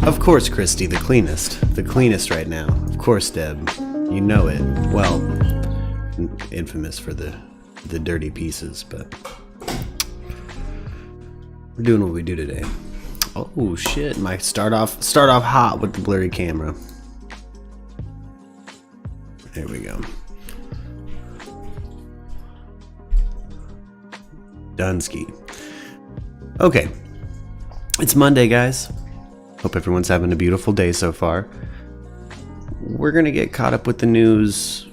Of course, Christy, the cleanest right now. Of course, Deb, you know it. Well, infamous for the dirty pieces, but we're doing what we do today. Oh shit! Might start off hot with the blurry camera. There we go. Dunsky. Okay, it's Monday, guys. Hope everyone's having a beautiful day so far. We're gonna get caught up with the news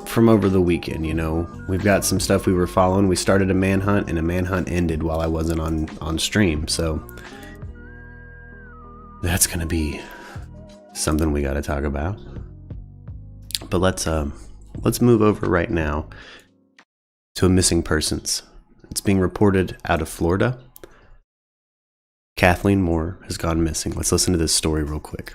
from over the weekend. You know, we've got some stuff we were following. We started a manhunt, and a manhunt ended while I wasn't on stream. So that's gonna be something we got to talk about. But let's move over right now to a missing persons. It's being reported out of Florida. Kathleen Moore has gone missing. Let's listen to this story real quick.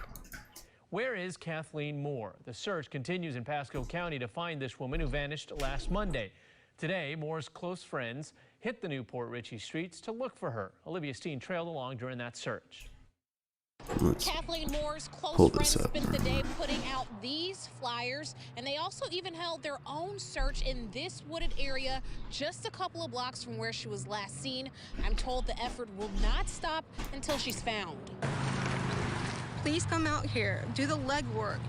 Where is Kathleen Moore? The search continues in Pasco County to find this woman who vanished last Monday. Today, Moore's close friends hit the Newport Richey streets to look for her. Olivia Steen trailed along during that search. Kathleen Moore's close friends spent the day putting out these flyers, and they also even held their own search in this wooded area just a couple of blocks from where she was last seen. I'm told the effort will not stop until she's found. Please come out here, do the legwork,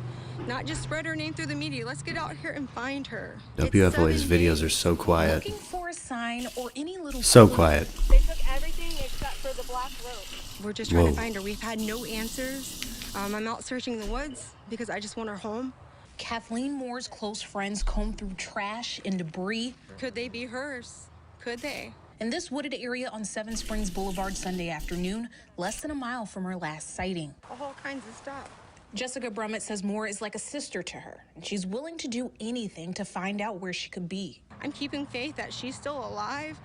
not just spread her name through the media. Let's get out here and find her. WFOA's videos are so quiet. Looking for a sign or any little so quiet. They took everything except for the black rope. We're just trying to find her. We've had no answers. I'm out searching the woods because I just want her home. Kathleen Moore's close friends combed through trash and debris. Could they be hers? Could they? In this wooded area on Seven Springs Boulevard Sunday afternoon, less than a mile from her last sighting. All kinds of stuff. Jessica Brummett says Moore is like a sister to her, and she's willing to do anything to find out where she could be. I'm keeping faith that she's still alive,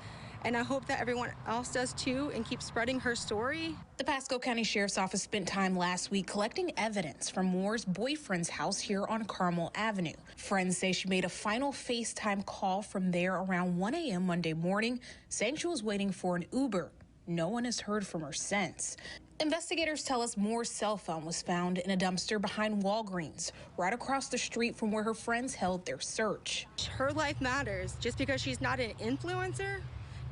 and I hope that everyone else does too and keep spreading her story. The Pasco County Sheriff's Office spent time last week collecting evidence from Moore's boyfriend's house here on Carmel Avenue. Friends say she made a final FaceTime call from there around 1 a.m. Monday morning, saying she was waiting for an Uber. No one has heard from her since. Investigators tell us Moore's cell phone was found in a dumpster behind Walgreens, right across the street from where her friends held their search. Her life matters. Just because she's not an influencer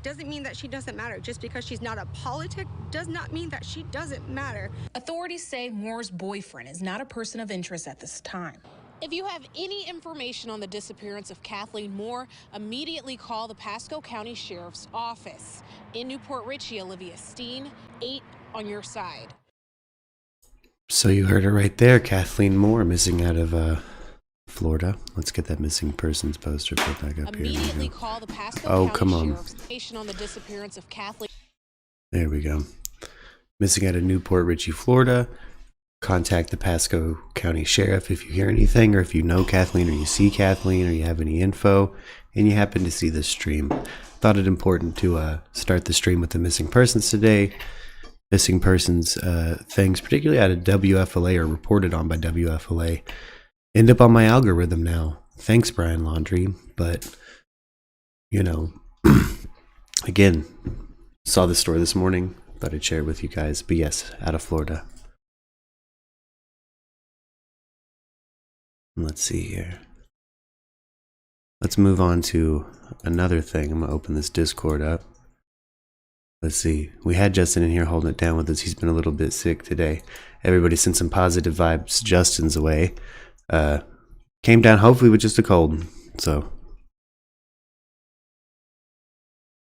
doesn't mean that she doesn't matter. Just because she's not a politic does not mean that she doesn't matter. Authorities say Moore's boyfriend is not a person of interest at this time. If you have any information on the disappearance of Kathleen Moore, immediately call the Pasco County Sheriff's Office. In Newport Richey, Olivia Steen, 8 on your side. So you heard it right there. Kathleen Moore missing out of Florida. Let's get that missing persons poster put back up here. Immediately call the Pasco County Sheriff's Office on the disappearance of Kathleen. There we go. Missing out of Newport Richey, Florida. Contact the Pasco County Sheriff if you hear anything, or if you know Kathleen, or you see Kathleen, or you have any info, and you happen to see this stream. Thought it important to start the stream with the missing persons today. Missing persons things, particularly out of WFLA or reported on by WFLA, end up on my algorithm now. Thanks, Brian Laundrie. But, you know, again, saw the story this morning. Thought I'd share it with you guys. But yes, out of Florida. Let's see here. Let's move on to another thing. I'm going to open this Discord up. Let's see. We had Justin in here holding it down with us. He's been a little bit sick today. Everybody sent some positive vibes Justin's way. Came down hopefully with just a cold. So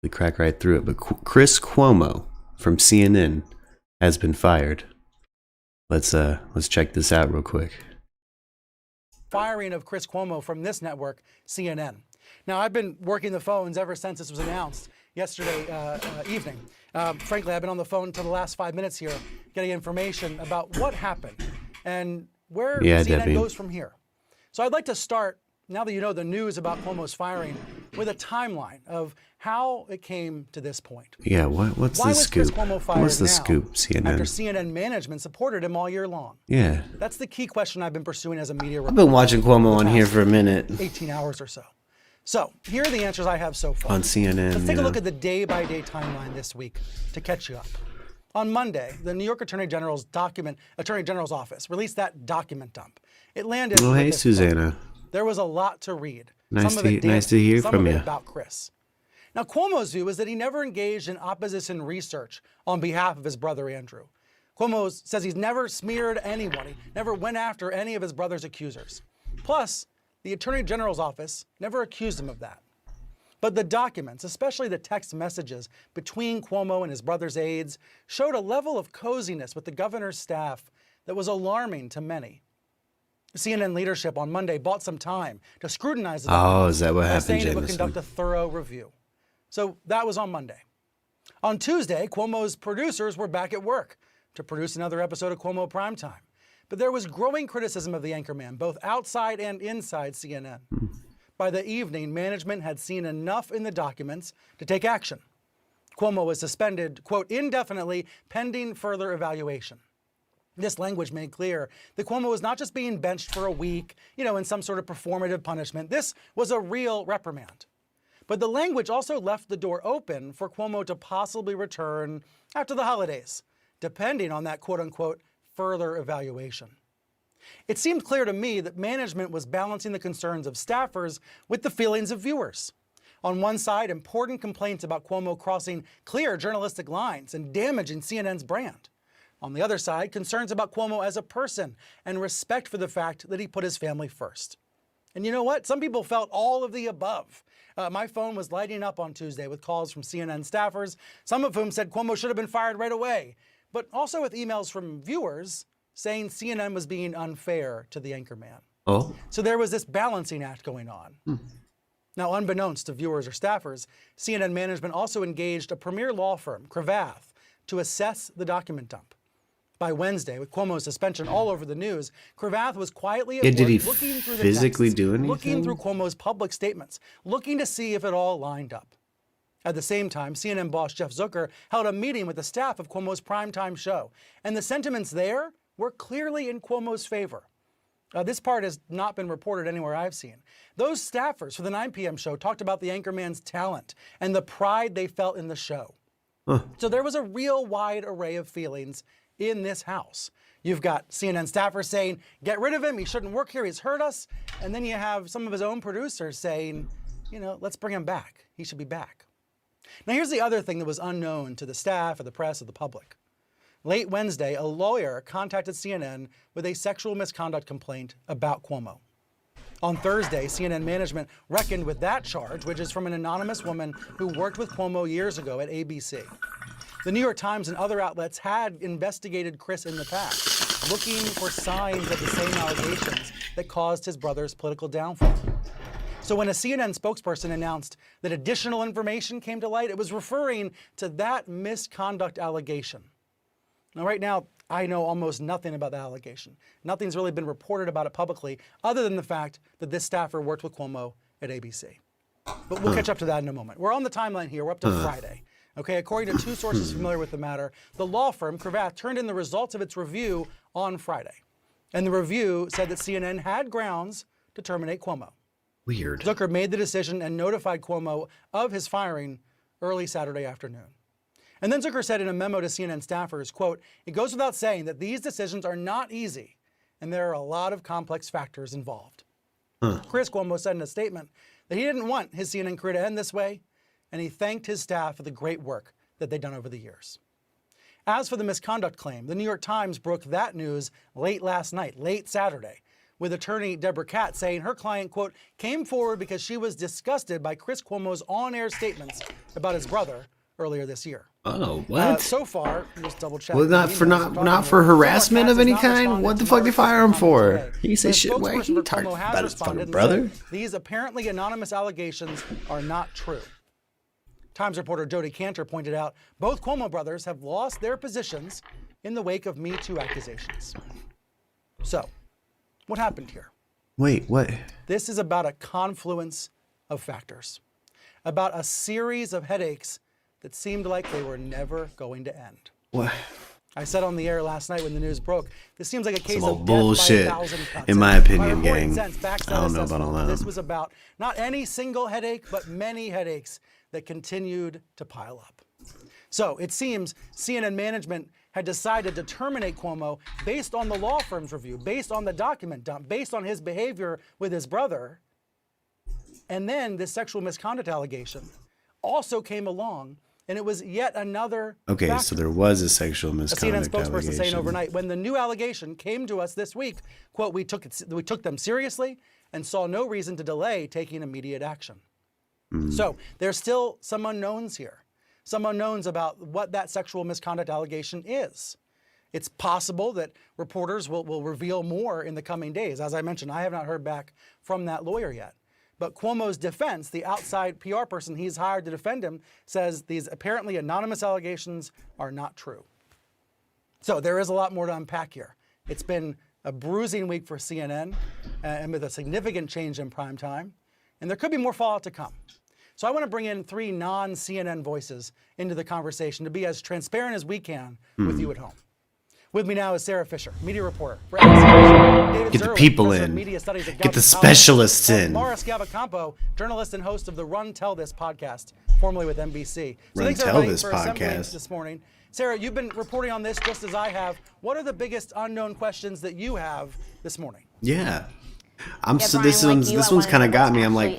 we crack right through it. But Chris Cuomo from CNN has been fired. Let's check this out real quick. Firing of Chris Cuomo from this network, CNN. Now, I've been working the phones ever since this was announced yesterday evening. Frankly, I've been on the phone until the last 5 minutes here getting information about what happened and where CNN goes from here. So I'd like to start, now that you know the news about Cuomo's firing, with a timeline of how it came to this point. Yeah, what's the scoop? What's the scoop, CNN? After CNN management supported him all year long. Yeah. That's the key question I've been pursuing as a media reporter. I've been watching Cuomo on here for a minute. 18 hours or so. So here are the answers I have so far. On CNN, Let's take a look at the day-by-day timeline this week to catch you up. On Monday, the New York Attorney General's office released that document dump. It landed. Oh, hey, Susanna. There was a lot to read. Nice to hear from you. About Chris. Now, Cuomo's view is that he never engaged in opposition research on behalf of his brother Andrew. Cuomo says he's never smeared anyone. He never went after any of his brother's accusers. Plus, the Attorney General's office never accused him of that. But the documents, especially the text messages between Cuomo and his brother's aides, showed a level of coziness with the governor's staff that was alarming to many. CNN leadership on Monday bought some time to scrutinize the documents. Oh, is that what happened, saying Jameson? it would conduct a thorough review. So that was on Monday. On Tuesday, Cuomo's producers were back at work to produce another episode of Cuomo Primetime. But there was growing criticism of the anchorman, both outside and inside CNN. By the evening, management had seen enough in the documents to take action. Cuomo was suspended, quote, indefinitely, pending further evaluation. This language made clear that Cuomo was not just being benched for a week, in some sort of performative punishment. This was a real reprimand. But the language also left the door open for Cuomo to possibly return after the holidays, depending on that quote-unquote further evaluation. It seemed clear to me that management was balancing the concerns of staffers with the feelings of viewers. On one side, important complaints about Cuomo crossing clear journalistic lines and damaging CNN's brand. On the other side, concerns about Cuomo as a person and respect for the fact that he put his family first. And you know what? Some people felt all of the above. My phone was lighting up on Tuesday with calls from CNN staffers, some of whom said Cuomo should have been fired right away, but also with emails from viewers saying CNN was being unfair to the anchorman. Oh. So there was this balancing act going on. Now, unbeknownst to viewers or staffers, CNN management also engaged a premier law firm, Cravath, to assess the document dump. By Wednesday, with Cuomo's suspension all over the news, Cravath was quietly at Yeah, work did he looking through the physically texts, do anything? looking through Cuomo's public statements, looking to see if it all lined up. At the same time, CNN boss Jeff Zucker held a meeting with the staff of Cuomo's primetime show, and the sentiments there were clearly in Cuomo's favor. This part has not been reported anywhere I've seen. Those staffers for the 9 p.m. show talked about the anchorman's talent and the pride they felt in the show. So there was a real wide array of feelings in this house. You've got CNN staffers saying, get rid of him, he shouldn't work here, he's hurt us. And then you have some of his own producers saying, let's bring him back. He should be back. Now here's the other thing that was unknown to the staff, or the press, or the public. Late Wednesday, a lawyer contacted CNN with a sexual misconduct complaint about Cuomo. On Thursday, CNN management reckoned with that charge, which is from an anonymous woman who worked with Cuomo years ago at ABC. The New York Times and other outlets had investigated Chris in the past, looking for signs of the same allegations that caused his brother's political downfall. So when a CNN spokesperson announced that additional information came to light, it was referring to that misconduct allegation. Now, right now, I know almost nothing about the allegation. Nothing's really been reported about it publicly, other than the fact that this staffer worked with Cuomo at ABC. But we'll catch up to that in a moment. We're on the timeline here. We're up to Friday. Okay, according to 2 sources familiar with the matter, the law firm, Cravath, turned in the results of its review on Friday. And the review said that CNN had grounds to terminate Cuomo. Weird. Zucker made the decision and notified Cuomo of his firing early Saturday afternoon. And then Zucker said in a memo to CNN staffers, quote, it goes without saying that these decisions are not easy, and there are a lot of complex factors involved. Chris Cuomo said in a statement that he didn't want his CNN career to end this way, and he thanked his staff for the great work that they've done over the years. As for the misconduct claim, the New York Times broke that news late last night, late Saturday, with attorney Deborah Katz saying her client, quote, came forward because she was disgusted by Chris Cuomo's on-air statements about his brother earlier this year. Oh, what? So far, just double check. Well, not for harassment of any kind? What the fuck did they fire him for? He said shit. Wait, he talked about his fucking brother? These apparently anonymous allegations are not true. Times reporter Jody Cantor pointed out both Cuomo brothers have lost their positions in the wake of Me Too accusations. So, what happened here? Wait, what? This is about a confluence of factors, about a series of headaches that seemed like they were never going to end. What? I said on the air last night when the news broke, this seems like a case Some of bullshit, death by 1,000 cuts. in my opinion, My reporting gang. sense backs that I don't know assessment. about all that. This was about not any single headache, but many headaches that continued to pile up. So it seems CNN management had decided to terminate Cuomo based on the law firm's review, based on the document dump, based on his behavior with his brother. And then this sexual misconduct allegation also came along, and it was yet another Okay, factor. so there was a sexual A CNN misconduct spokesperson allegation. saying overnight, when the new allegation came to us this week, quote, we took them seriously and saw no reason to delay taking immediate action. So there's still some unknowns here, some unknowns about what that sexual misconduct allegation is. It's possible that reporters will reveal more in the coming days. As I mentioned, I have not heard back from that lawyer yet. But Cuomo's defense, the outside PR person he's hired to defend him, says these apparently anonymous allegations are not true. So there is a lot more to unpack here. It's been a bruising week for CNN and with a significant change in prime time. And there could be more fallout to come. So I want to bring in 3 non-CNN voices into the conversation to be as transparent as we can with you at home. With me now is Sarah Fisher, media reporter for NBC. David Get the Zerwin, people professor of in. Media Studies at Get the Goucher specialists College, in. Mara Schiavocampo, journalist and host of the Run Tell This podcast, formerly with NBC. So Run thanks Tell everybody This for assembling podcast. this morning. Sarah, you've been reporting on this just as I have. What are the biggest unknown questions that you have this morning? Yeah. So this one's kind of got me. I'm like,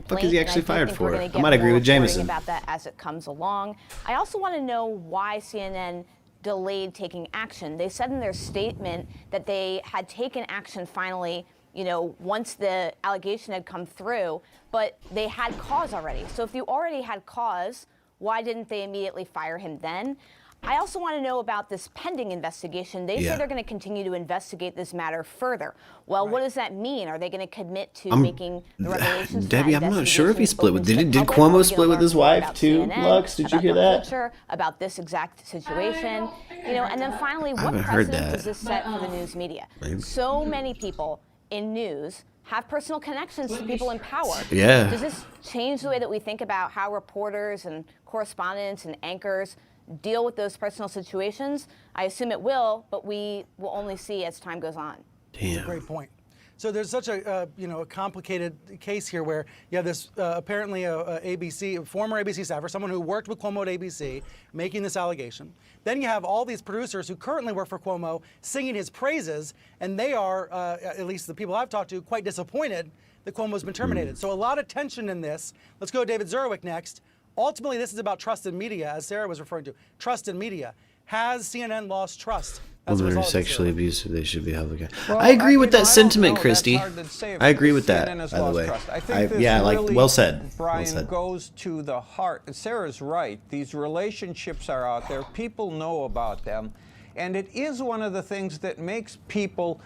fuck is he actually fired for? I might agree with Jameson. About that as it comes along. I also want to know why CNN delayed taking action. They said in their statement that they had taken action finally, once the allegation had come through, but they had cause already. So if you already had cause, why didn't they immediately fire him then? I also want to know about this pending investigation. They say they're going to continue to investigate this matter further. Well, what does that mean? Are they going to commit to making the revelations? Debbie, I'm not sure if he split with. Did Cuomo split with his wife too? Lux, did you hear that? About this exact situation, you know, and then finally, what precedent does this set for the news media? So many people in news have personal connections to people in power. Yeah. Does this change the way that we think about how reporters and correspondents and anchors deal with those personal situations? I assume it will, but we will only see as time goes on. Damn. Great point. So there's such a a complicated case here where you have this apparently a former ABC staffer, someone who worked with Cuomo at ABC, making this allegation. Then you have all these producers who currently work for Cuomo singing his praises, and they are, at least the people I've talked to, quite disappointed that Cuomo's been terminated. So a lot of tension in this. Let's go to David Zurwick next. Ultimately, this is about trust in media, as Sarah was referring to. Trust in media. Has CNN lost trust? Women are sexually abusive. They should be held accountable. Well, I agree with that sentiment, Christy. I agree with that, by the way. Well said. Brian, goes to the heart. Sarah's right. These relationships are out there. People know about them. And it is one of the things that makes people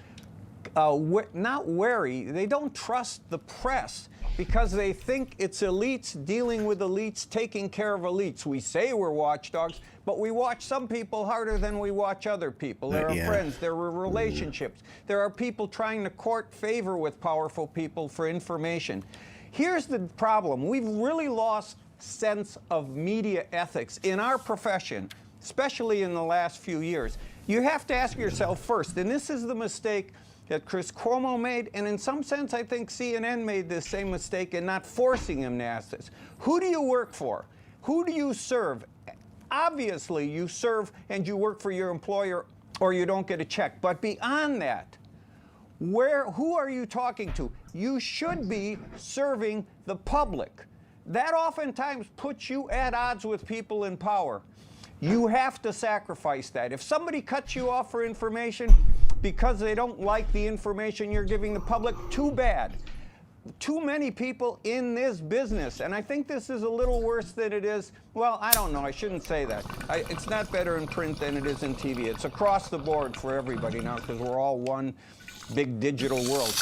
not wary. They don't trust the press because they think it's elites dealing with elites, taking care of elites. We say we're watchdogs, but we watch some people harder than we watch other people. There are friends, there are relationships. There are people trying to court favor with powerful people for information. Here's the problem. We've really lost sense of media ethics in our profession, especially in the last few years. You have to ask yourself first, and this is the mistake that Chris Cuomo made, and in some sense I think CNN made this same mistake in not forcing him to ask this. Who do you work for? Who do you serve? Obviously you serve and you work for your employer or you don't get a check. But beyond that, who are you talking to? You should be serving the public. That oftentimes puts you at odds with people in power. You have to sacrifice that. If somebody cuts you off for information because they don't like the information you're giving the public, too bad. Too many people in this business, and I think this is a little worse than it is. Well, I don't know. I shouldn't say that. It's not better in print than it is in TV. It's across the board for everybody now because we're all one big digital world.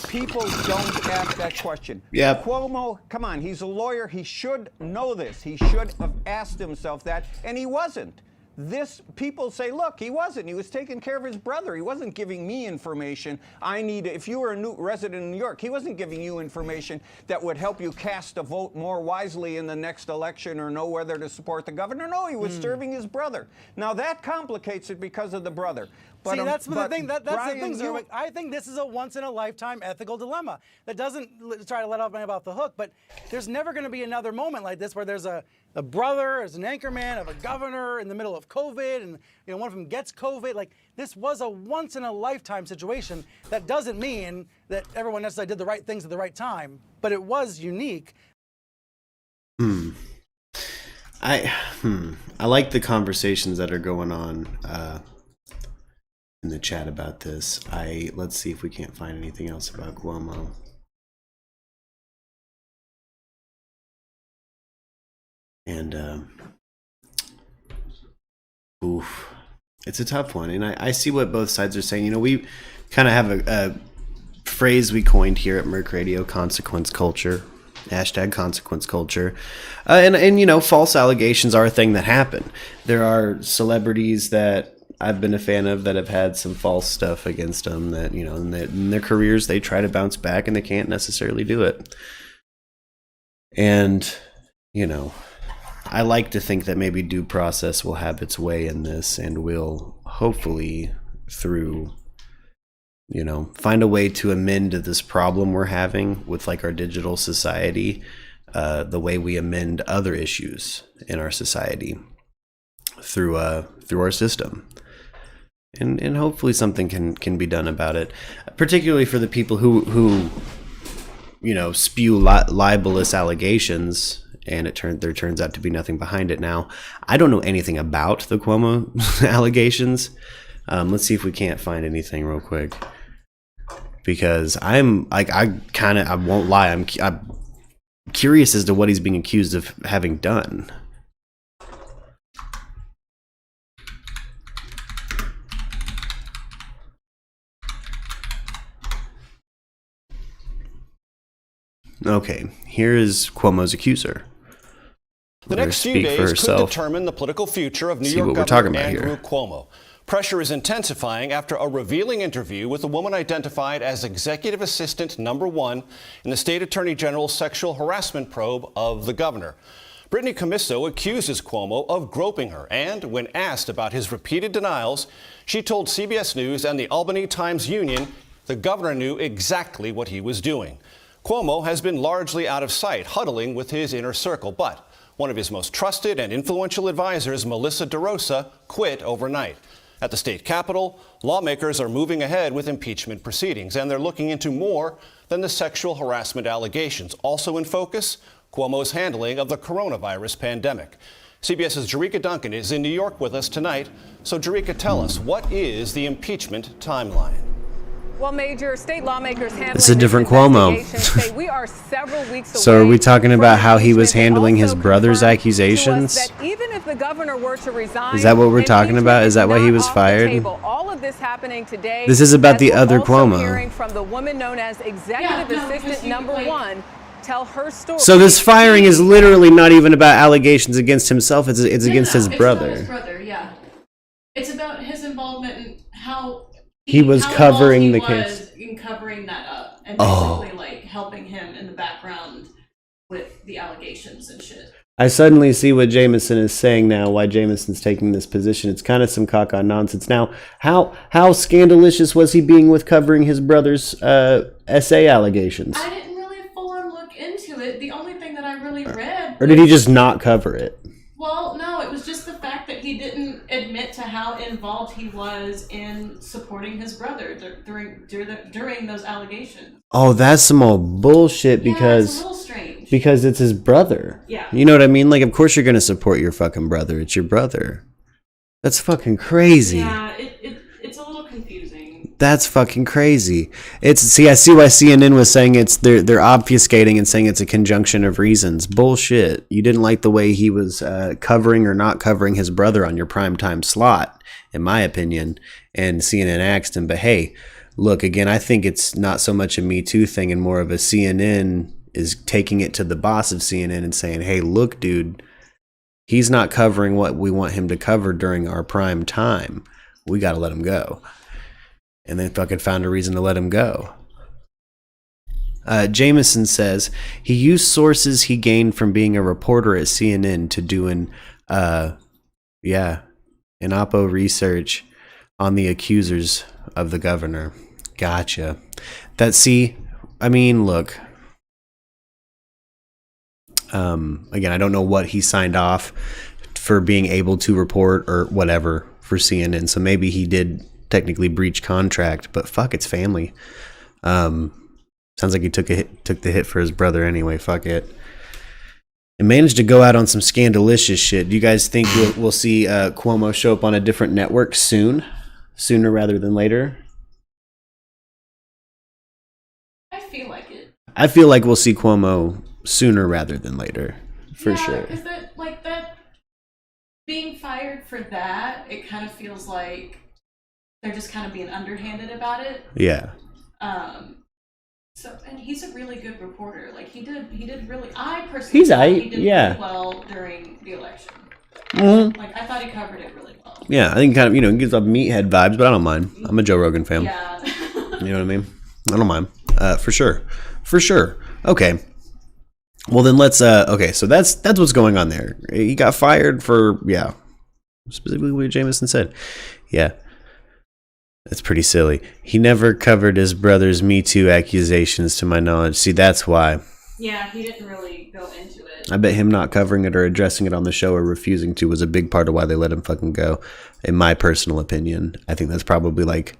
People don't ask that question. Yeah. Cuomo, come on, he's a lawyer. He should know this. He should have asked himself that, and he wasn't. People say, look, he wasn't. He was taking care of his brother. He wasn't giving me information. If you were a new resident in New York, he wasn't giving you information that would help you cast a vote more wisely in the next election or know whether to support the governor. No, he was serving his brother. Now that complicates it because of the brother. See, that's the thing. That's Brian, the thing, Zurwick. I think this is a once-in-a-lifetime ethical dilemma that doesn't try to let anybody off the hook. But there's never going to be another moment like this where there's a brother, as an anchorman of a governor in the middle of COVID, and one of them gets COVID. Like, this was a once-in-a-lifetime situation. That doesn't mean that everyone necessarily did the right things at the right time, but it was unique. I like the conversations that are going on in the chat about this. Let's see if we can't find anything else about Cuomo. And it's a tough one, and I see what both sides are saying. We kind of have a phrase we coined here at Merc Radio: consequence culture. Hashtag consequence culture. And false allegations are a thing that happen. There are celebrities that I've been a fan of that have had some false stuff against them that, in their careers, they try to bounce back and they can't necessarily do it. And, I like to think that maybe due process will have its way in this and will hopefully through, find a way to amend this problem we're having with our digital society, the way we amend other issues in our society through our system. And hopefully something can be done about it, particularly for the people who spew libelous allegations, and there turns out to be nothing behind it. Now, I don't know anything about the Cuomo allegations. Let's see if we can't find anything real quick, because I won't lie, I'm curious as to what he's being accused of having done. Okay, here is Cuomo's accuser. The next few days could determine the political future of New York Governor Andrew Cuomo. Pressure is intensifying after a revealing interview with a woman identified as Executive Assistant #1 in the State Attorney General's sexual harassment probe of the governor. Brittany Commisso accuses Cuomo of groping her, and when asked about his repeated denials, she told CBS News and the Albany Times-Union the governor knew exactly what he was doing. Cuomo has been largely out of sight, huddling with his inner circle, but one of his most trusted and influential advisors, Melissa DeRosa, quit overnight. At the state capitol, lawmakers are moving ahead with impeachment proceedings, and they're looking into more than the sexual harassment allegations. Also in focus, Cuomo's handling of the coronavirus pandemic. CBS's Jerika Duncan is in New York with us tonight. So, Jerika, tell us, what is the impeachment timeline? Well, major state lawmakers handling it's a different Cuomo. say we are several weeks away. So are we talking about how he was handling his brother's accusations? That even if the governor were to resign, is that what we're talking about? Is that why he was fired? All of this happening today. This is about the other Cuomo. Hearing from the woman known as Executive Assistant #1 tell her story. So this firing is literally not even about allegations against himself. It's against his brother. It's about his brother, yeah. It's about his involvement and how he was covering the case. In covering that up and basically like helping him in the background with the allegations and shit. I suddenly see what Jameson is saying now, why Jameson's taking this position. It's kind of some caca nonsense. Now, how scandalous was he being with covering his brother's essay allegations? I didn't really full on look into it. The only thing that I really read... Or did he just not cover it? Well, no, it was just the fact that he didn't admit to how involved he was in supporting his brother during those allegations. Oh, that's some old bullshit because it's a little strange. Because it's his brother. Yeah. You know what I mean? Like, of course you're going to support your fucking brother. It's your brother. That's fucking crazy. Yeah, it's a little confusing. That's fucking crazy. I see why CNN was saying they're obfuscating and saying it's a conjunction of reasons. Bullshit. You didn't like the way he was covering or not covering his brother on your primetime slot, in my opinion. And CNN asked him, but hey, look, again, I think it's not so much a Me Too thing and more of a CNN is taking it to the boss of CNN and saying, hey, look, dude, he's not covering what we want him to cover during our prime time. We got to let him go. And they fucking found a reason to let him go. Jameson says he used sources he gained from being a reporter at CNN to doing, an oppo research on the accusers of the governor. Gotcha. Look. Again, I don't know what he signed off for being able to report or whatever for CNN. So maybe he did technically breach contract, but fuck, it's family. Sounds like he took the hit for his brother anyway. Fuck it. And managed to go out on some scandalicious shit. Do you guys think we'll see Cuomo show up on a different network sooner rather than later? I feel like it. I feel like we'll see Cuomo sooner rather than later, for sure. Because that being fired for that, it kind of feels like they're just kind of being underhanded about it. Yeah. And he's a really good reporter. Like he did really. I personally he did really well during the election. Mm-hmm. Like I thought he covered it really well. Yeah, I think kind of he gives off meathead vibes, but I don't mind. I'm a Joe Rogan fan. Yeah. You know what I mean? I don't mind. For sure. Okay. Well then let's okay, so that's what's going on there. He got fired for specifically what Jameson said. Yeah. That's pretty silly. He never covered his brother's Me Too accusations to my knowledge. See, that's why. Yeah, he didn't really go into it. I bet him not covering it or addressing it on the show or refusing to was a big part of why they let him fucking go. In my personal opinion. I think that's probably like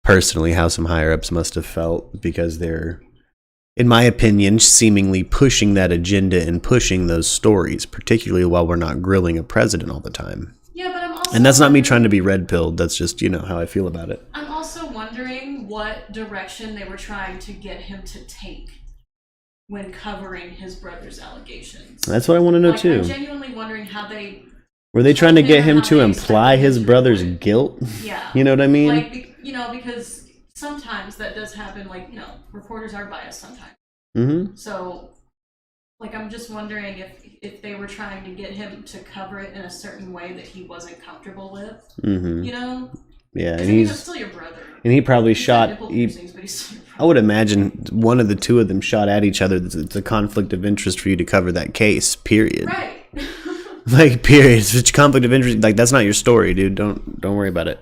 personally how some higher ups must have felt because they're, in my opinion, seemingly pushing that agenda and pushing those stories, particularly while we're not grilling a president all the time. Yeah, but I'm also and that's not me trying to be red-pilled. That's just, how I feel about it. I'm also wondering what direction they were trying to get him to take when covering his brother's allegations. That's what I want to know, too. I'm genuinely wondering how they... Were they trying to get him to imply his brother's guilt? Yeah. You know what I mean? Like, because sometimes that does happen. Like, reporters are biased sometimes. Mm-hmm. So, like, I'm just wondering if they were trying to get him to cover it in a certain way that he wasn't comfortable with. Mm-hmm. You know? Yeah, and he's still your brother. And he probably shot. But he's still your brother. I would imagine one of the two of them shot at each other. It's a conflict of interest for you to cover that case. Period. Right. Like, period. It's a conflict of interest. Like, that's not your story, dude. Don't worry about it.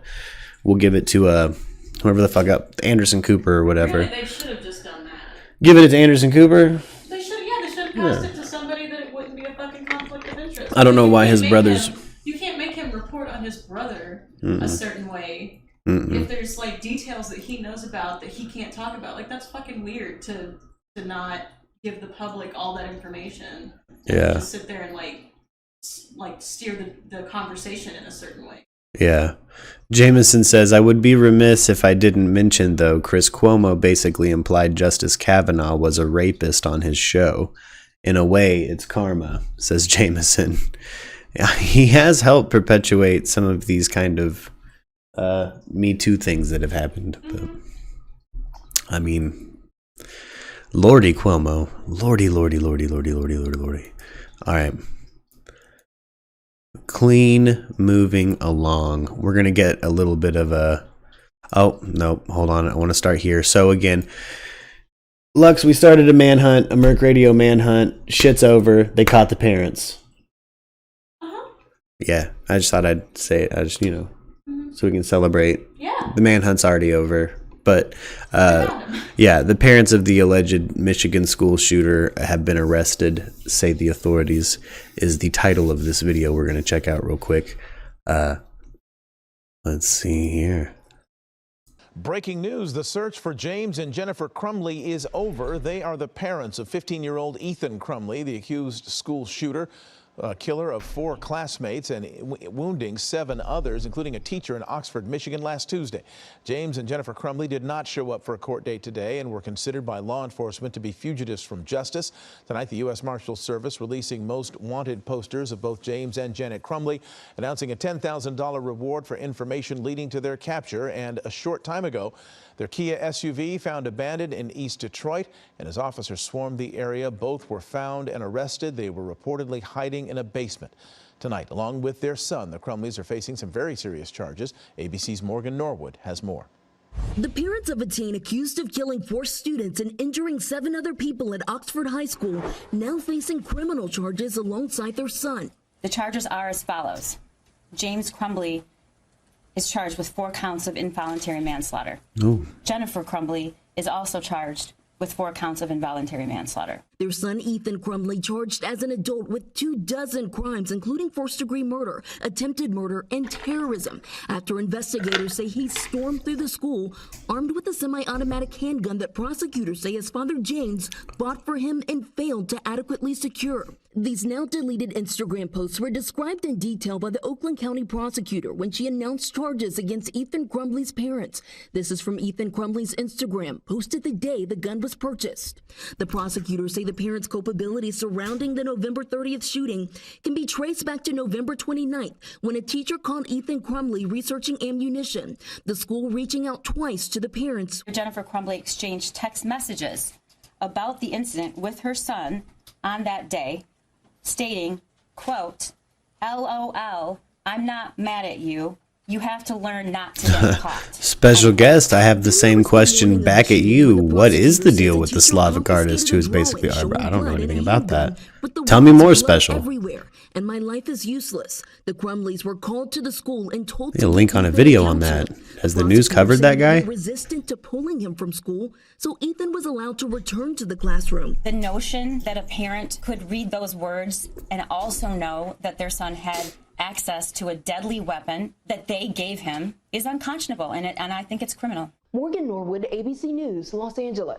We'll give it to whoever the fuck up, Anderson Cooper or whatever. Really, they should have just done that. Give it to Anderson Cooper. They should have passed it to somebody that it wouldn't be a fucking conflict of interest. I don't know why his brothers. You can't make him report on his brother Mm-mm. a certain way. Mm-mm. If there's like details that he knows about that he can't talk about. Like, that's fucking weird to not give the public all that information. Yeah. Just sit there and like steer the conversation in a certain way. Yeah. Jameson says, I would be remiss if I didn't mention, though, Chris Cuomo basically implied Justice Kavanaugh was a rapist on his show. In a way, it's karma, says Jameson. He has helped perpetuate some of these kind of Me Too things that have happened. But, I mean, Lordy Cuomo. Lordy. All right. Clean moving along. We're going to get a little bit of a... Oh, no, hold on. I want to start here. So again, Lux, we started a manhunt, a Merc Radio manhunt. Shit's over. They caught the parents. Yeah, I just thought I'd say it. I just, so we can celebrate. Yeah. The manhunt's already over. But, yeah, the parents of the alleged Michigan school shooter have been arrested, say the authorities, is the title of this video we're going to check out real quick. Let's see here. Breaking news, the search for James and Jennifer Crumley is over. They are the parents of 15-year-old Ethan Crumley, the accused school shooter. Killer of 4 classmates and wounding 7 others, including a teacher in Oxford, Michigan, last Tuesday. James and Jennifer Crumley did not show up for a court date today and were considered by law enforcement to be fugitives from justice. Tonight, the U.S. Marshals Service releasing most wanted posters of both James and Janet Crumley, announcing a $10,000 reward for information leading to their capture. And a short time ago, their Kia SUV found abandoned in East Detroit, and as officers swarmed the area, both were found and arrested. They were reportedly hiding in a basement. Tonight, along with their son, the Crumleys are facing some very serious charges. ABC's Morgan Norwood has more. The parents of a teen accused of killing 4 students and injuring 7 other people at Oxford High School now facing criminal charges alongside their son. The charges are as follows. James Crumley is charged with 4 counts of involuntary manslaughter. Ooh. Jennifer Crumley is also charged with 4 counts of involuntary manslaughter. Their son Ethan Crumley charged as an adult with 24 crimes, including first-degree murder, attempted murder, and terrorism, after investigators say he stormed through the school armed with a semi-automatic handgun that prosecutors say his father James bought for him and failed to adequately secure. These now deleted Instagram posts were described in detail by the Oakland County prosecutor when she announced charges against Ethan Crumley's parents. This is from Ethan Crumley's Instagram, posted the day the gun was purchased. The prosecutors say the parents' culpability surrounding the November 30th shooting can be traced back to November 29th, when a teacher called Ethan Crumley researching ammunition, the school reaching out twice to the parents. Jennifer Crumley exchanged text messages about the incident with her son on that day, stating, quote, LOL, I'm not mad at you. You have to learn not to get caught. Special guest, I have the same question back at you. What is the deal with the Slavic artist who is basically I don't know anything about that. Tell me more, Special. Everywhere, and my life is useless. The Crumleys were called to the school and told a link on a video on that. Has the news covered that guy? Resistant to pulling him from school, so Ethan was allowed to return to the classroom. The notion that a parent could read those words and also know that their son had access to a deadly weapon that they gave him is unconscionable, and I think it's criminal. Morgan Norwood, ABC News, Los Angeles.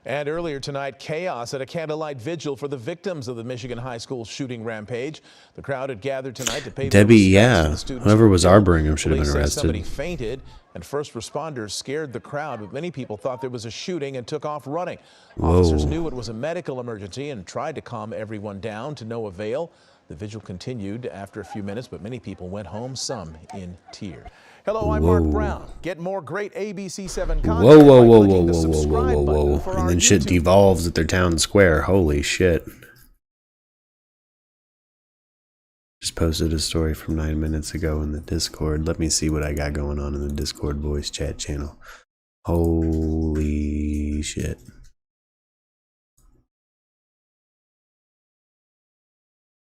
And earlier tonight, chaos at a candlelight vigil for the victims of the Michigan high school shooting rampage. The crowd had gathered tonight to pay Debbie, yeah, whoever was harboring him should have been arrested. Somebody fainted, and first responders scared the crowd, but many people thought there was a shooting and took off running. Whoa. Officers knew it was a medical emergency and tried to calm everyone down, to no avail. The vigil continued after a few minutes, but many people went home, some in tears. Hello, I'm Mark Brown. Get more great ABC7 content. Whoa. And then shit devolves at their town square. Holy shit. Just posted a story from 9 minutes ago in the Discord. Let me see what I got going on in the Discord voice chat channel. Holy shit.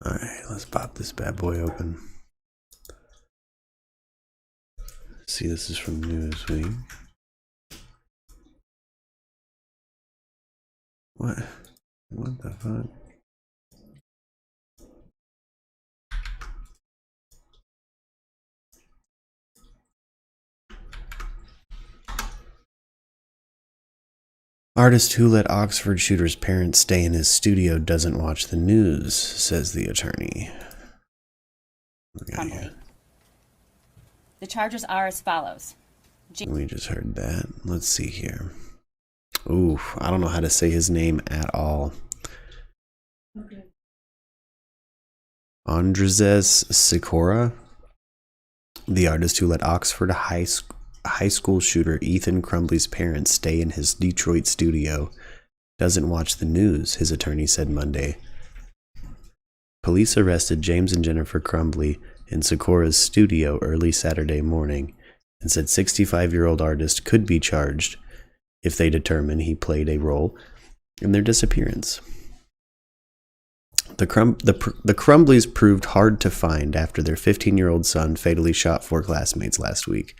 Alright, let's pop this bad boy open. See, this is from Newsweek. What the fuck? Artist who let Oxford shooter's parents stay in his studio doesn't watch the news, says the attorney. The charges are as follows. We just heard that. Let's see here. Ooh, I don't know how to say his name at all. Okay. Andrzej Sikora, the artist who let Oxford high school shooter Ethan Crumbley's parents stay in his Detroit studio, doesn't watch the news, his attorney said Monday. Police arrested James and Jennifer Crumbley in Sikora's studio early Saturday morning and said 65-year-old artist could be charged if they determine he played a role in their disappearance. The Crumbleys proved hard to find after their 15-year-old son fatally shot 4 classmates last week,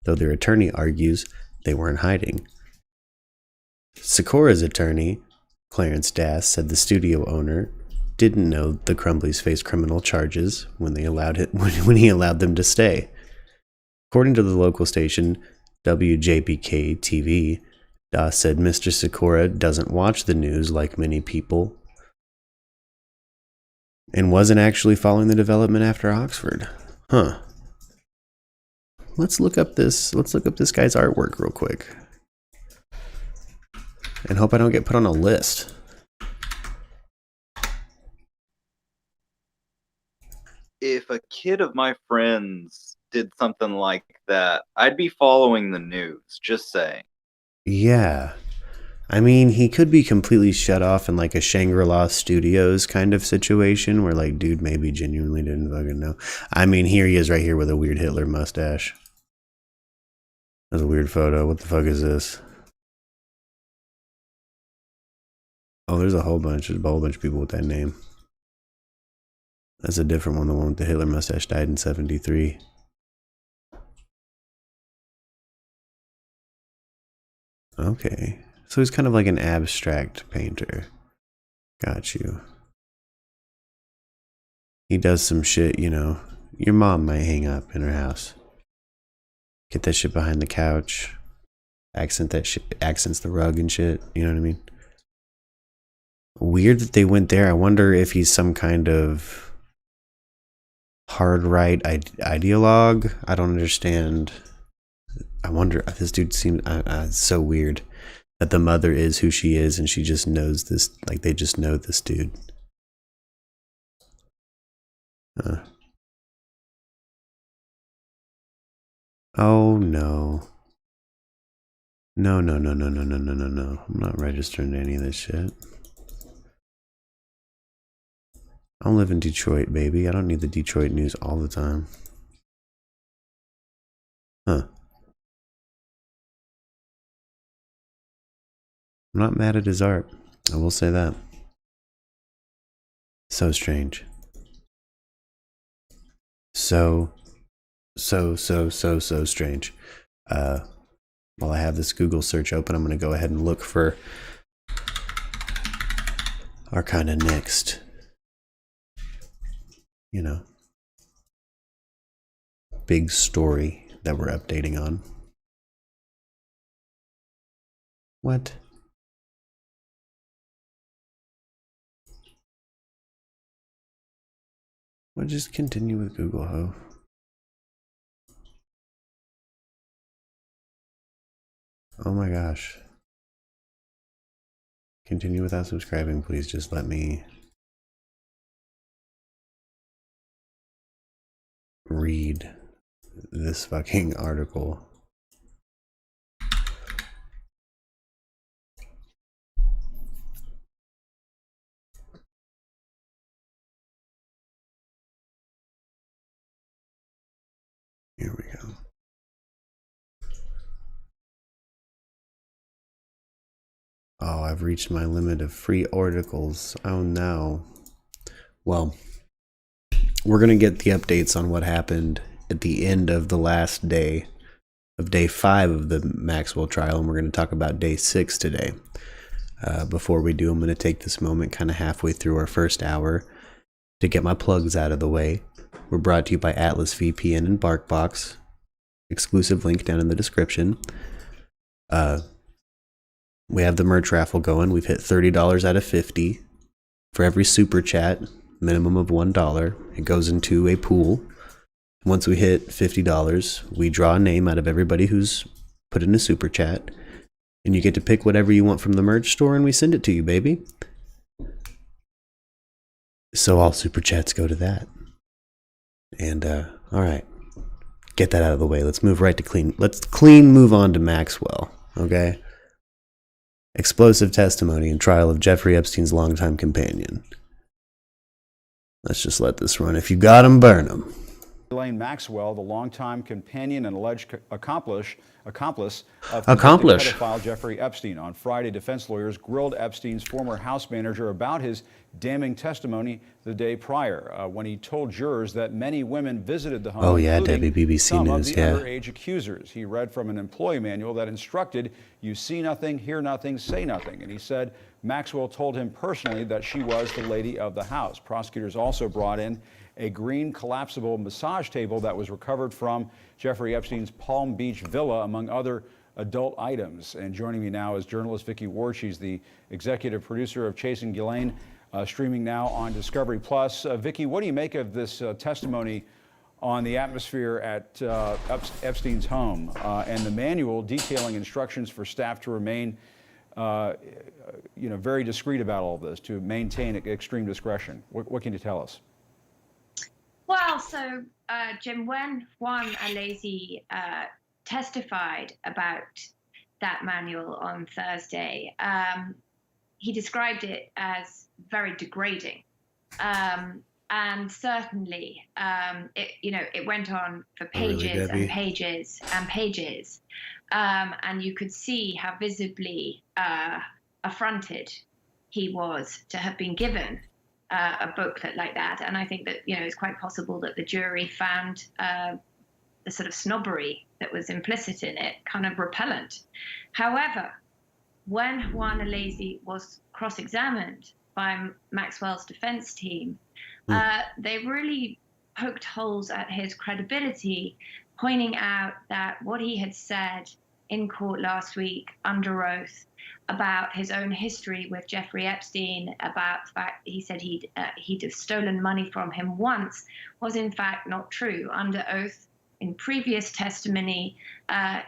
though their attorney argues they weren't hiding. Sikora's attorney, Clarence Dass, said the studio owner didn't know the Crumbleys faced criminal charges when he allowed them to stay. According to the local station WJBK-TV, Dass said Mr. Sikora doesn't watch the news like many people and wasn't actually following the development after Oxford. Huh. Let's look up this guy's artwork real quick. And hope I don't get put on a list. If a kid of my friends did something like that, I'd be following the news, just saying. Yeah. I mean, he could be completely shut off in like a Shangri-La Studios kind of situation where like, dude maybe genuinely didn't fucking know. I mean, here he is right here with a weird Hitler mustache. That's a weird photo. What the fuck is this? Oh, there's a whole bunch. There's a whole bunch of people with that name. That's a different one. The one with the Hitler mustache died in 1973. Okay. So he's kind of like an abstract painter. Got you. He does some shit, you know, your mom might hang up in her house. Get that shit behind the couch. Accent that shit, accents the rug and shit. You know what I mean? Weird that they went there. I wonder if he's some kind of hard right ideologue. I don't understand. I wonder, this dude seems so weird that the mother is who she is and she just knows this, like they just know this dude. Oh no. No. I'm not registering to any of this shit. I live in Detroit, baby. I don't need the Detroit news all the time. Huh. I'm not mad at his art. I will say that. So strange. So strange. While I have this Google search open, I'm going to go ahead and look for our kind of next, you know, big story that we're updating on. What? We'll just continue with Google, ho. Oh my gosh. Continue without subscribing, please. Just let me read this fucking article. Here we go. Oh, I've reached my limit of free articles. Oh no. Well, we're going to get the updates on what happened at the end of the last day of day 5 of the Maxwell trial, and we're going to talk about day 6 today. Before we do, I'm going to take this moment kind of halfway through our first hour to get my plugs out of the way. We're brought to you by Atlas VPN and BARKBOX. Exclusive link down in the description. We have the merch raffle going. We've hit $30 out of 50 for every super chat, minimum of $1. It goes into a pool. Once we hit $50, we draw a name out of everybody who's put in a super chat, and you get to pick whatever you want from the merch store, and we send it to you, baby. So all super chats go to that. And all right, get that out of the way. Let's move right to clean. Let's move on to Maxwell. Okay. Explosive testimony and trial of Jeffrey Epstein's longtime companion. Let's just let this run. If you got him, burn him. Elaine Maxwell, the longtime companion and alleged accomplice of pedophile Jeffrey Epstein. On Friday, defense lawyers grilled Epstein's former house manager about his damning testimony the day prior, when he told jurors that many women visited the home. Oh yeah, Debbie, BBC some News, of the yeah. underage accusers. He read from an employee manual that instructed, "You see nothing, hear nothing, say nothing." And he said Maxwell told him personally that she was the lady of the house. Prosecutors also brought in a green collapsible massage table that was recovered from Jeffrey Epstein's Palm Beach villa, among other adult items. And joining me now is journalist Vicky Ward. She's the executive producer of Chasing Ghislaine, streaming now on Discovery Plus. Vicky, what do you make of this testimony on the atmosphere at Epstein's home and the manual detailing instructions for staff to remain very discreet about all of this, to maintain extreme discretion? What can you tell us? Well, so, Jim, when Juan Alesi testified about that manual on Thursday, he described it as very degrading. And certainly, it went on for pages and pages and pages. And you could see how visibly affronted he was to have been given a booklet like that. And I think that, it's quite possible that the jury found the sort of snobbery that was implicit in it kind of repellent. However, when Juan Alesi was cross-examined by Maxwell's defense team, they really poked holes at his credibility, pointing out that what he had said in court last week under oath about his own history with Jeffrey Epstein, about the fact he said he'd have stolen money from him once, was in fact not true. Under oath, in previous testimony,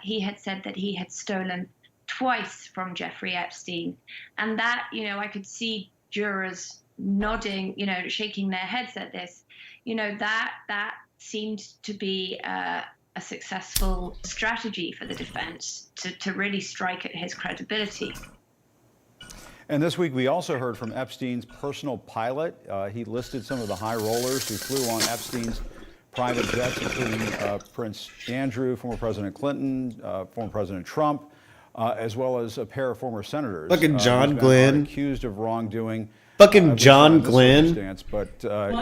he had said that he had stolen twice from Jeffrey Epstein. And that, I could see jurors nodding, shaking their heads at this. That seemed to be a successful strategy for the defense to really strike at his credibility. And this week we also heard from Epstein's personal pilot. He listed some of the high rollers who flew on Epstein's private jets, including Prince Andrew, former President Clinton, former President Trump, as well as a pair of former senators. Fucking John Glenn. Accused of wrongdoing. Fucking John Glenn. But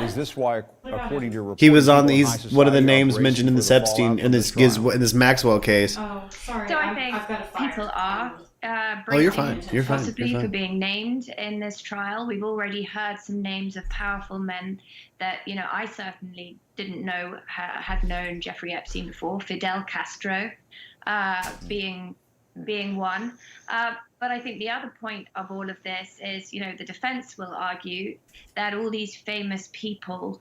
is this why, according to your report, he was on these one of the names mentioned in this Epstein in this Maxwell case? Oh, sorry. So I think people are you're fine. You're fine. possibly for being named in this trial. We've already heard some names of powerful men that I certainly didn't know had known Jeffrey Epstein before. Fidel Castro being one. But I think the other point of all of this is, the defense will argue that all these famous people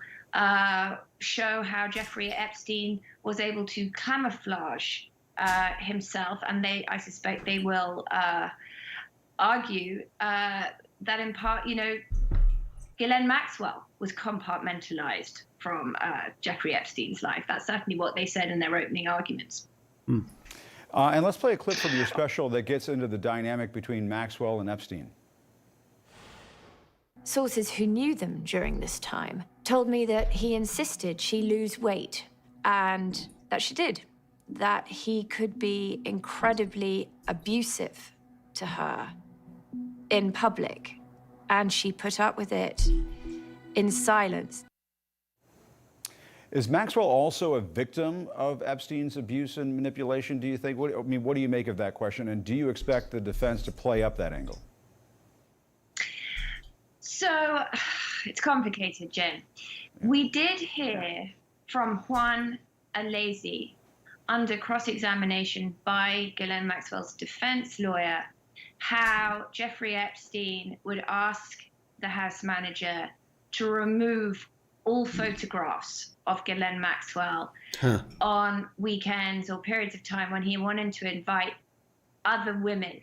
show how Jeffrey Epstein was able to camouflage himself, and I suspect they will argue that in part, Ghislaine Maxwell was compartmentalized from Jeffrey Epstein's life. That's certainly what they said in their opening arguments. And let's play a clip from your special that gets into the dynamic between Maxwell and Epstein. Sources who knew them during this time told me that he insisted she lose weight, and that she did. That he could be incredibly abusive to her in public, and she put up with it in silence. Is Maxwell also a victim of Epstein's abuse and manipulation, do you think? What do you make of that question, and do you expect the defense to play up that angle? So, it's complicated, Jen. We did hear from Juan Alesi under cross-examination by Ghislaine Maxwell's defense lawyer how Jeffrey Epstein would ask the house manager to remove all photographs of Ghislaine Maxwell on weekends or periods of time when he wanted to invite other women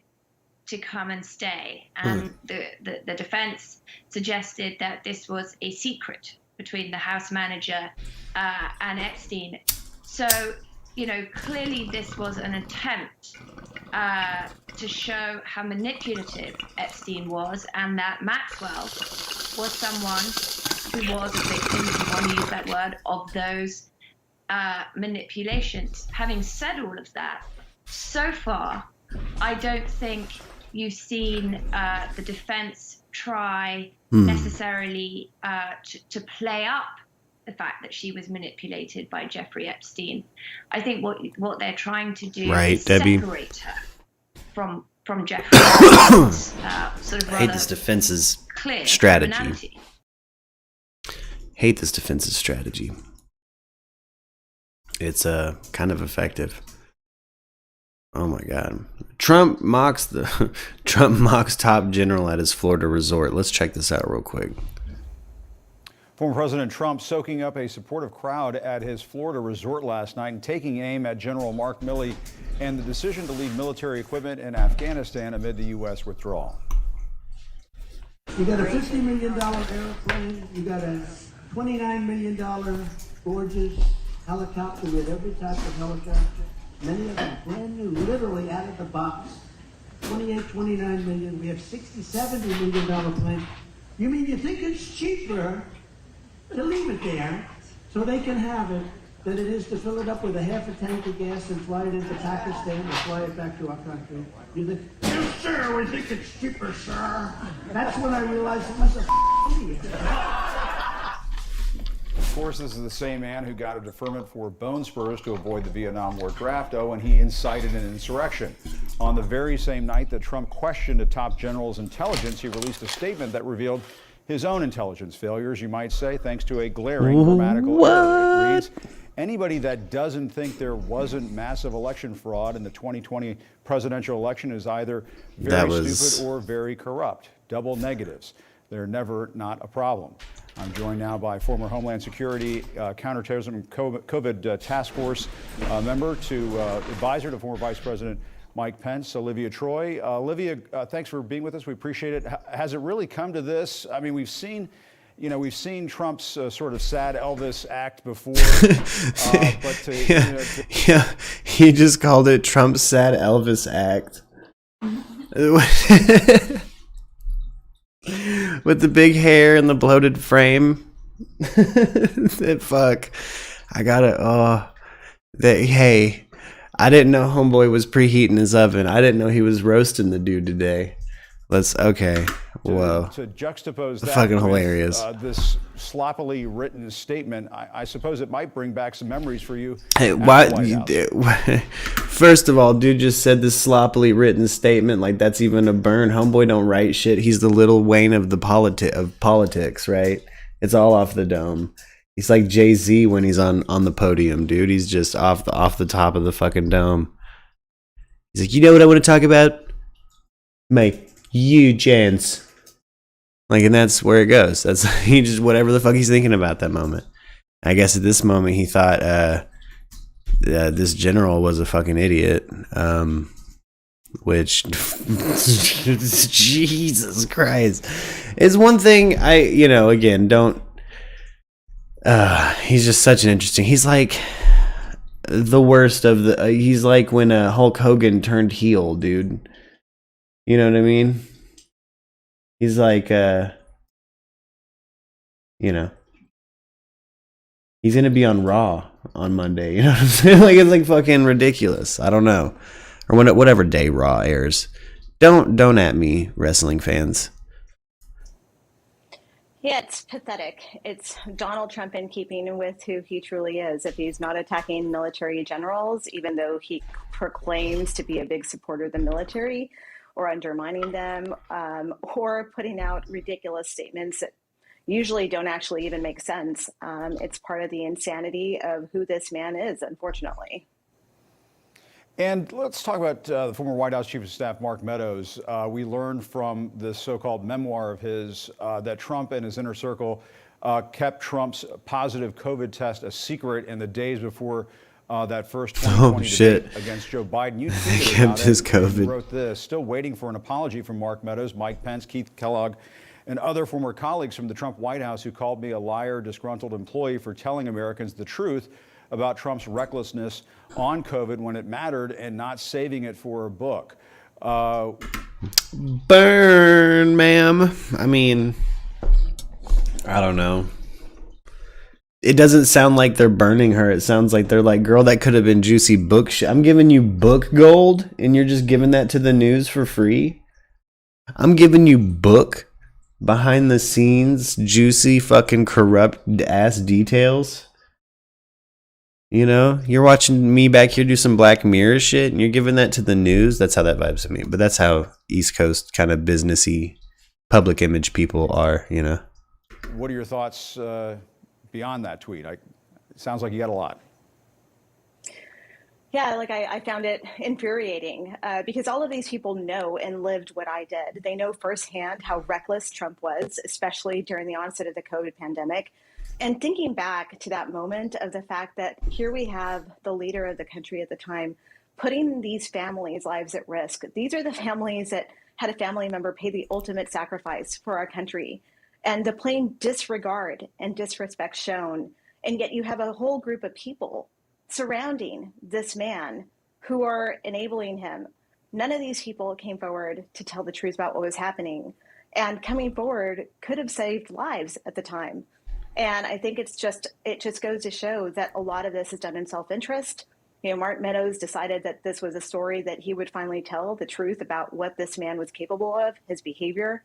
to come and stay. And the defense suggested that this was a secret between the house manager and Epstein. So, you know, clearly this was an attempt to show how manipulative Epstein was, and that Maxwell was someone who was a victim, if you want to use that word, of those manipulations. Having said all of that, so far, I don't think you've seen the defense try necessarily to play up the fact that she was manipulated by Jeffrey Epstein. I think what they're trying to do is separate her from Jeffrey Epstein's sort of I hate this defense's clear strategy. criminality. Hate this defense's strategy. It's kind of effective. Oh my God. Trump mocks top general at his Florida resort. Let's check this out real quick. Former President Trump soaking up a supportive crowd at his Florida resort last night and taking aim at General Mark Milley and the decision to leave military equipment in Afghanistan amid the U.S. withdrawal. You got a $50 million airplane. You got a $29 million gorgeous helicopter with every type of helicopter. Many of them brand new, literally out of the box. 28, 29 million. We have $60, $70 million plane. You mean you think it's cheaper to leave it there so they can have it than it is to fill it up with a half a tank of gas and fly it into Pakistan or fly it back to our country? You think, yes, sir, we think it's cheaper, sir. That's when I realized it was a idiot. Of course, this is the same man who got a deferment for bone spurs to avoid the Vietnam War draft, and he incited an insurrection. On the very same night that Trump questioned a top general's intelligence, he released a statement that revealed his own intelligence failures, you might say, thanks to a glaring grammatical error. It reads, anybody that doesn't think there wasn't massive election fraud in the 2020 presidential election is either very stupid or very corrupt. Double negatives. They're never not a problem. I'm joined now by former Homeland Security Counterterrorism COVID Task Force member to advisor to former Vice President Mike Pence, Olivia Troy. Olivia, thanks for being with us. We appreciate it. Has it really come to this? I mean, we've seen Trump's sort of sad Elvis act before, but he just called it Trump's sad Elvis act. With the big hair and the bloated frame. Fuck. I gotta, hey, I didn't know homeboy was preheating his oven. I didn't know he was roasting the dude today. Okay. Whoa. To juxtapose that fucking with, hilarious. This sloppily written statement, I suppose it might bring back some memories for you. Hey, why? First of all, dude just said this sloppily written statement like that's even a burn. Homeboy don't write shit. He's the Lil Wayne of the politics, right? It's all off the dome. He's like Jay-Z when he's on the podium, dude. He's just off the top of the fucking dome. He's like, you know what I want to talk about? Mate, you gents. Like, and that's where it goes. That's he just whatever the fuck he's thinking about that moment. I guess at this moment he thought this general was a fucking idiot. which Jesus Christ is one thing. Again, don't. He's just such an interesting. He's like the worst of the. He's like when Hulk Hogan turned heel, dude. You know what I mean? He's like, he's gonna be on Raw on Monday. You know what I'm saying? Like, it's like fucking ridiculous. I don't know, or whatever day Raw airs. Don't at me, wrestling fans. Yeah, it's pathetic. It's Donald Trump in keeping with who he truly is. If he's not attacking military generals, even though he proclaims to be a big supporter of the military, or undermining them, or putting out ridiculous statements that usually don't actually even make sense. It's part of the insanity of who this man is, unfortunately. And let's talk about the former White House Chief of Staff, Mark Meadows. We learned from this so-called memoir of his that Trump and his inner circle kept Trump's positive COVID test a secret in the days before that first 2020 debate against Joe Biden. You tweeted kept his COVID. You wrote this, still waiting for an apology from Mark Meadows, Mike Pence, Keith Kellogg, and other former colleagues from the Trump White House who called me a liar, disgruntled employee for telling Americans the truth about Trump's recklessness on COVID when it mattered and not saving it for a book. Burn, ma'am. I mean, I don't know. It doesn't sound like they're burning her. It sounds like they're like, girl, that could have been juicy book shit. I'm giving you book gold and you're just giving that to the news for free. I'm giving you book behind the scenes, juicy fucking corrupt ass details. You know, you're watching me back here do some Black Mirror shit and you're giving that to the news. That's how that vibes to me. But that's how East Coast kind of businessy public image people are, you know. What are your thoughts beyond that tweet? It sounds like you got a lot. Yeah, like I found it infuriating because all of these people know and lived what I did. They know firsthand how reckless Trump was, especially during the onset of the COVID pandemic. And thinking back to that moment of the fact that here we have the leader of the country at the time putting these families' lives at risk. These are the families that had a family member pay the ultimate sacrifice for our country. And the plain disregard and disrespect shown. And yet you have a whole group of people surrounding this man who are enabling him. None of these people came forward to tell the truth about what was happening. And coming forward could have saved lives at the time. And I think it just goes to show that a lot of this is done in self-interest. You know, Mark Meadows decided that this was a story that he would finally tell the truth about what this man was capable of, his behavior.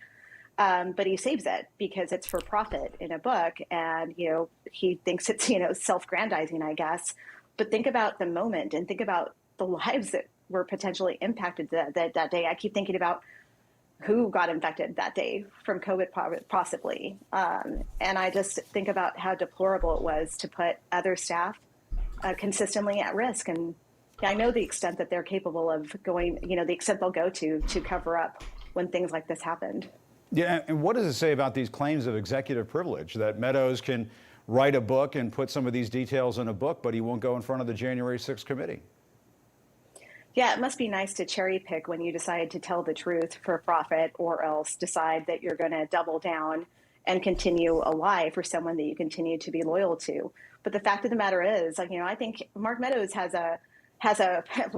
But he saves it because it's for profit in a book. And, you know, he thinks it's, you know, self-grandizing, I guess. But think about the moment and think about the lives that were potentially impacted that day. I keep thinking about who got infected that day from COVID possibly. And I just think about how deplorable it was to put other staff consistently at risk. And I know the extent that they're capable of going, you know, the extent they'll go to cover up when things like this happened. Yeah, and what does it say about these claims of executive privilege, that Meadows can write a book and put some of these details in a book, but he won't go in front of the January 6th committee? Yeah, it must be nice to cherry pick when you decide to tell the truth for profit or else decide that you're going to double down and continue a lie for someone that you continue to be loyal to. But the fact of the matter is, like, you know, I think Mark Meadows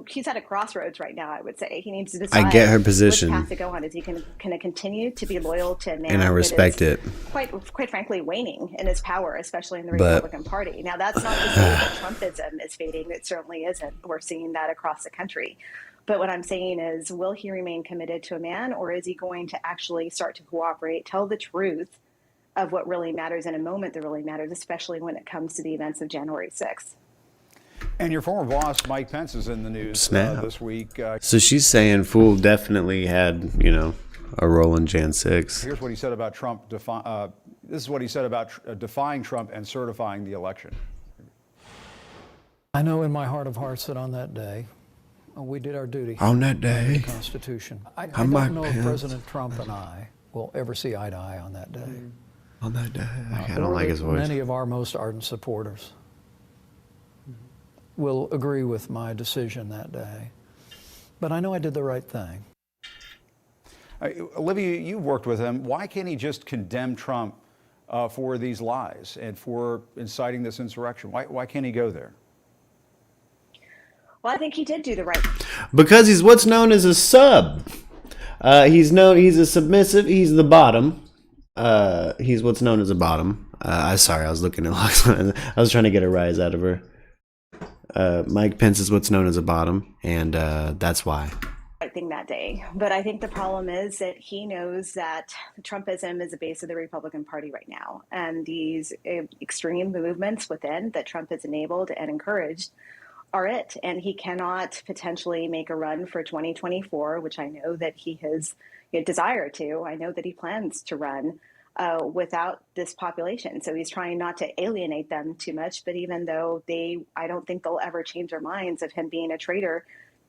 he's at a crossroads right now, I would say. He needs to decide I get her position. Which path to go on. Is he can continue to be loyal to a man and I respect it. Quite frankly, waning in his power, especially in the Republican Party. Now, that's not to say that Trumpism is fading. It certainly isn't. We're seeing that across the country. But what I'm saying is, will he remain committed to a man, or is he going to actually start to cooperate, tell the truth of what really matters in a moment that really matters, especially when it comes to the events of January 6th? And your former boss, Mike Pence, is in the news this week. So she's saying Fool definitely had, you know, a role in Jan 6. Here's what he said about Trump. This is what he said about defying Trump and certifying the election. I know in my heart of hearts that on that day, we did our duty. On that day. The Constitution. I don't know if President Trump and I will ever see eye to eye on that day. On that day. I don't like his voice. Many of our most ardent supporters will agree with my decision that day. but I know I did the right thing. Olivia, you've worked with him. Why can't he just condemn Trump for these lies and for inciting this insurrection? Why can't he go there? Well, I think he did do the right thing. Because he's what's known as a sub. He's a submissive. He's the bottom. He's what's known as a bottom. Sorry, I was looking at I was trying to get a rise out of her. Mike Pence is what's known as a bottom, and that's why. Right thing that day. But I think the problem is that he knows that Trumpism is the base of the Republican Party right now. And these extreme movements within that Trump has enabled and encouraged are it. And he cannot potentially make a run for 2024, which I know that he has a desire to. I know that he plans to run without this population. So he's trying not to alienate them too much. But even though I don't think they'll ever change their minds of him being a traitor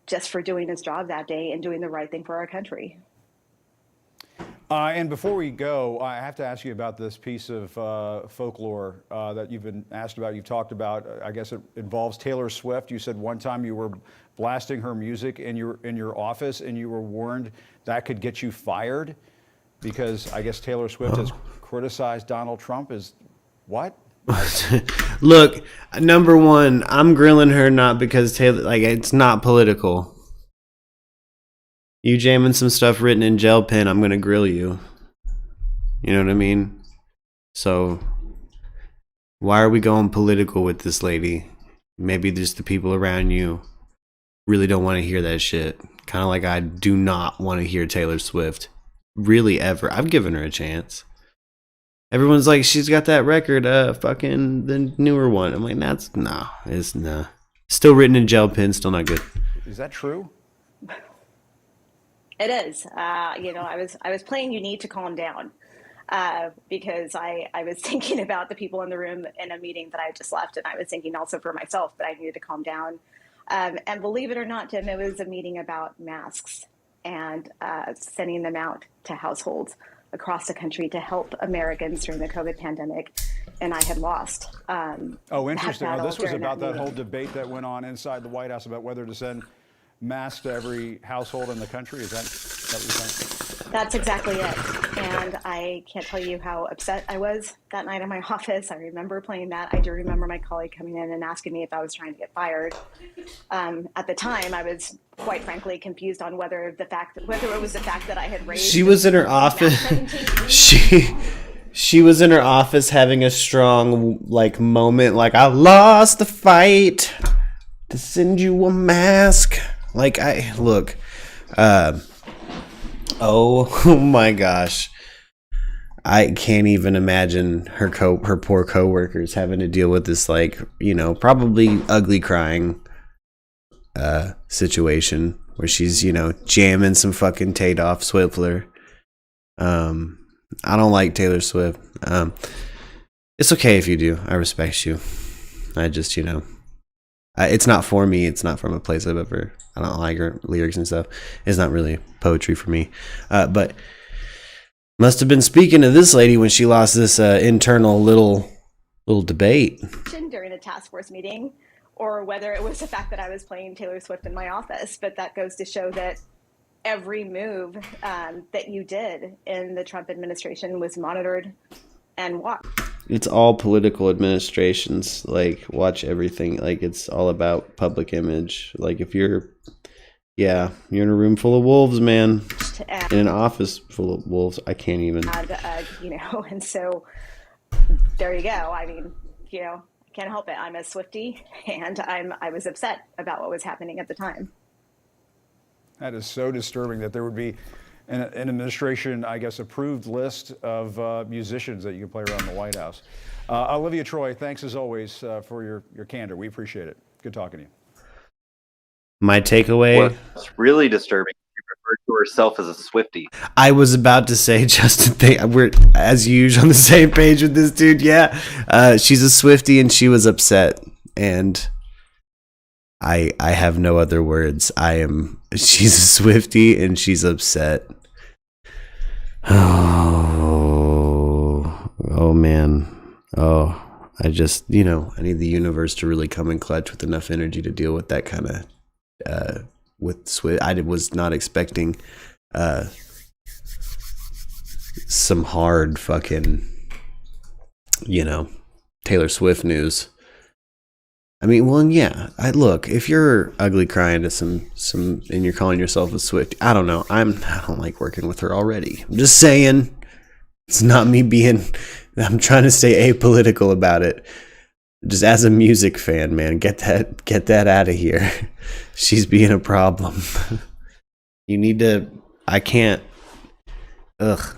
just for doing his job that day and doing the right thing for our country. And before we go, I have to ask you about this piece of folklore that you've been asked about. You've talked about, I guess it involves Taylor Swift. You said one time you were blasting her music in your office and you were warned that could get you fired because I guess Taylor Swift has criticized Donald Trump. Is what? Look, number one, I'm grilling her not because Taylor, it's not political. You jamming some stuff written in gel pen, I'm gonna grill you. You know what I mean? So, why are we going political with this lady? Maybe just the people around you really don't want to hear that shit. Kind of like I do not want to hear Taylor Swift. Really, ever. I've given her a chance. Everyone's like, she's got that record, fucking the newer one. I'm like, it's nah. Still written in gel pen, still not good. Is that true? It is. I was playing "You Need to Calm Down" because I was thinking about the people in the room in a meeting that I just left, and I was thinking also for myself that I needed to calm down. And believe it or not, Tim, it was a meeting about masks and sending them out to households across the country to help Americans during the COVID pandemic, and I had lost. Interesting. This was about that whole debate that went on inside the White House about whether to send masks to every household in the country. Is that what you're saying? That's exactly it. And I can't tell you how upset I was that night in my office. I remember playing that. I do remember my colleague coming in and asking me if I was trying to get fired. At the time, I was quite frankly confused on whether it was the fact that I had raised. She was in her office. She was in her office having a strong moment, I lost the fight to send you a mask. Oh my gosh. I can't even imagine her poor coworkers having to deal with this probably ugly crying situation where she's, jamming some fucking Tadoff Swiftler. I don't like Taylor Swift. It's okay if you do. I respect you. I just, it's not for me. It's not from a place I don't like her lyrics and stuff. It's not really poetry for me. But must have been speaking to this lady when she lost this internal little debate. During a task force meeting, or whether it was the fact that I was playing Taylor Swift in my office. But that goes to show that every move that you did in the Trump administration was monitored and watched. It's all political administrations, watch everything. It's all about public image. If you're in a room full of wolves, man. In an office full of wolves, I can't even. And so there you go. I mean, I can't help it. I'm a Swiftie, and I was upset about what was happening at the time. That is so disturbing that there would be an administration, I guess, approved list of musicians that you can play around the White House. Olivia Troy, thanks as always for your candor. We appreciate it. Good talking to you. My takeaway. What's really disturbing, she referred to herself as a Swiftie. I was about to say, Justin, we're as usual on the same page with this dude. Yeah, she's a Swiftie and she was upset, and I have no other words. She's a Swiftie and she's upset. Oh man. I just, I need the universe to really come in clutch with enough energy to deal with that kind of with Swift. I was not expecting some hard fucking, Taylor Swift news. I mean, well, yeah. Look, if you're ugly crying to some, and you're calling yourself a Swift, I don't know. I don't like working with her already. I'm just saying, it's not me I'm trying to stay apolitical about it. Just as a music fan, man, get that out of here. She's being a problem. You need to. I can't. Ugh.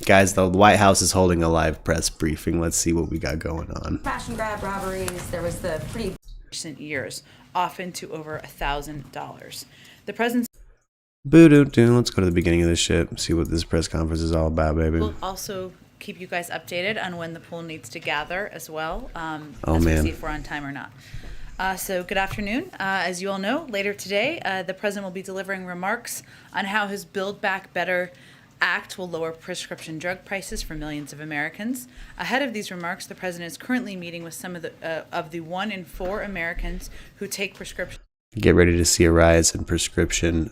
Guys, the White House is holding a live press briefing. Let's see what we got going on. Fashion grab robberies. There was the pretty recent years, often to over $1,000. The president's Boo-doo-doo. Let's go to the beginning of this shit. See what this press conference is all about, baby. will also keep you guys updated on when the pool needs to gather as well. Oh, as man. we see if we're on time or not. So good afternoon. As you all know, later today, the president will be delivering remarks on how his Build Back Better Act will lower prescription drug prices for millions of Americans. Ahead of these remarks, the president is currently meeting with some of the 1 in 4 Americans who take prescription Get ready to see a rise in prescription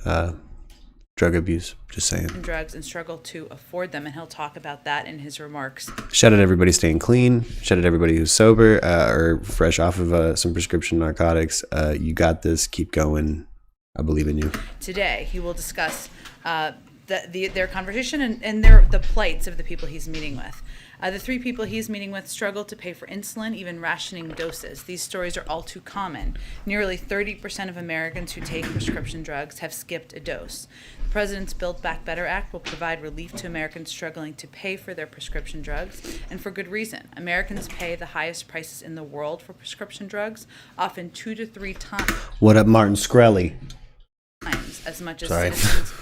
drug abuse. Just saying. drugs and struggle to afford them, and he'll talk about that in his remarks. Shout out everybody staying clean. Shout out everybody who's sober or fresh off of some prescription narcotics. You got this. Keep going. I believe in you. Today, he will discuss their conversation and the plights of the people he's meeting with. The 3 people he's meeting with struggle to pay for insulin, even rationing doses. These stories are all too common. Nearly 30% of Americans who take prescription drugs have skipped a dose. The president's Build Back Better Act will provide relief to Americans struggling to pay for their prescription drugs, and for good reason. Americans pay the highest prices in the world for prescription drugs, often 2 to 3 times. What up, Martin Shkreli? As much as Sorry. citizens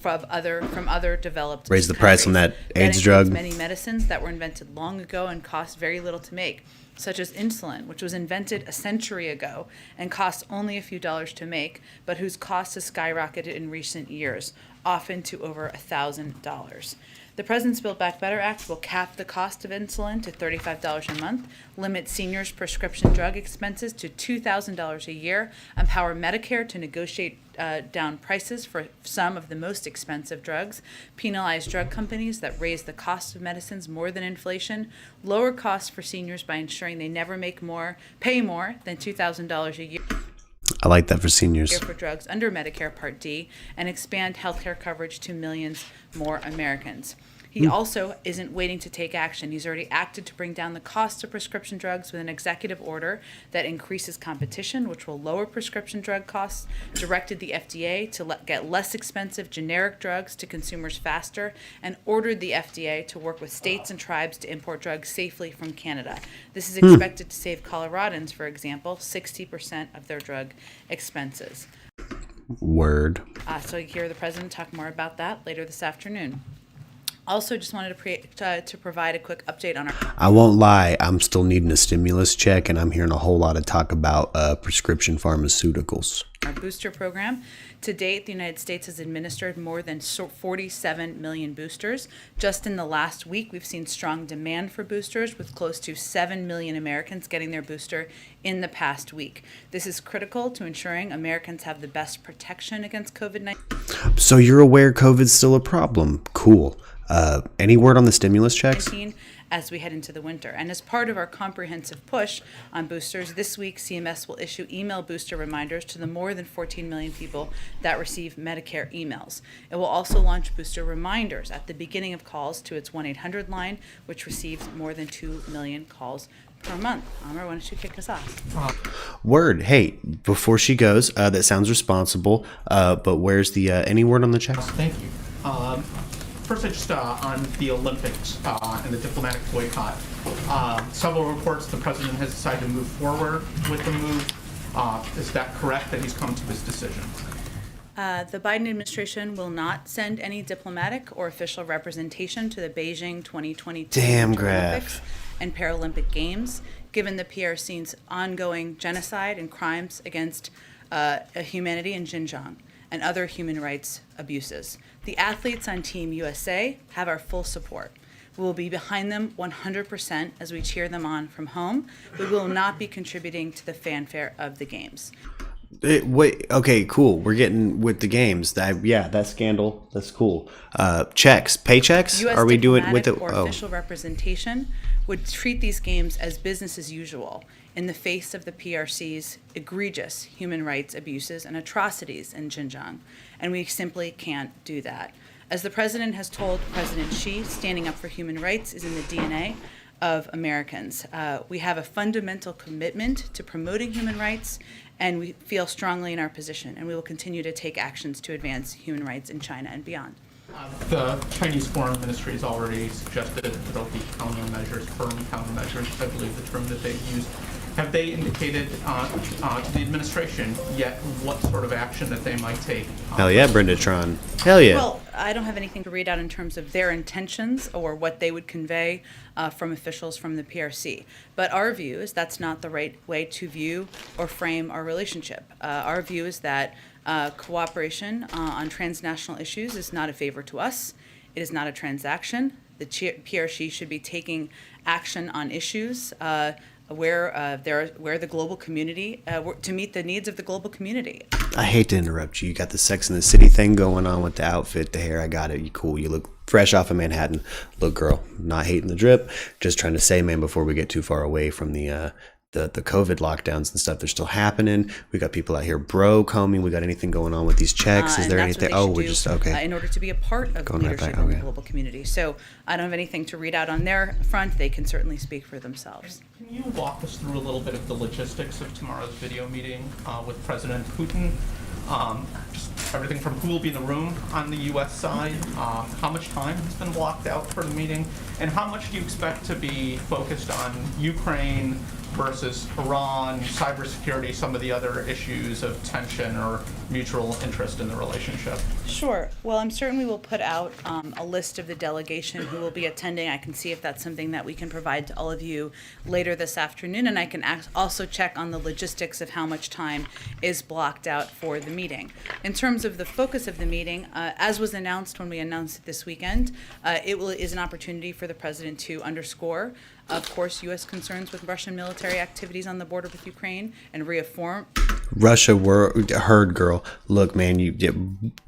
from other developed Raise the price on that AIDS drug. Many medicines that were invented long ago and cost very little to make, such as insulin, which was invented a century ago and cost only a few dollars to make, but whose cost has skyrocketed in recent years, often to over $1,000. The President's Build Back Better Act will cap the cost of insulin to $35 a month, limit seniors' prescription drug expenses to $2,000 a year, empower Medicare to negotiate down prices for some of the most expensive drugs, penalize drug companies that raise the cost of medicines more than inflation, lower costs for seniors by ensuring they never pay more than $2,000 a year. I like that for seniors. For drugs under Medicare Part D, and expand healthcare coverage to millions more Americans. He also isn't waiting to take action. He's already acted to bring down the cost of prescription drugs with an executive order that increases competition, which will lower prescription drug costs, directed the FDA to get less expensive generic drugs to consumers faster, and ordered the FDA to work with states and tribes to import drugs safely from Canada. This is expected to save Coloradans, for example, 60% of their drug expenses. Word. So you hear the president talk more about that later this afternoon. Also, just wanted to provide a quick update on our... I won't lie, I'm still needing a stimulus check, and I'm hearing a whole lot of talk about prescription pharmaceuticals. Our booster program. To date, the United States has administered more than 47 million boosters. Just in the last week, we've seen strong demand for boosters, with close to 7 million Americans getting their booster in the past week. This is critical to ensuring Americans have the best protection against COVID-19. So you're aware COVID's still a problem. Cool. Any word on the stimulus checks? As we head into the winter. And as part of our comprehensive push on boosters, this week CMS will issue email booster reminders to the more than 14 million people that receive Medicare emails. It will also launch booster reminders at the beginning of calls to its 1-800 line, which receives more than 2 million calls per month. Amr, why don't you kick us off? Word. Hey, before she goes, that sounds responsible, but where's the any word on the checks? Thank you. First, just on the Olympics and the diplomatic boycott. Several reports the president has decided to move forward with the move. Is that correct, that he's come to his decision? The Biden administration will not send any diplomatic or official representation to the Beijing 2022 Olympics and Paralympic Games, given the PRC's ongoing genocide and crimes against humanity in Xinjiang and other human rights abuses. The athletes on Team USA have our full support. We will be behind them 100% as we cheer them on from home. We will not be contributing to the fanfare of the games. Wait, okay, cool. We're getting with the games. That scandal. That's cool. Checks, paychecks. U.S. Are we doing with diplomatic or official representation would treat these games as business as usual in the face of the PRC's egregious human rights abuses and atrocities in Xinjiang, and we simply can't do that. As the president has told President Xi, standing up for human rights is in the DNA of Americans. We have a fundamental commitment to promoting human rights, and we feel strongly in our position, and we will continue to take actions to advance human rights in China and beyond. The Chinese Foreign Ministry has already suggested that there will be countermeasures, firm countermeasures, I believe the term that they've used. Have they indicated to the administration yet what sort of action that they might take? Hell yeah, Brenda Tron. Hell yeah. Well, I don't have anything to read out in terms of their intentions or what they would convey from officials from the PRC. But our view is that's not the right way to view or frame our relationship. Our view is that cooperation on transnational issues is not a favor to us. It is not a transaction. The PRC should be taking action on issues where the global community, to meet the needs of the global community. I hate to interrupt you. You got the Sex and the City thing going on with the outfit, the hair. I got it. You cool. You look fresh off of Manhattan. Look, girl, not hating the drip. Just trying to say, man, before we get too far away from the COVID lockdowns and stuff, they're still happening. We got people out here combing. We got anything going on with these checks? Is there anything? Oh, we're just okay. In order to be a part of leadership in the global community. So I don't have anything to read out on their front. They can certainly speak for themselves. Can you walk us through a little bit of the logistics of tomorrow's video meeting with President Putin? Just everything from who will be in the room on the U.S. side, how much time has been blocked out for the meeting, and how much do you expect to be focused on Ukraine versus Iran, cybersecurity, some of the other issues of tension or mutual interest in the relationship? Sure. Well, I'm certain we will put out a list of the delegation who will be attending. I can see if that's something that we can provide to all of you later this afternoon, and I can also check on the logistics of how much time is blocked out for the meeting. In terms of the focus of the meeting, as was announced when we announced it this weekend, is an opportunity for the president to underscore, of course, U.S. concerns with Russian military activities on the border with Ukraine and reaffirm. Russia, herd girl. Look, man, you get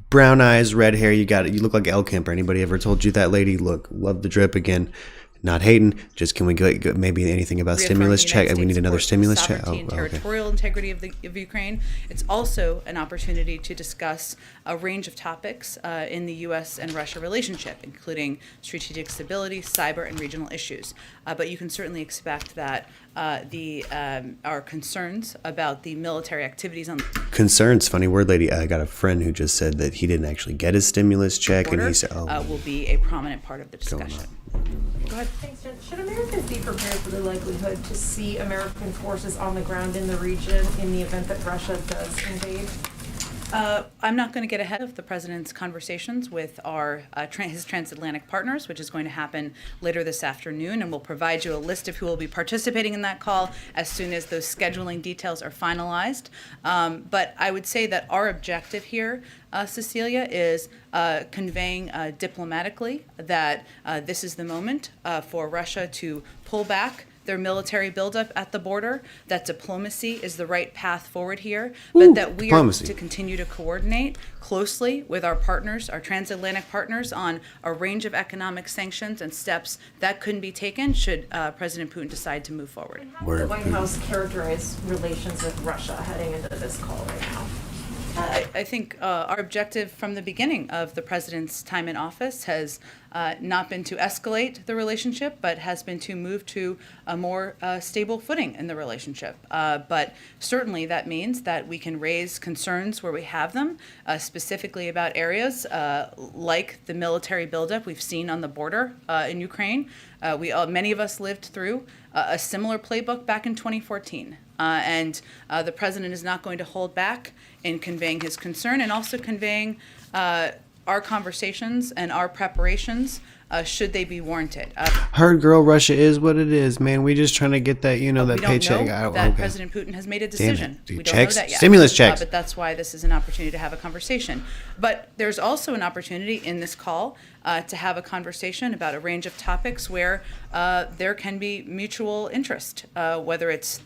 brown eyes, red hair. You got it. You look like Elle Kemper. Anybody ever told you that, lady? Look, love the drip again. Not hating. Just can we go maybe anything about stimulus check? We need another stimulus check. And territorial integrity of Ukraine. It's also an opportunity to discuss a range of topics in the U.S. and Russia relationship, including strategic stability, cyber, and regional issues. But you can certainly expect that our concerns about the military activities on concerns. Funny word, lady. I got a friend who just said that he didn't actually get his stimulus check, border, and he said, will be a prominent part of the discussion. Go ahead. Thanks, Jen. Should Americans be prepared for the likelihood to see American forces on the ground in the region in the event that Russia does invade? I'm not going to get ahead of the president's conversations with his transatlantic partners, which is going to happen later this afternoon, and we'll provide you a list of who will be participating in that call as soon as those scheduling details are finalized. But I would say that our objective here, Cecilia, is conveying diplomatically that this is the moment for Russia to pull back their military buildup at the border, that diplomacy is the right path forward here, but that we are to continue to coordinate closely with our partners, our transatlantic partners, on a range of economic sanctions and steps that couldn't be taken should President Putin decide to move forward. How does the White House characterize relations with Russia heading into this call right now? I think our objective from the beginning of the president's time in office has not been to escalate the relationship, but has been to move to a more stable footing in the relationship. But certainly that means that we can raise concerns where we have them, specifically about areas like the military buildup we've seen on the border in Ukraine. Many of us lived through a similar playbook back in 2014. And the president is not going to hold back in conveying his concern and also conveying our conversations and our preparations should they be warranted. Herd girl, Russia is what it is, man. We just trying to get that, that paycheck. We don't know that President Putin has made a decision. We don't know that yet. Stimulus checks. But that's why this is an opportunity to have a conversation. But there's also an opportunity in this call to have a conversation about a range of topics where there can be mutual interest, whether it's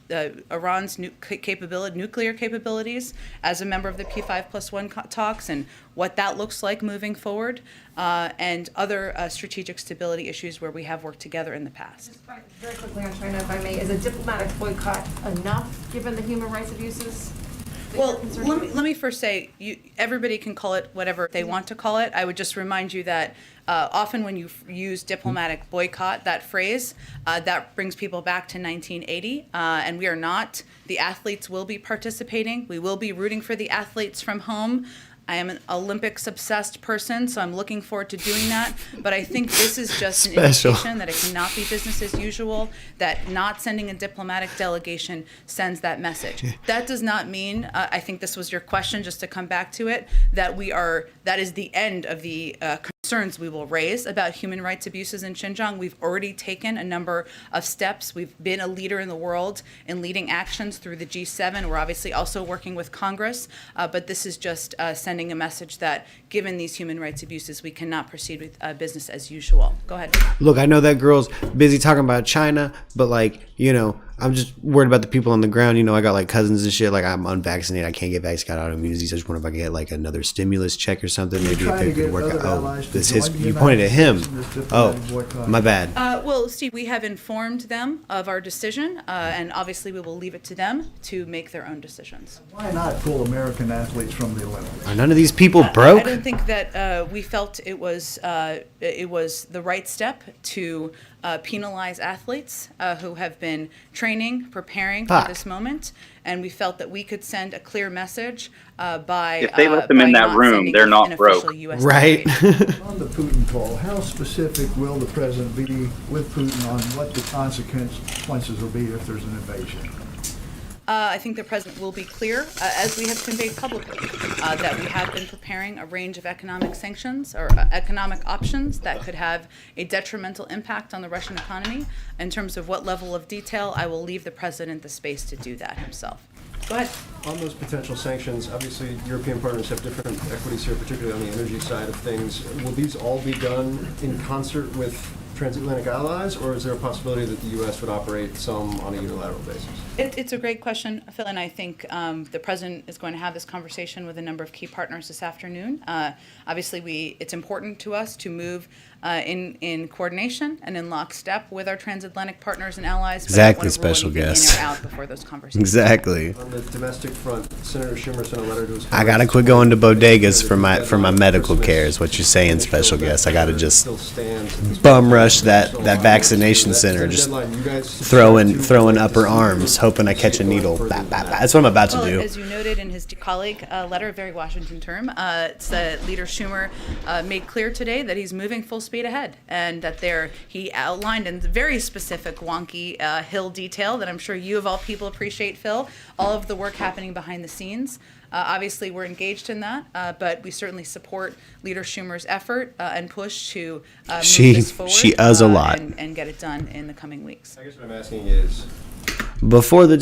Iran's nuclear capabilities as a member of the P5+1 talks and what that looks like moving forward, and other strategic stability issues where we have worked together in the past. Very quickly on China, if I may, is a diplomatic boycott enough given the human rights abuses? Well, let me first say, everybody can call it whatever they want to call it. I would just remind you that often when you use diplomatic boycott, that phrase, that brings people back to 1980, and we are not. The athletes will be participating. We will be rooting for the athletes from home. I am an Olympics-obsessed person, so I'm looking forward to doing that. But I think this is just an indication that it cannot be business as usual, that not sending a diplomatic delegation sends that message. That does not mean, I think this was your question, just to come back to it, that that is the end of the concerns we will raise about human rights abuses in Xinjiang. We've already taken a number of steps. We've been a leader in the world in leading actions through the G7. We're obviously also working with Congress, but this is just sending a message that given these human rights abuses, we cannot proceed with business as usual. Go ahead. Look, I know that girl's busy talking about China, but I'm just worried about the people on the ground. I got cousins and shit. I'm unvaccinated. I can't get vaccinated. I got autoimmunity. So I just wonder if I can get another stimulus check or something. Maybe if it could work out. Oh, you pointed at him. Oh, my bad. Well, Steve, we have informed them of our decision, and obviously we will leave it to them to make their own decisions. Why not pull American athletes from the Olympics? Are none of these people broke? I don't think that we felt it was the right step to penalize athletes who have been training, preparing for this moment, and we felt that we could send a clear message by if they let them in that room, they're not broke. Right. On the Putin call, how specific will the president be with Putin on what the consequences will be if there's an invasion? I think the president will be clear, as we have conveyed publicly, that we have been preparing a range of economic sanctions or economic options that could have a detrimental impact on the Russian economy. In terms of what level of detail, I will leave the president the space to do that himself. Go ahead. On those potential sanctions, obviously European partners have different equities here, particularly on the energy side of things. Will these all be done in concert with transatlantic allies, or is there a possibility that the U.S. would operate some on a unilateral basis? It's a great question, Phil, and I think the president is going to have this conversation with a number of key partners this afternoon. Obviously, it's important to us to move in coordination and in lockstep with our transatlantic partners and allies. Exactly, special guest. In or out before those conversations. Exactly. On the domestic front, Senator Schumer sent a letter to his. I gotta quit going to bodegas for my medical care. Is what you're saying, special guest. I gotta just bum rush that vaccination center, just throwing upper arms, hoping I catch a needle. That's what I'm about to do. As you noted in his colleague letter, a very Washington term, Leader Schumer made clear today that he's moving full speed ahead, and that he outlined in very specific wonky Hill detail that I'm sure you of all people appreciate, Phil, all of the work happening behind the scenes. Obviously, we're engaged in that, but we certainly support Leader Schumer's effort and push to move this forward. She does a lot. And get it done in the coming weeks. I guess what I'm asking is, before the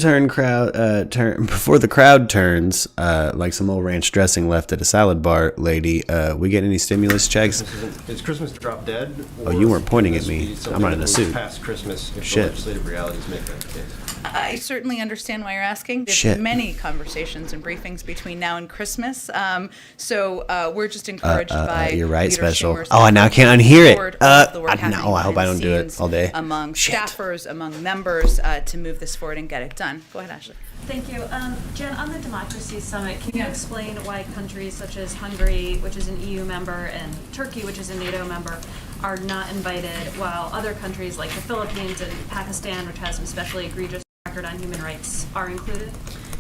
crowd turns, like some old ranch dressing left at a salad bar, lady, we get any stimulus checks? Is Christmas drop dead? Oh, you weren't pointing at me. I'm not in a suit. Past Christmas, if Shit. the legislative realities make that the case. I certainly understand why you're asking. There's many conversations and briefings between now and Christmas, so we're just encouraged by you're right, Leader special. Schumer's Oh, I now can't unhear it. I hope I don't do it all day. Among staffers, among members, to move this forward and get it done. Go ahead, Ashley. Thank you. Jen, on the Democracy Summit, can you explain why countries such as Hungary, which is an EU member, and Turkey, which is a NATO member, are not invited, while other countries like the Philippines and Pakistan, which has some especially egregious record on human rights, are included?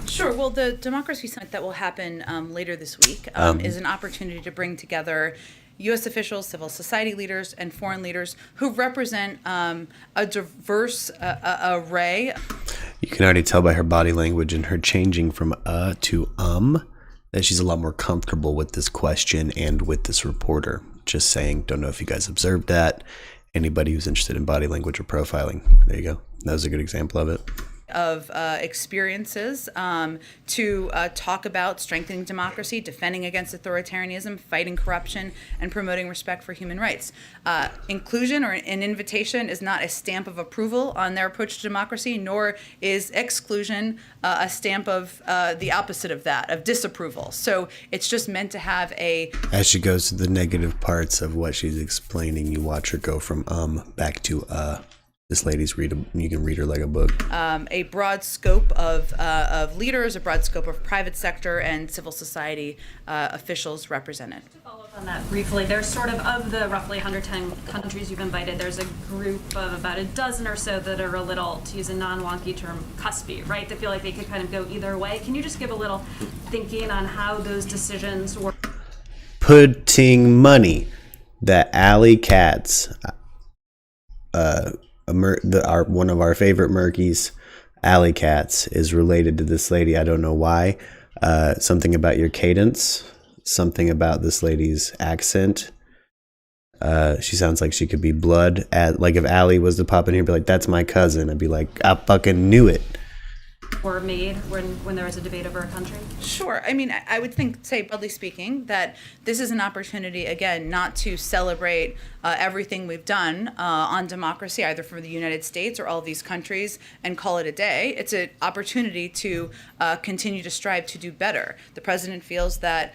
Sure. Well, the Democracy Summit that will happen later this week is an opportunity to bring together U.S. officials, civil society leaders, and foreign leaders who represent a diverse array. You can already tell by her body language and her changing from to that she's a lot more comfortable with this question and with this reporter. Just saying, don't know if you guys observed that. Anybody who's interested in body language or profiling, there you go. That was a good example of it. of experiences to talk about strengthening democracy, defending against authoritarianism, fighting corruption, and promoting respect for human rights. Inclusion or an invitation is not a stamp of approval on their approach to democracy, nor is exclusion a stamp of the opposite of that, of disapproval. So it's just meant to have a... As she goes to the negative parts of what she's explaining, you watch her go from back to This lady's you can read her like a book. A broad scope of leaders, a broad scope of private sector and civil society officials represented. To follow up on that briefly, there's sort of the roughly 110 countries you've invited, there's a group of about a dozen or so that are a little, to use a non-wonky term, cuspy, right? That feel like they could kind of go either way. Can you just give a little thinking on how those decisions were? Putting money that Alley Katz, one of our favorite Murkies, Alley Katz, is related to this lady. I don't know why. Something about your cadence, something about this lady's accent. She sounds like she could be blood. Like if Alley was to pop in here and be like, that's my cousin, I'd be like, I fucking knew it. Were made when there was a debate over a country? Sure. I mean, I would say, broadly speaking, that this is an opportunity, again, not to celebrate everything we've done on democracy, either for the United States or all of these countries, and call it a day. It's an opportunity to continue to strive to do better. The president feels that,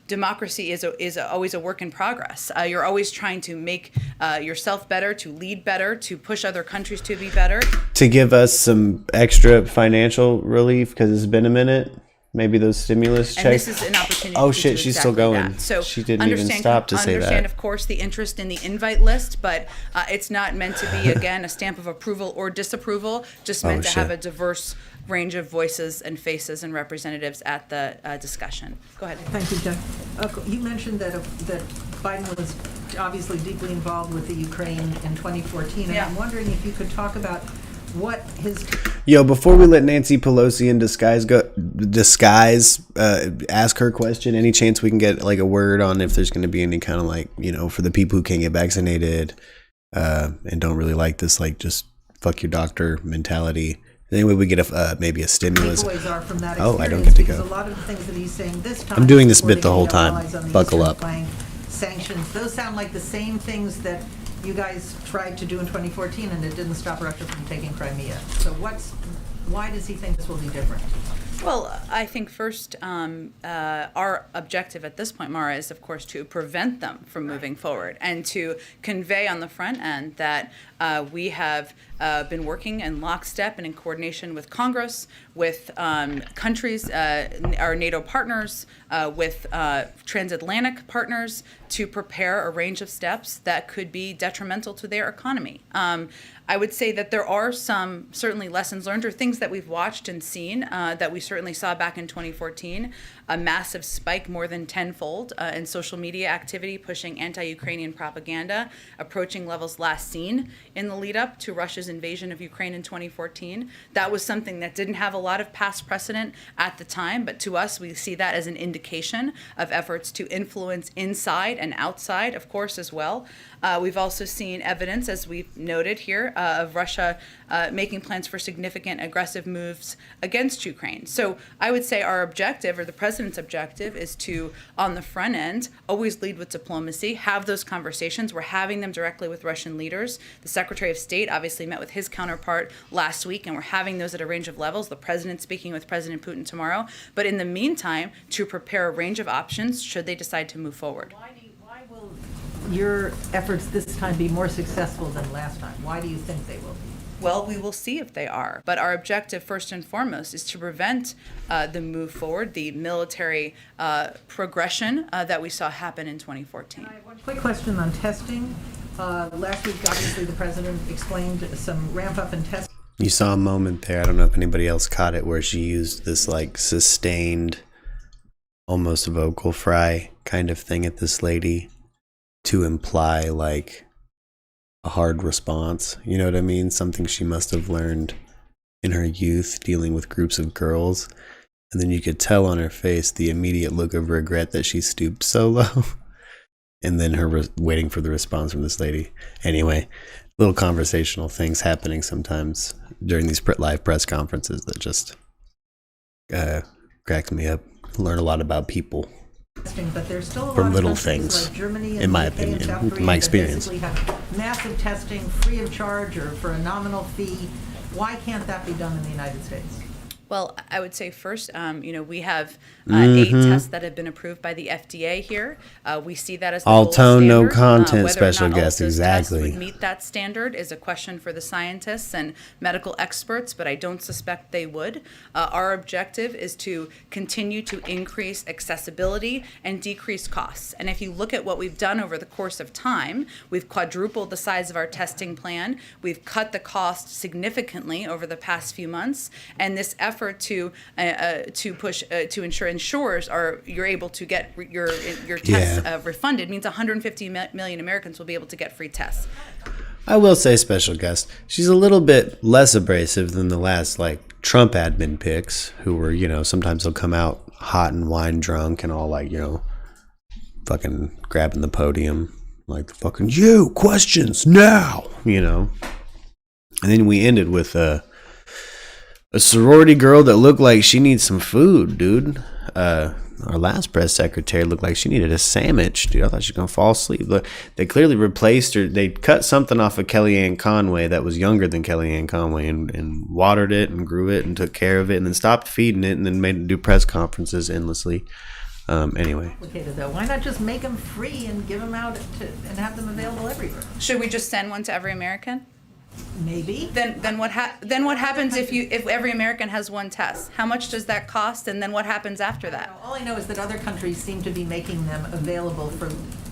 democracy is always a work in progress. You're always trying to make yourself better, to lead better, to push other countries to be better. To give us some extra financial relief, because it's been a minute. Maybe those stimulus checks. And this is an opportunity. Oh shit, she's still going. That. So she didn't even stop to say that. Understand, of course, the interest in the invite list, but it's not meant to be, again, a stamp of approval or disapproval. Just meant to have a diverse range of voices and faces and representatives at the discussion. Go ahead. Thank you, Jeff. You mentioned that Biden was obviously deeply involved with the Ukraine in 2014, and I'm wondering if you could talk about what his... Yo, before we let Nancy Pelosi in disguise ask her question, any chance we can get like a word on if there's going to be any kind of like, for the people who can't get vaccinated and don't really like this, like just fuck your doctor mentality. Anyway, we get maybe a stimulus. Are from that I don't get to go. A lot of the things that he's saying this time. I'm doing this bit the whole time. Buckle up. Sanctions. Those sound like the same things that you guys tried to do in 2014, and it didn't stop Russia from taking Crimea. So why does he think this will be different? Well, I think first, our objective at this point, Mara, is of course to prevent them from moving forward and to convey on the front end that we have been working in lockstep and in coordination with Congress, with countries, our NATO partners, with transatlantic partners to prepare a range of steps that could be detrimental to their economy. I would say that there are some certainly lessons learned or things that we've watched and seen that we certainly saw back in 2014, a massive spike more than tenfold in social media activity pushing anti-Ukrainian propaganda, approaching levels last seen in the lead up to Russia's invasion of Ukraine in 2014. That was something that didn't have a lot of past precedent at the time, but to us, we see that as an indication of efforts to influence inside and outside, of course, as well. We've also seen evidence, as we've noted here, of Russia making plans for significant aggressive moves against Ukraine. So I would say our objective, or the president's objective, is to, on the front end, always lead with diplomacy, have those conversations. We're having them directly with Russian leaders. The Secretary of State obviously met with his counterpart last week, and we're having those at a range of levels. The president speaking with President Putin tomorrow. But in the meantime, to prepare a range of options should they decide to move forward. Why will your efforts this time be more successful than last time? Why do you think they will be? Well, we will see if they are. But our objective, first and foremost, is to prevent the move forward, the military progression that we saw happen in 2014. One quick question on testing. Last week, obviously, the president explained some ramp up in testing. You saw a moment there, I don't know if anybody else caught it, where she used this like sustained, almost vocal fry kind of thing at this lady to imply like a hard response. You know what I mean? Something she must have learned in her youth dealing with groups of girls. And then you could tell on her face the immediate look of regret that she stooped so low. and then her waiting for the response from this lady. Anyway, little conversational things happening sometimes during these live press conferences that just cracks me up. Learn a lot about people. But there's still a From lot of little countries things, like Germany and in my the UK and opinion, South in Korea my that experience. basically have massive testing free of charge or for a nominal fee. Why can't that be done in the United States? Well, I would say first, we have Mhm. 8 tests that have been approved by the FDA here. We see that as the All gold tone, no standard. content, Whether or special not all guest, of those tests exactly. would meet that standard is a question for the scientists and medical experts, but I don't suspect they would. Our objective is to continue to increase accessibility and decrease costs. And if you look at what we've done over the course of time, we've quadrupled the size of our testing plan. We've cut the cost significantly over the past few months, and this effort to ensure insurers you're able to get your tests refunded means 150 million Americans will be able to get free tests. I will say, special guest, she's a little bit less abrasive than the last Trump admin picks, who were, sometimes they'll come out hot and wine drunk and all fucking grabbing the podium like the fucking questions now, And then we ended with a sorority girl that looked like she needs some food, dude. Our last press secretary looked like she needed a sandwich, dude. I thought she was going to fall asleep. Look, they clearly replaced her. They cut something off of Kellyanne Conway that was younger than Kellyanne Conway and watered it and grew it and took care of it and then stopped feeding it and then made it do press conferences endlessly. Anyway. Complicated though. Why not just make them free and give them out and have them available everywhere? Should we just send one to every American? Maybe. Then what happens if every American has one test? How much does that cost? And then what happens after that? All I know is that other countries seem to be making them available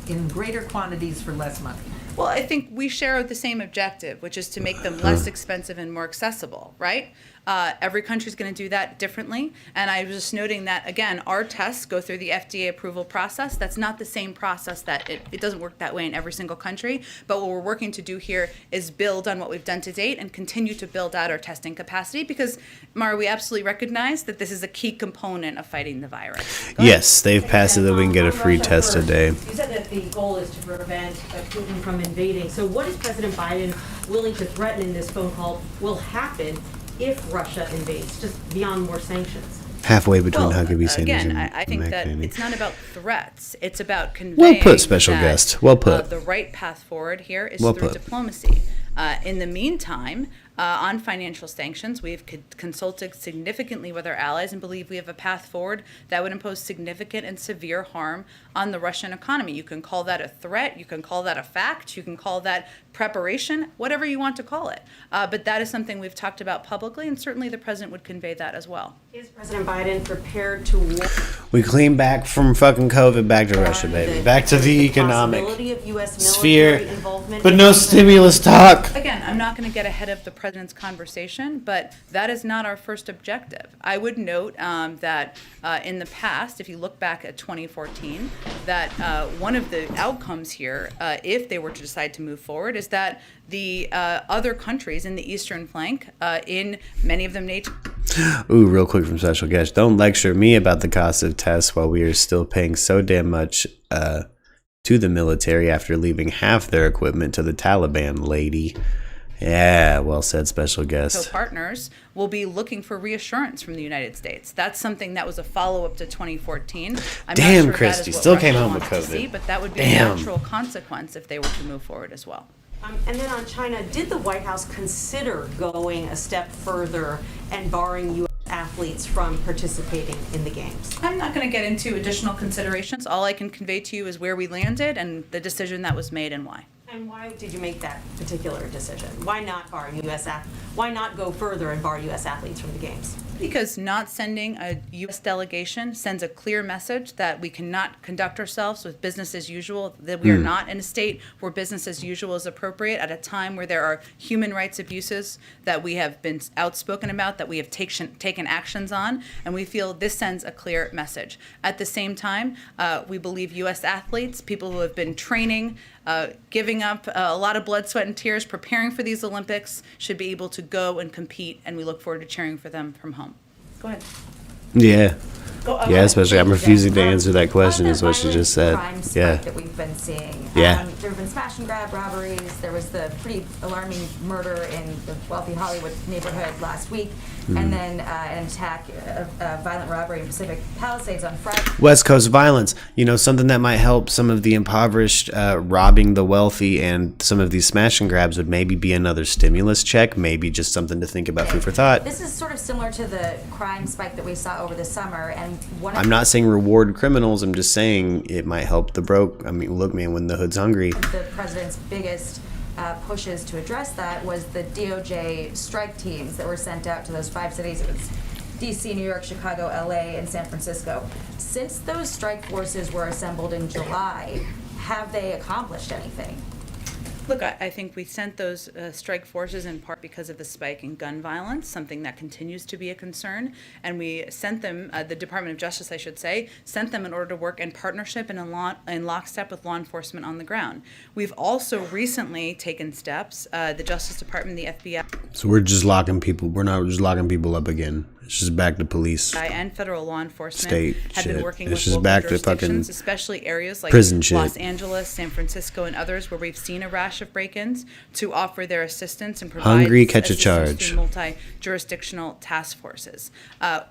in greater quantities for less money. Well, I think we share the same objective, which is to make them less expensive and more accessible, right? Every country is going to do that differently. And I was just noting that, again, our tests go through the FDA approval process. That's not the same process that it doesn't work that way in every single country. But what we're working to do here is build on what we've done to date and continue to build out our testing capacity because, Mara, we absolutely recognize that this is a key component of fighting the virus. Yes, they've passed it that we can get a free test a day. You said that the goal is to prevent Putin from invading. So what is President Biden willing to threaten in this phone call will happen if Russia invades, just beyond more sanctions? Halfway between Huckabee Sanders Again, and I think that McEnany. it's not about threats. It's about conveying Well put, special that, guest. Well put. The right path forward here is Well through put. diplomacy. In the meantime, on financial sanctions, we've consulted significantly with our allies and believe we have a path forward that would impose significant and severe harm on the Russian economy. You can call that a threat, you can call that a fact, you can call that preparation, whatever you want to call it. But that is something we've talked about publicly, and certainly the president would convey that as well. Is President Biden prepared to We clean back from fucking COVID back to Russia, baby. Back to the economic possibility of U.S. sphere. military involvement? But no stimulus talk. Again, I'm not going to get ahead of the president's conversation, but that is not our first objective. I would note that in the past, if you look back at 2014, that one of the outcomes here, if they were to decide to move forward, is that the other countries in the eastern flank, in many of them NATO. Ooh, real quick from special guest. Don't lecture me about the cost of tests while we are still paying so damn much to the military after leaving half their equipment to the Taliban, lady. Yeah, well said, special guest. Co-partners will be looking for reassurance from the United States. That's something that was a follow-up to 2014. I'm Damn, not sure Christy, that is what still Russia came home with wants to COVID. see, but that would be Damn. a natural consequence if they were to move forward as well. And then on China, did the White House consider going a step further and barring U.S. athletes from participating in the games? I'm not going to get into additional considerations. All I can convey to you is where we landed and the decision that was made and why. And why did you make that particular decision? Why not bar Why not go further and bar U.S. athletes from the games? Because not sending a U.S. delegation sends a clear message that we cannot conduct ourselves with business as usual, that we are not in a state where business as usual is appropriate at a time where there are human rights abuses that we have been outspoken about, that we have taken actions on, and we feel this sends a clear message. At the same time, we believe U.S. athletes, people who have been training, giving up a lot of blood, sweat, and tears, preparing for these Olympics, should be able to go and compete, and we look forward to cheering for them from home. Go ahead. Yeah. Yeah, especially I'm refusing to answer that question is what she just said. Crime spike Yeah. that we've been seeing. Yeah. There have been smash and grab robberies. There was the pretty alarming murder in the wealthy Hollywood neighborhood last week, and then an attack, violent robbery in Pacific Palisades on Friday. West Coast violence, you know, something that might help some of the impoverished, robbing the wealthy, and some of these smash and grabs would maybe be another stimulus check, maybe just something to think about, food for thought. This is sort of similar to the crime spike that we saw over the summer, and one of I'm not saying reward criminals, I'm just saying it might help the broke. I mean, look, man, when the hood's hungry. the president's biggest pushes to address that was the DOJ strike teams that were sent out to those 5 cities. It was DC, New York, Chicago, LA, and San Francisco. Since those strike forces were assembled in July, have they accomplished anything? Look, I think we sent those strike forces in part because of the spike in gun violence, something that continues to be a concern. And we sent them, the Department of Justice, I should say, sent them in order to work in partnership and in lockstep with law enforcement on the ground. We've also recently taken steps, the Justice Department, the FBI. So we're just locking people. We're not just locking people up again. It's just back to police. And federal law enforcement State have shit. been working It's with just local back to jurisdictions, fucking especially areas like prison shit. Los Angeles, San Francisco, and others where we've seen a rash of break-ins to offer their assistance and provide Hungry, catch a assistance charge. through multi-jurisdictional task forces.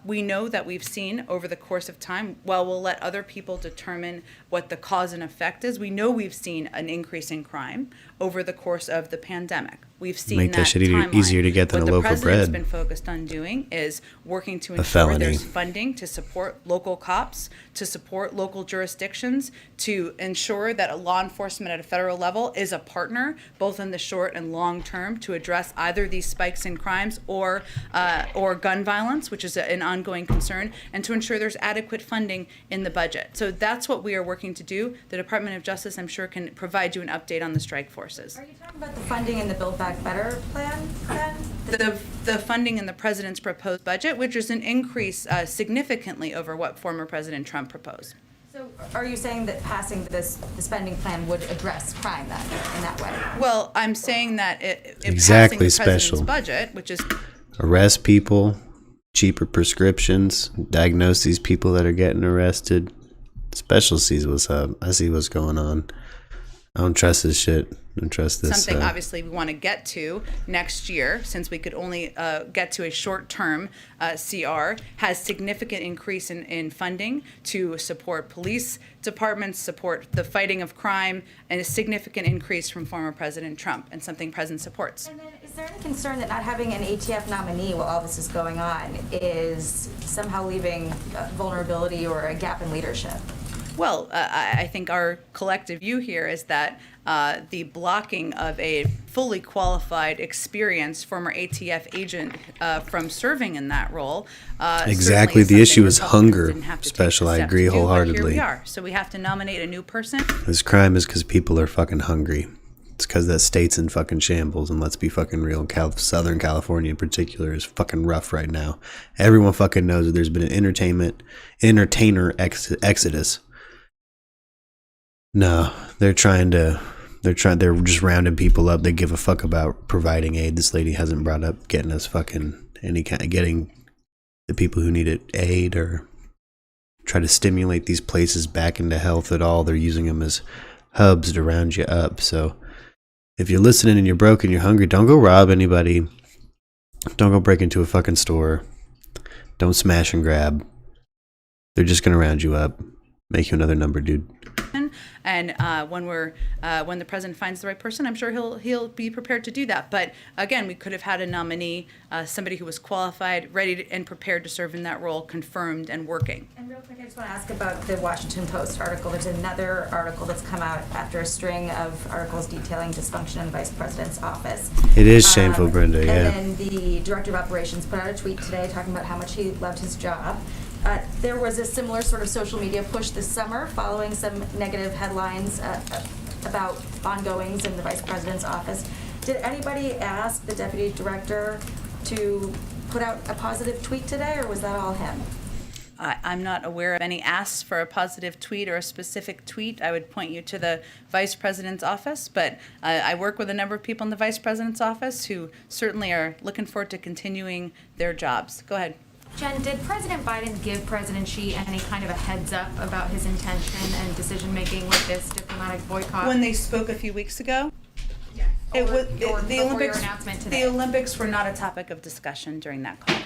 We know that we've seen over the course of time, while we'll let other people determine what the cause and effect is, we know we've seen an increase in crime over the course of the pandemic. We've seen Make that shit timeline. easier to get than What a loaf of the president's bread. been focused on doing is working to A ensure felony. there's funding to support local cops, to support local jurisdictions, to ensure that a law enforcement at a federal level is a partner, both in the short and long term, to address either these spikes in crimes or gun violence, which is an ongoing concern, and to ensure there's adequate funding in the budget. So that's what we are working to do. The Department of Justice, I'm sure, can provide you an update on the strike forces. Are you talking about the funding in the Build Back Better plan then? The funding in the president's proposed budget, which is an increase significantly over what former President Trump proposed. So are you saying that passing the spending plan would address crime then, in that way? Well, I'm saying that it Exactly, passing the president's special. budget, which is Arrest people, cheaper prescriptions, diagnose these people that are getting arrested. Special sees what's up. I see what's going on. I don't trust this shit. I don't trust this. something obviously we want to get to next year, since we could only get to a short-term CR, has significant increase in funding to support police departments, support the fighting of crime, and a significant increase from former President Trump, and something President supports. And then is there any concern that not having an ATF nominee while all this is going on is somehow leaving vulnerability or a gap in leadership? Well, I think our collective view here is that the blocking of a fully qualified, experienced former ATF agent from serving in that role. Exactly. The issue is hunger. Special. I agree Here wholeheartedly. we are. So we have to nominate a new person. This crime is because people are fucking hungry. It's because that state's in fucking shambles, and let's be fucking real. Southern California in particular is fucking rough right now. Everyone fucking knows that there's been an entertainer exodus. No, they're just rounding people up. They give a fuck about providing aid. This lady hasn't brought up getting us fucking getting the people who need it aid or try to stimulate these places back into health at all. They're using them as hubs to round you up. So if you're listening and you're broke and you're hungry, don't go rob anybody. Don't go break into a fucking store. Don't smash and grab. They're just gonna round you up, make you another number, dude. And when the president finds the right person, I'm sure he'll be prepared to do that. But again, we could have had a nominee, somebody who was qualified, ready and prepared to serve in that role, confirmed and working. And real quick, I just want to ask about the Washington Post article. There's another article that's come out after a string of articles detailing dysfunction in the vice president's office. It is shameful, Brenda, yeah. And then the director of operations put out a tweet today talking about how much he loved his job. There was a similar sort of social media push this summer following some negative headlines about ongoings in the vice president's office. Did anybody ask the deputy director to put out a positive tweet today, or was that all him? I'm not aware of any asks for a positive tweet or a specific tweet. I would point you to the vice president's office, but I work with a number of people in the vice president's office who certainly are looking forward to continuing their jobs. Go ahead. Jen, did President Biden give President Xi any kind of a heads up about his intention and decision-making with this diplomatic boycott? When they spoke a few weeks ago? Or The before your announcement today? The Olympics were not a topic of discussion during that call.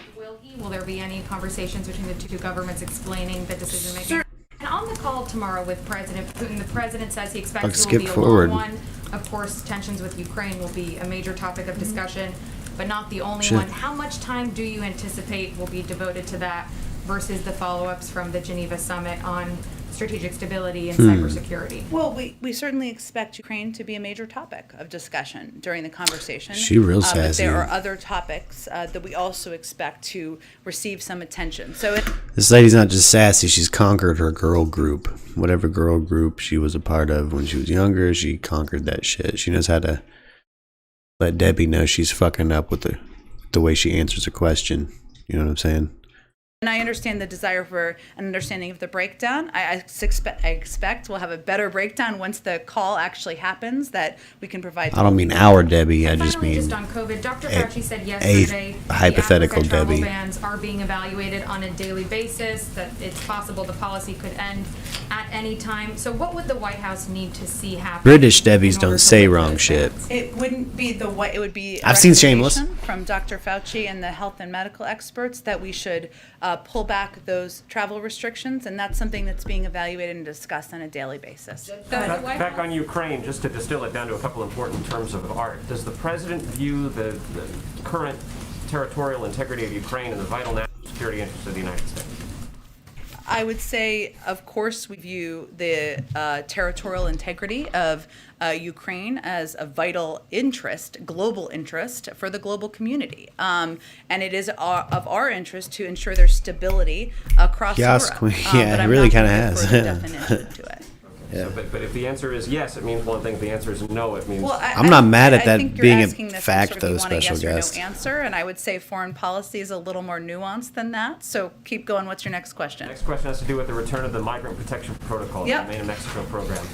Will there be any conversations between the two governments explaining the decision-making? And on the call tomorrow with President Putin, the president says he expects it will be a long one. Of course, tensions with Ukraine will be a major topic of discussion, but not the only one. How much time do you anticipate will be devoted to that versus the follow-ups from the Geneva summit on strategic stability and cybersecurity? Well, we certainly expect Ukraine to be a major topic of discussion during the conversation. She real But sassy. there are other topics that we also expect to receive some attention. So This lady's not just sassy, she's conquered her girl group. Whatever girl group she was a part of when she was younger, she conquered that shit. She knows how to let Debbie know she's fucking up with the way she answers a question. You know what I'm saying? And I understand the desire for an understanding of the breakdown. I expect we'll have a better breakdown once the call actually happens, that we can provide. I don't mean our Debbie, I just Finally, mean just on COVID, Dr. Fauci said yesterday a hypothetical the travel Debbie. bans are being evaluated on a daily basis, that it's possible the policy could end at any time. So what would the White House need to see happen? British Debbies don't say wrong shit. It wouldn't be the way. It would be. I've seen Shameless. From Dr. Fauci and the health and medical experts that we should pull back those travel restrictions, and that's something that's being evaluated and discussed on a daily basis. Back on Ukraine, just to distill it down to a couple important terms of art. Does the president view the current territorial integrity of Ukraine and the vital national security interests of the United States? I would say, of course, we view the territorial integrity of Ukraine as a vital interest, global interest for the global community. And it is of our interest to ensure there's stability across Yes, Europe. yeah, it really kind of has. Definition to it. Yeah. So, but if the answer is yes, it means one thing. If the answer is no, it means. Well, I'm not mad at I that think you're being a asking this fact, sort of though, you want a special yes or no guest. answer, and I would say foreign policy is a little more nuanced than that. So keep going. What's your next question? Next question has to do with the return of the Migrant Protection Protocol, Yep. the Maine and Mexico program.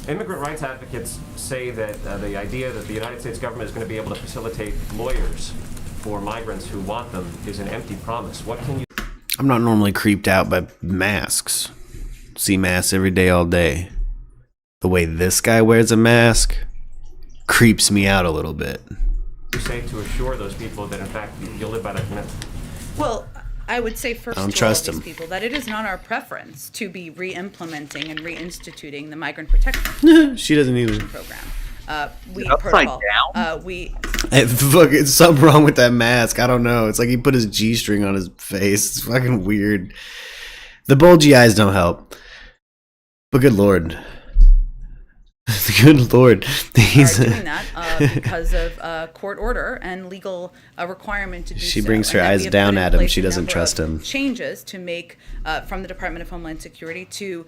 Immigrant rights advocates say that the idea that the United States government is going to be able to facilitate lawyers for migrants who want them is an empty promise. What can you? I'm not normally creeped out by masks. See masks every day, all day. The way this guy wears a mask creeps me out a little bit. say to assure those people that in fact you'll live by that commitment? Well, I would say first I don't to trust all these him. people that it is not our preference to be re-implementing and reinstituting the migrant protection She doesn't either. program. Upside down. We Fuck, it's something wrong with that mask. I don't know. It's like he put his G-string on his face. It's fucking weird. The bulgy eyes don't help. But good lord. Good lord. He's are doing that because of court order and legal requirement to do so. She brings her And that eyes we have down put in at him. place She a doesn't number trust of him. Changes to make from the Department of Homeland Security to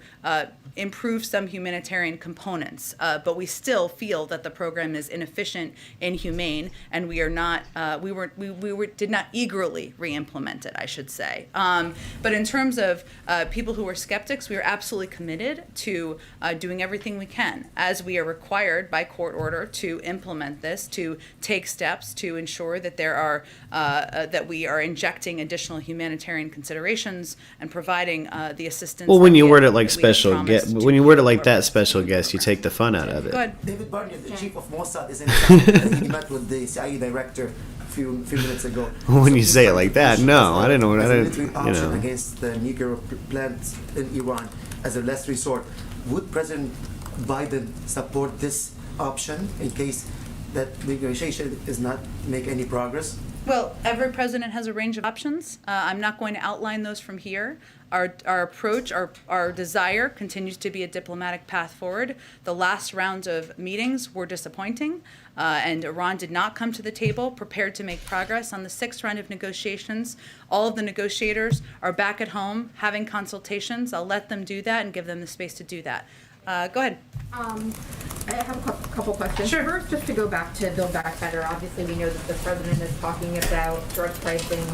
improve some humanitarian components, but we still feel that the program is inefficient, inhumane, and we are not. We did not eagerly re-implement it, I should say. But in terms of people who are skeptics, we are absolutely committed to doing everything we can, as we are required by court order to implement this, to take steps to ensure that there are that we are injecting additional humanitarian considerations and providing the assistance. well, when that you we word have- it like that we have special promised guest, to when you word it like that, special guest, you take the fun out of it. Go ahead. David Barnett, the chief of Mossad, is in town. He met with the CIA director a few minutes ago. When you say it like that, no, I didn't know. I As a didn't, military you option know. against the nuclear plants in Iran as a last resort. Would President Biden support this option in case that negotiation does not make any progress? Well, every president has a range of options. I'm not going to outline those from here. Our approach, our desire continues to be a diplomatic path forward. The last rounds of meetings were disappointing, and Iran did not come to the table prepared to make progress. On the sixth round of negotiations, all of the negotiators are back at home having consultations. I'll let them do that and give them the space to do that. Go ahead. I have a couple questions. Sure. First, just to go back to Build Back Better, obviously we know that the president is talking about drug pricing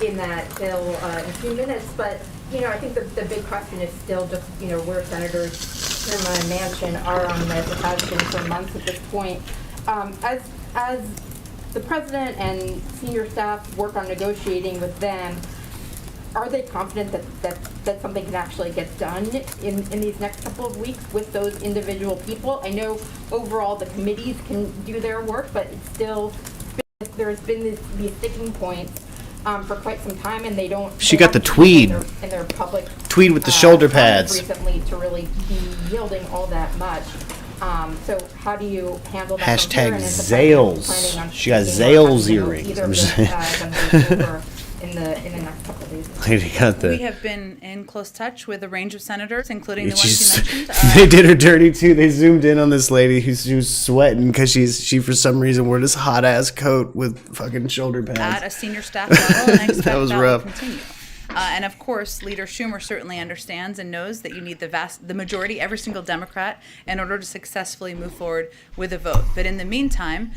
in that bill in a few minutes, but, you know, I think the big question is still just, you know, where Senators Schumer and Manchin are on this. It has been for months at this point. As the president and senior staff work on negotiating with them, are they confident that something can actually get done in these next couple of weeks with those individual people? I know overall the committees can do their work, but it's still, there's been these sticking points for quite some time, and they don't. She got the tweed. In their public tweed with the shoulder pads recently to really be yielding all that much. So how do you handle that? Hashtag Zales. She got Zales earrings. I'm just in the next couple of days. Lady got the. We have been in close touch with a range of senators, including the ones you mentioned. They did her dirty too. They zoomed in on this lady she was sweating because she for some reason wore this hot ass coat with fucking shoulder pads at a senior staff level, and I expect that was rough. Will continue. And of course, Leader Schumer certainly understands and knows that you need the majority, every single Democrat, in order to successfully move forward with a vote. But in the meantime,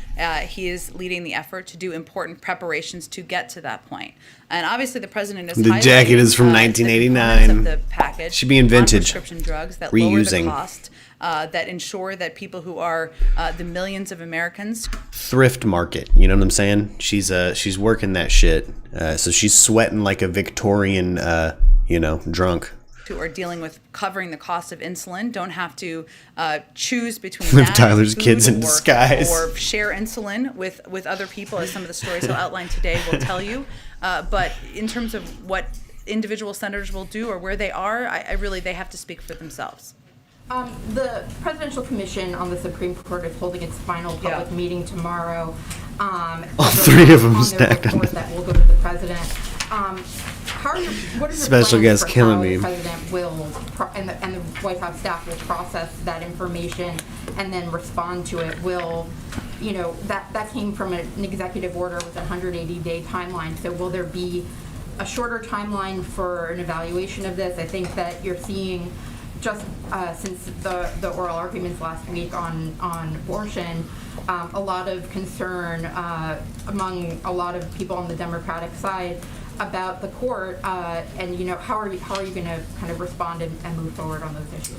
he is leading the effort to do important preparations to get to that point. And obviously, the president is the jacket is from 1989. Of the package should be in vintage. Prescription drugs that reusing. lower the cost, that ensure that people who are the millions of Americans. Thrift market, you know what I'm saying? She's working that shit. So she's sweating like a Victorian, drunk. Who are dealing with covering the cost of insulin don't have to choose between Live that Tyler's food kids in disguise. or share insulin with other people, as some of the stories I'll outline today will tell you. But in terms of what individual senators will do or where they are, they have to speak for themselves. The Presidential Commission on the Supreme Court is holding its final public meeting tomorrow. All three of them stacked on that will go to the president. What are your special plans guest for killing how me. The president will and the White House staff will process that information and then respond to it? Will that came from an executive order with a 180-day timeline? So will there be a shorter timeline for an evaluation of this? I think that you're seeing. Just since the oral arguments last week on abortion, a lot of concern among a lot of people on the Democratic side about the court, and how are you going to kind of respond and move forward on those issues?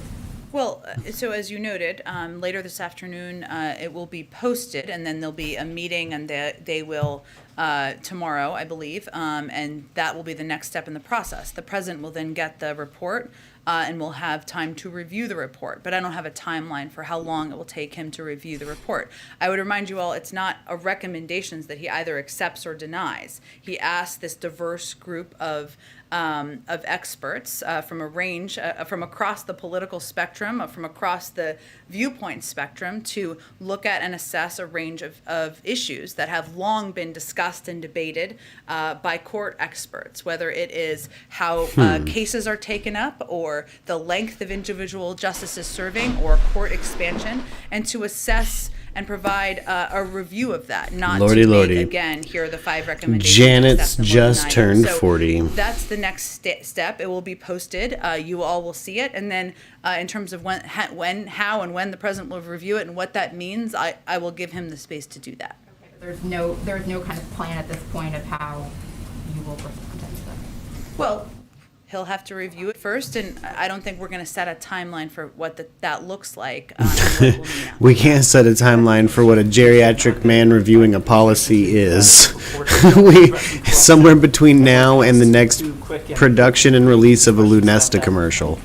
Well, so as you noted, later this afternoon it will be posted, and then there'll be a meeting, and they will tomorrow, I believe, and that will be the next step in the process. The president will then get the report. And we'll have time to review the report. But I don't have a timeline for how long it will take him to review the report. I would remind you all, it's not a recommendations that he either accepts or denies. He asked this diverse group of experts from a range, from across the political spectrum, from across the viewpoint spectrum, to look at and assess a range of issues that have long been discussed and debated by court experts, whether it is how cases are taken up, or the length of individual justices serving, or court expansion, and to assess and provide a review of that, not Lordy, to make, Lordy. Again, here are the 5 recommendations. Janet's just deny turned so 40. That's the next step. It will be posted. You all will see it. And then in terms of how and when the president will review it and what that means, I will give him the space to do that. Okay, but there's no kind of plan at this point of how you will respond to that. Well, he'll have to review it first, and I don't think we're going to set a timeline for what that looks like. We can't set a timeline for what a geriatric man reviewing a policy is. Somewhere between now and the next production and release of a Lunesta commercial.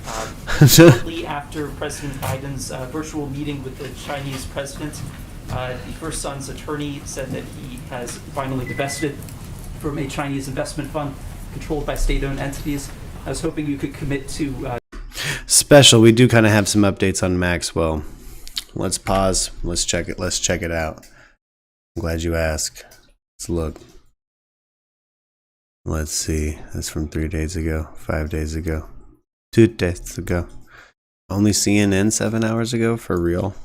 Shortly after President Biden's virtual meeting with the Chinese president, the first son's attorney said that he has finally divested from a Chinese investment fund controlled by state-owned entities. I was hoping you could commit to... Special, we do kind of have some updates on Maxwell. Let's pause. Let's check it. Let's check it out. I'm glad you asked. Let's look. Let's see. That's from 3 days ago, 5 days ago, 2 days ago. Only CNN 7 hours ago? For real?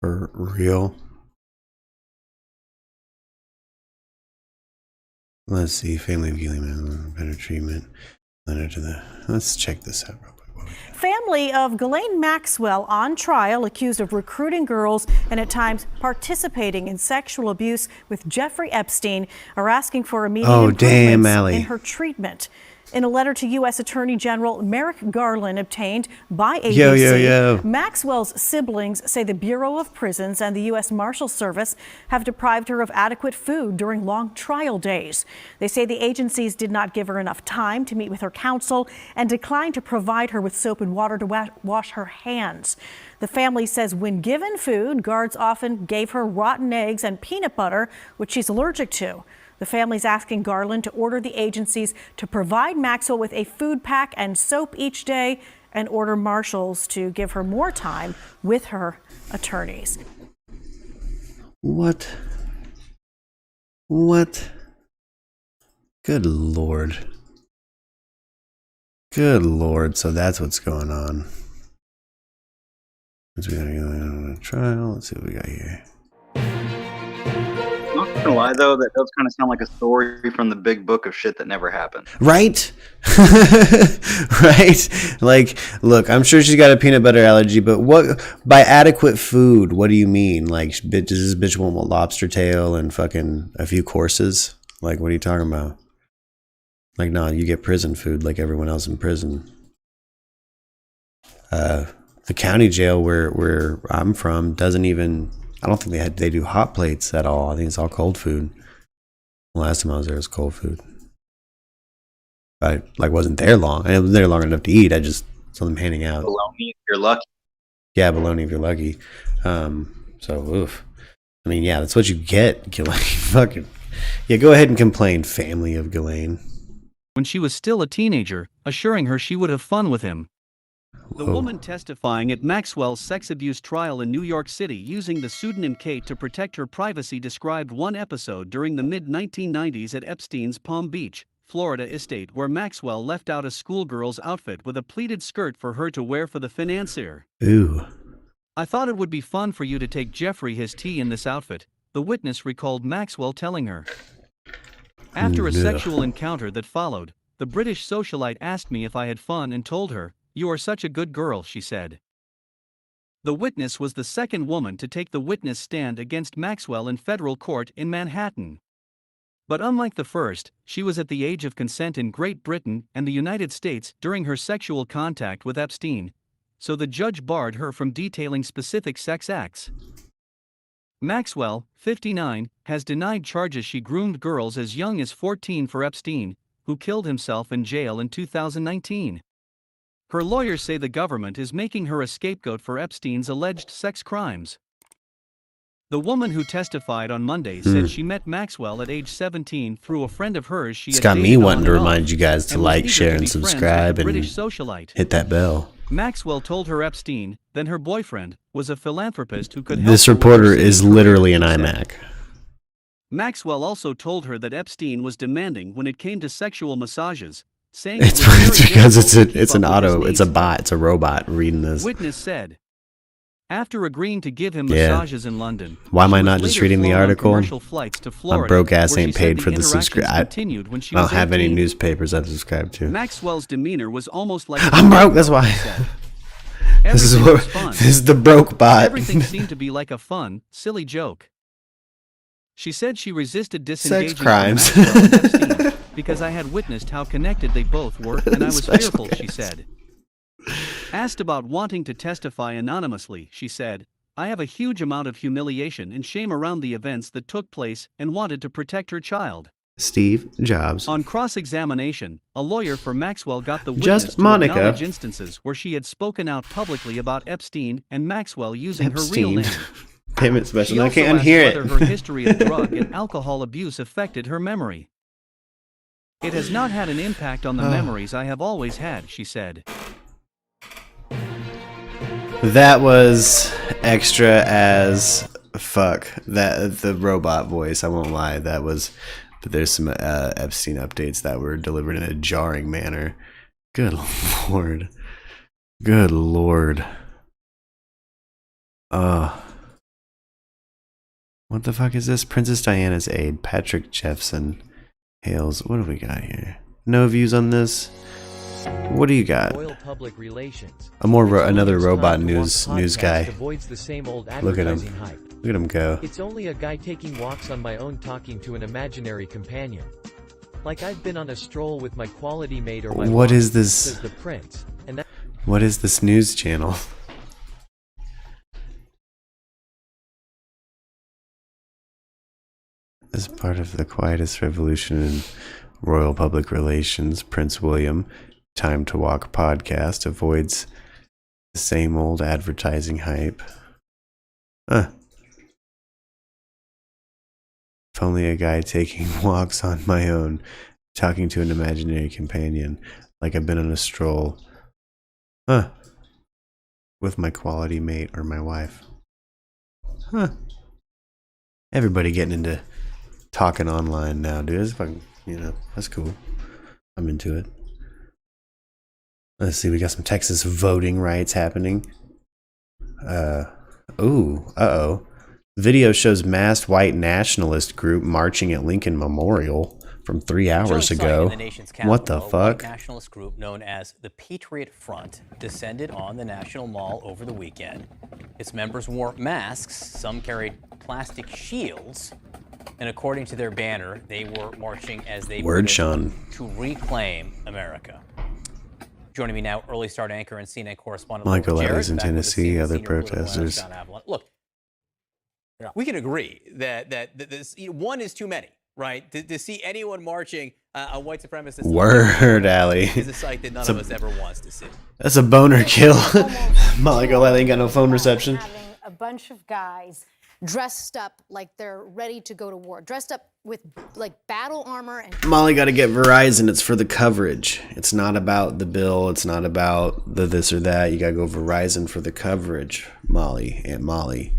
For real? Let's see. Family of Ghislaine, better treatment. Let's check this out real quick. Family of Elaine Maxwell on trial, accused of recruiting girls and at times participating in sexual abuse with Jeffrey Epstein, are asking for immediate improvements in her treatment. In a letter to U.S. Attorney General Merrick Garland obtained by ABC, Yo. Maxwell's siblings say the Bureau of Prisons and the U.S. Marshal Service have deprived her of adequate food during long trial days. They say the agencies did not give her enough time to meet with her counsel and declined to provide her with soap and water to wash her hands. The family says when given food, guards often gave her rotten eggs and peanut butter, which she's allergic to. The family's asking Garland to order the agencies to provide Maxwell with a food pack and soap each day and order marshals to give her more time with her attorneys. What? Good Lord. Good Lord. So that's what's going on. We gotta go on a trial. Let's see what we got here. I'm not gonna lie though, that does kind of sound like a story from the big book of shit that never happened. Right? Right? Like, look, I'm sure she's got a peanut butter allergy, but what, by adequate food, what do you mean? Like, does this bitch want lobster tail and fucking a few courses? Like, what are you talking about? Like, no, you get prison food like everyone else in prison. The county jail where I'm from doesn't even, I don't think they do hot plates at all. I think it's all cold food. The last time I was there, it was cold food. I wasn't there long. I wasn't there long enough to eat. I just saw them handing out. Bologna if you're lucky. Yeah, bologna if you're lucky. So, oof. I mean, yeah, that's what you get, Ghislaine. Fucking, yeah, go ahead and complain, family of Ghislaine. When she was still a teenager, assuring her she would have fun with him. The woman testifying at Maxwell's sex abuse trial in New York City using the pseudonym Kate to protect her privacy described one episode during the mid-1990s at Epstein's Palm Beach, Florida estate where Maxwell left out a schoolgirl's outfit with a pleated skirt for her to wear for the financier. Ooh. I thought it would be fun for you to take Jeffrey his tea in this outfit, the witness recalled Maxwell telling her. After a sexual encounter that followed, the British socialite asked me if I had fun and told her, "You are such a good girl," she said. The witness was the second woman to take the witness stand against Maxwell in federal court in Manhattan. But unlike the first, she was at the age of consent in Great Britain and the United States during her sexual contact with Epstein, so the judge barred her from detailing specific sex acts. Maxwell, 59, has denied charges she groomed girls as young as 14 for Epstein, who killed himself in jail in 2019. Her lawyers say the government is making her a scapegoat for Epstein's alleged sex crimes. The woman who testified on Monday said she met Maxwell at age 17 through a friend of hers she It's had got me dated wanting on to and remind off, you guys to and was like, eager share, to and be friends with subscribe the and British socialite. hit that bell. Maxwell told her Epstein, then her boyfriend, was a philanthropist who could help This her with reporter her is career, literally an he said. iMac. Maxwell also told her that Epstein was demanding when it came to sexual massages, saying It's it was very because difficult to keep it's an up with his auto, it's a needs. bot, it's a robot reading this. Witness said. After agreeing to give him Yeah. massages in London, Why am I she was not just later reading the flown on article? commercial flights to My Florida, broke ass where she ain't said paid the for the interactions subscribe. continued when she I was don't have any 18. newspapers I've subscribed to. Maxwell's demeanor was almost like I'm broke, that's why. she said. This is Everything what was fun. this is the broke bot. Everything seemed to be like a fun, silly joke. She said she resisted disengaging from crimes. Maxwell and Epstein because I had witnessed how connected they both were and I was Special fearful, she guest. said. Asked about wanting to testify anonymously, she said, I have a huge amount of humiliation and shame around the events that took place and wanted to protect her child. Steve Jobs. On cross-examination, a lawyer for Maxwell got the witness Just to Monica. acknowledge instances where she had spoken out publicly about Epstein and Maxwell using her real Epstein. name. Payment special. She I also can't asked unhear whether her it. history of drug and alcohol abuse affected her memory. It has not had an impact on the memories I have always had, she said. That was extra as fuck. That the robot voice. I won't lie. That was. But there's some Epstein updates that were delivered in a jarring manner. Good lord. Good lord. What the fuck is this? Princess Diana's aide, Patrick Jeffson, hails. What do we got here? No views on this. What do you got? Public relations. Another robot news guy. Avoids the same old Look at him. advertising hype. Look at him go. It's only a guy taking walks on my own talking to an imaginary companion. Like I've been on a stroll with my quality mate or my What wife, is this? says the prince. And that What is this news channel? As part of the quietest revolution in royal public relations, Prince William, Time to Walk podcast, avoids the same old advertising hype. Huh. If only a guy taking walks on my own, talking to an imaginary companion, like I've been on a stroll. Huh. With my quality mate or my wife. Huh. Everybody getting into talking online now, dude. It's fucking, that's cool. I'm into it. Let's see, we got some Texas voting rights happening. Video shows masked white nationalist group marching at Lincoln Memorial from 3 hours ago. What the fuck? A nationalist group known as the Patriot Front descended on the National Mall over the weekend. Its members wore masks, some carried plastic shields, and according to their banner, they were marching as they Word, put it, Sean. to reclaim America. Joining me now, early start anchor and CNN correspondent Michael Jared, Levy's in back with the Tennessee, CNN other senior political analyst, protesters. John Avalon. Look, we can agree that this one is too many, right? To see anyone marching a white supremacist Word, Allie. is a sight that none of us ever wants to see. That's a boner kill. Michael Levy ain't got no phone reception. Having a bunch of guys dressed up like they're ready to go to war, dressed up with like battle armor and Molly got to get Verizon. It's for the coverage. It's not about the bill. It's not about the this or that. You got to go Verizon for the coverage, Molly. Aunt Molly.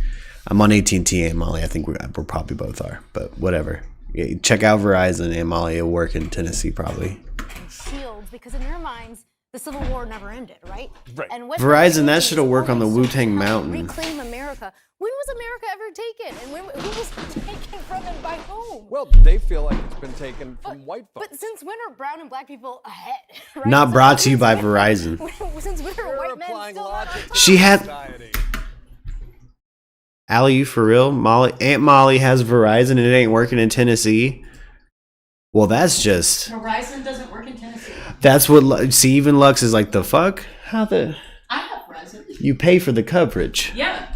I'm on AT&T, Aunt Molly. I think we're probably both are, but whatever. Yeah, check out Verizon, Aunt Molly. It'll work in Tennessee probably. shields because in their minds the Civil War never ended, right? Right. And what Verizon, that shit'll work on the Wu-Tang Mountain. reclaim America. When was America ever taken? And who was taken from and by whom? Well, they feel like it's been taken from white folks. But since when are brown and black people ahead? Right? Not brought to you by Verizon. Since when are white men still not on top? She had. Allie, you for real? Aunt Molly has Verizon and it ain't working in Tennessee. Well, that's just. Verizon doesn't work in Tennessee. That's what. See, even Lux is like, the fuck? How the. I have Verizon. You pay for the coverage. Yeah.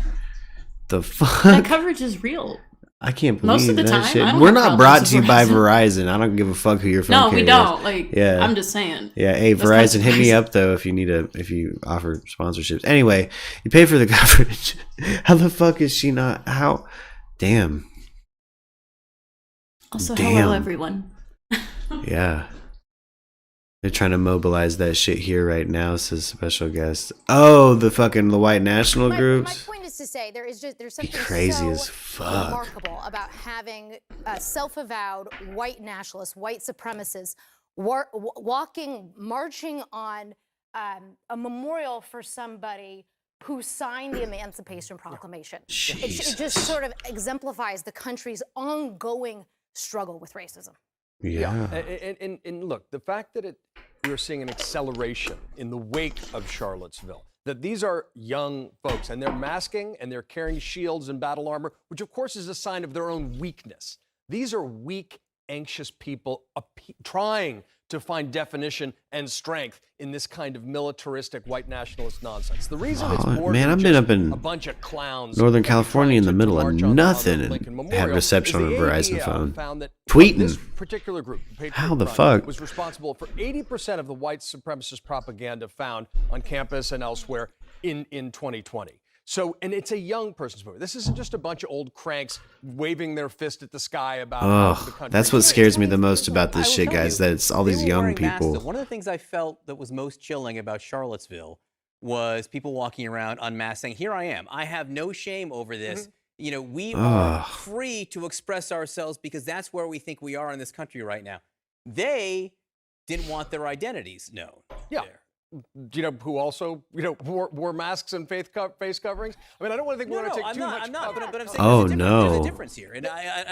The fuck? That coverage is real. I can't believe Most of the that time, shit. I don't We're have not problems brought with to you by Verizon. Verizon. I don't give a fuck who your phone No, carrier we is. don't. Like, yeah. I'm just saying. Yeah, hey, That's not Verizon, hit me up though if you offer sponsorships. Anyway, you pay for the coverage. How the fuck is she not? How? Damn. Also, Damn. hello, everyone. Yeah. They're trying to mobilize that shit here right now, says special guest. Oh, the white national groups. My point is to say there's something crazy so as fuck. remarkable about having self-avowed white nationalists, white supremacists, marching on a memorial for somebody who signed the Emancipation Proclamation. It just sort of exemplifies the country's ongoing struggle with racism. Yeah. And look, the fact that we're seeing an acceleration in the wake of Charlottesville, that these are young folks and they're masking and they're carrying shields and battle armor, which of course is a sign of their own weakness. These are weak, anxious people trying to find definition and strength in this kind of militaristic white nationalist nonsense. The reason it's more Man, than I've been just up in a bunch of clowns Northern California in the middle of nothing and had reception on a Verizon phone. Tweeting. This particular group, the Patriot How the Front, fuck? was responsible for 80% of the white supremacist propaganda found on campus and elsewhere in 2020. So, and it's a young person's movement. This isn't just a bunch of old cranks waving their fist at the sky about how the Oh, country that's what is. scares me the most about this shit, tell guys. you, That it's all these they were young wearing masks, people. though. One of the things I felt that was most chilling about Charlottesville was people walking around unmasked saying, here I am. I have no shame over this. You know, we are free to express ourselves because that's where we think we are in this country right now. They didn't want their identities known. Yeah. Do you know who also, wore masks and face coverings? I mean, I don't want to think we're going to take too much. I'm not, but I'm saying Oh, there's no. a difference here. And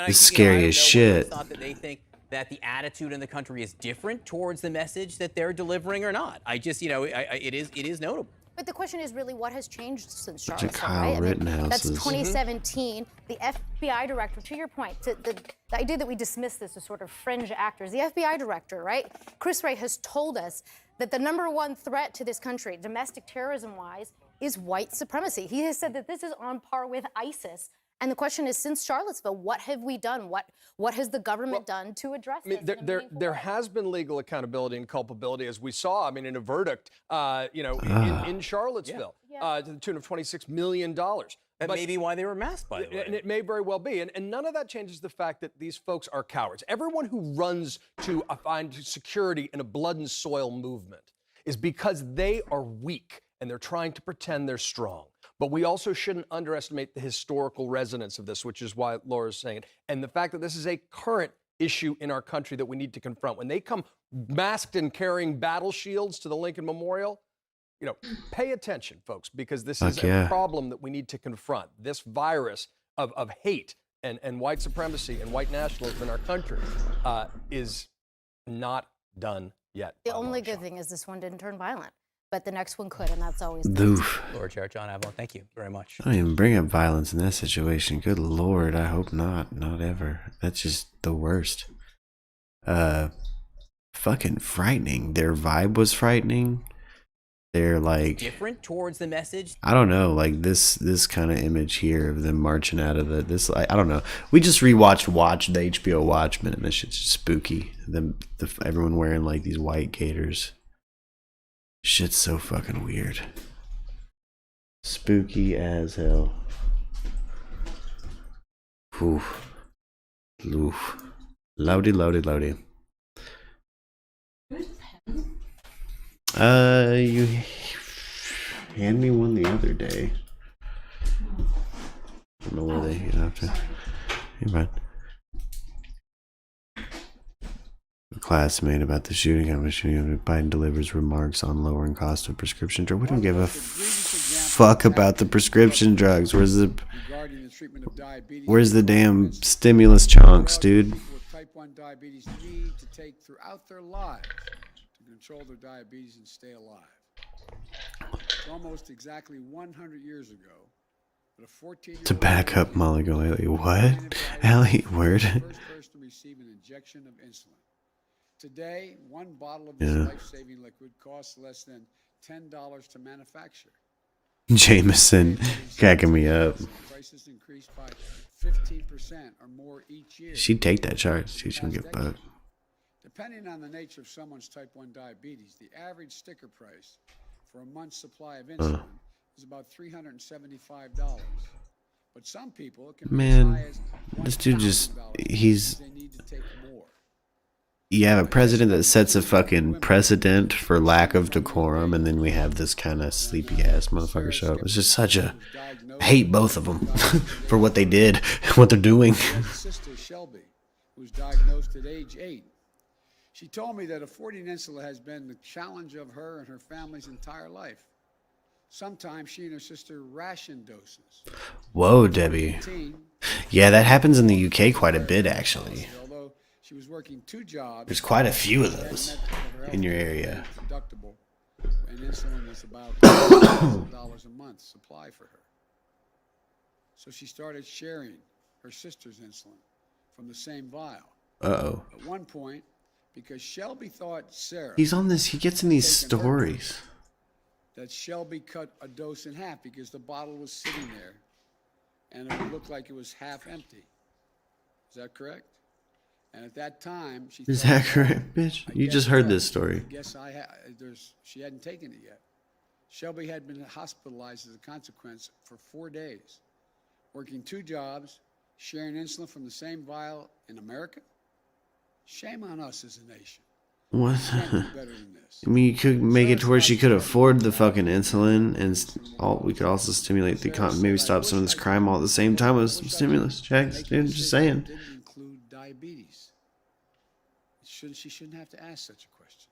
It's scary I don't as know shit. Thought that they think that the attitude in the country is different towards the message that they're delivering or not. I just, it is notable. But the question is really what has changed since Bunch of Charlottesville, Kyle right? I mean, that's Rittenhouses. 2017. The FBI director, to your point, the idea that we dismiss this as sort of fringe actors, the FBI director, right? Chris Wray has told us that the #1 threat to this country, domestic terrorism-wise, is white supremacy. He has said that this is on par with ISIS. And the question is, since Charlottesville, what have we done? What has the government done to address I mean, this? there has been legal accountability and culpability, as we saw. I mean, in a verdict, in Charlottesville, to the tune of $26 million. That may be why they were masked, by the way. And it may very well be. And none of that changes the fact that these folks are cowards. Everyone who runs to find security in a blood and soil movement is because they are weak and they're trying to pretend they're strong. But we also shouldn't underestimate the historical resonance of this, which is why Laura's saying it. And the fact that this is a current issue in our country that we need to confront. When they come masked and carrying battle shields to the Lincoln Memorial, pay attention, folks, because this is a problem that we need to confront. This virus of hate and white supremacy and white nationalism in our country is not done yet. The only good thing is this one didn't turn violent, but the next one could, and that's always Oof. Lord Chair John Avalon, thank you very much. I don't even bring up violence in that situation. Good Lord, I hope not. Not ever. That's just the worst. Fucking frightening. Their vibe was frightening. They're like Different towards the message. I don't know, like this kind of image here of them marching out of this. I don't know. We just rewatched the HBO Watchmen, and this shit's just spooky. Everyone wearing like these white gaiters. Shit's so fucking weird. Spooky as hell. Oof. Oof. Loady. You hand me one the other day. I don't know where they get after. Hey, man. A classmate about the shooting. Biden delivers remarks on lowering cost of prescription drugs. We don't give a fuck about the prescription drugs. Where's the damn stimulus chunks, dude? Type 1 diabetes need to take throughout their lives to control their diabetes and stay alive. It's almost exactly 100 years ago that a 14-year-old To back up Molly Golaley. What? Allie, word? first person to receive an injection of insulin. Today, one bottle of this life-saving liquid costs less than $10 to manufacture. Jameson cracking me up. Prices increased by 15% or more each year. She'd take that charge. She shouldn't get bucked. Depending on the nature of someone's type 1 diabetes, the average sticker price for a month's supply of insulin is about $375. But some people it can be as high as this dude just, he's, they need to take more. you have a president that sets a fucking precedent for lack of decorum, and then we have this kind of sleepy ass motherfucker show up. It's just such a, I hate both of them for what they did, what they're doing. My sister Shelby, who was diagnosed at age 8, she told me that affording insulin has been the challenge of her and her family's entire life. Sometimes she and her sister ration doses. Whoa, Debbie. Yeah, that happens in the UK quite a bit, actually. Although she was working 2 jobs, There's quite a few of those in your area. Deductible, and insulin was about $1,000 a month supply for her. So she started sharing her sister's insulin from the same vial. Uh-oh. At one point, because Shelby thought Sarah... He gets in these stories. ...that Shelby cut a dose in half because the bottle was sitting there and it would look like it was half empty. Is that correct? And at that time, she Is thought, that correct, bitch? You just heard this story. I guess she hadn't taken it yet. Shelby had been hospitalized as a consequence for 4 days, working 2 jobs, sharing insulin from the same vial in America. Shame on us as a nation. What? We can't do better than this. I mean, you could make it to where she could afford the fucking insulin, and we could also stimulate the maybe stop some of this crime all at the same time with some stimulus checks. Dude, just saying. Didn't include diabetes. She shouldn't have to ask such a question.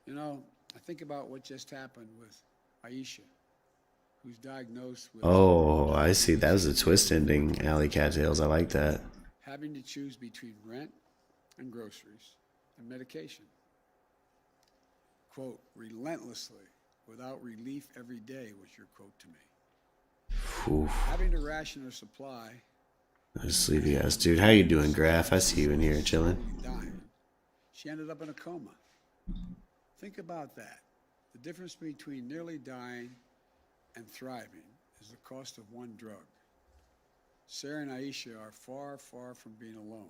You know, I think about what just happened with Aisha, who's diagnosed with... Oh, I see. That was a twist ending, Alley Cattails. I like that. having to choose between rent and groceries and medication. Quote, relentlessly without relief every day, was your quote to me. Oof. Having to ration her supply. Sleepy ass dude. How you doing, Graf? I see you in here chilling. Dying. She ended up in a coma. Think about that. The difference between nearly dying and thriving is the cost of one drug. Sarah and Aisha are far, far from being alone.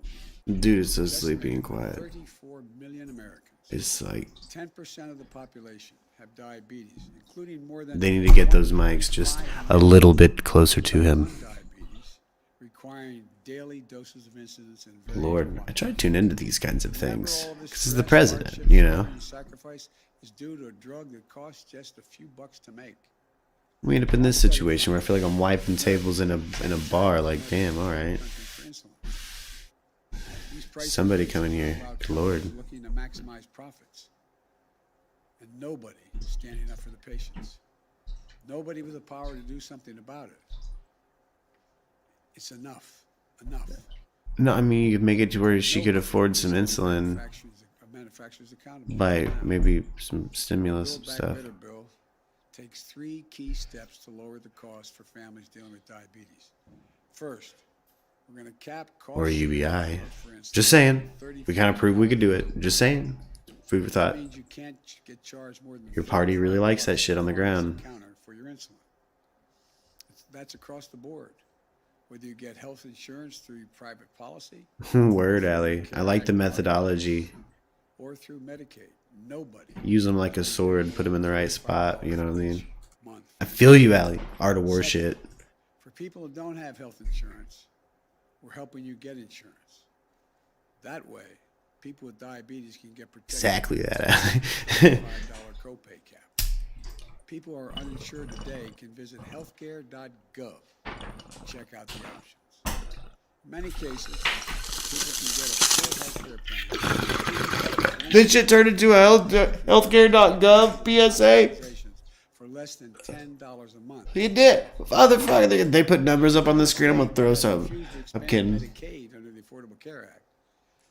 Dude is so sleepy and quiet. 34 million Americans. It's like 10% of the population have diabetes, including more than. they need to get those mics just a little bit closer to him. Diabetes, requiring daily doses of insulin and very Lord, I try to tune into these kinds of things because he's the president, you know. Sacrifice is due to a drug that costs just a few bucks to make. We end up in this situation where I feel like I'm wiping tables in a bar. Like, damn, all right. Somebody come in here, good Lord. Looking to maximize profits, and nobody standing up for the patients. Nobody with the power to do something about it. It's enough. Enough. No, I mean, you could make it to where she could afford some insulin by maybe some stimulus stuff. Better bill takes 3 key steps to lower the cost for families dealing with diabetes. First, we're going to cap costs Or UBI. Just saying. We kind of proved we could do it. Just saying. Food for thought. You can't get charged more than Your party really likes that shit on the ground. for your insulin. That's across the board. Whether you get health insurance through private policy, Word, Allie. I like the methodology. or through Medicaid, nobody. Use them like a sword. Put them in the right spot. You know what I mean? I feel you, Allie. Art of war shit. For people who don't have health insurance, we're helping you get insurance. That way, people with diabetes can get protected. Exactly that, $5 copay cap. People who are uninsured today can visit healthcare.gov and check out the options. In many cases, people can get a full healthcare plan. This shit turned into a healthcare.gov PSA. For less than $10 a month. He did. Motherfucker, they put numbers up on the screen. I'm gonna throw some. I'm kidding. Medicaid under the Affordable Care Act.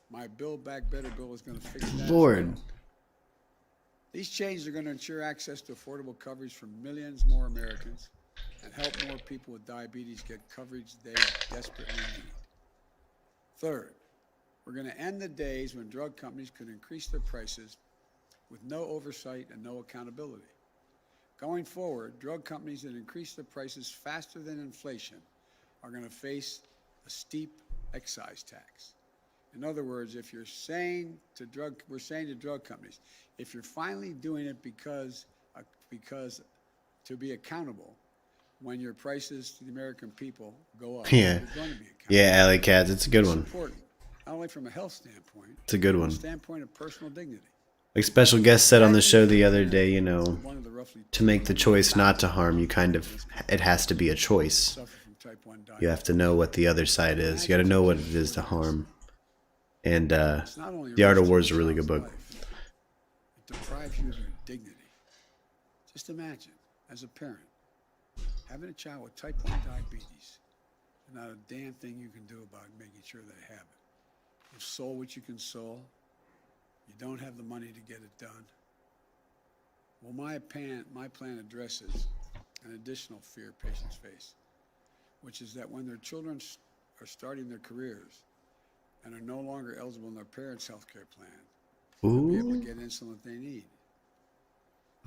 My Build Back Better bill is going to fix that. Lord. These changes are going to ensure access to affordable coverage for millions more Americans and help more people with diabetes get coverage they desperately need. Third, we're going to end the days when drug companies could increase their prices with no oversight and no accountability. Going forward, drug companies that increase their prices faster than inflation are going to face a steep excise tax. In other words, if you're saying to we're saying to drug companies, if you're finally doing it because to be accountable, when your prices to the American people go up, Yeah. you're going to be accountable. Yeah, Alley Cats, it's a good one. Important, not only from a health standpoint, It's a good but one. from a standpoint of personal dignity. Like special guest said on the show the other day, you know, to make the choice not to harm, it has to be a choice. You have to know what the other side is. You got to know what it is to harm. And The Art of War is a really good book. It deprives you of your dignity. Just imagine, as a parent, having a child with type 1 diabetes, and not a damn thing you can do about making sure they have it. You've sold what you can sell. You don't have the money to get it done. Well, my plan addresses an additional fear patients face, which is that when their children are starting their careers and are no longer eligible in their parents' health care plan, they'll be able to get insulin that they need.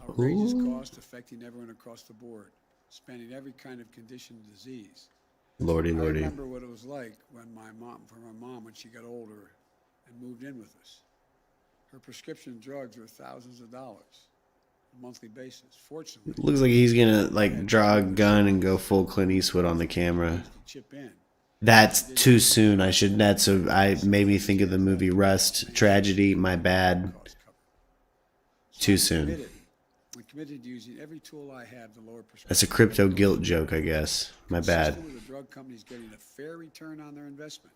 Outrageous cost affecting everyone across the board, spanning every kind of condition and disease. Lordy. I remember what it was like when my mom when she got older and moved in with us. Her prescription drugs were thousands of dollars on a monthly basis. Fortunately, Looks like he's gonna like draw a gun and go full Clint Eastwood on the camera. chip in. That's too soon. I made me think of the movie Rust. Tragedy, my bad. Too soon. I'm committed to using every tool I have to lower prescription. That's a crypto guilt joke, I guess. My bad. Consistent with the drug companies getting a fair return on their investment.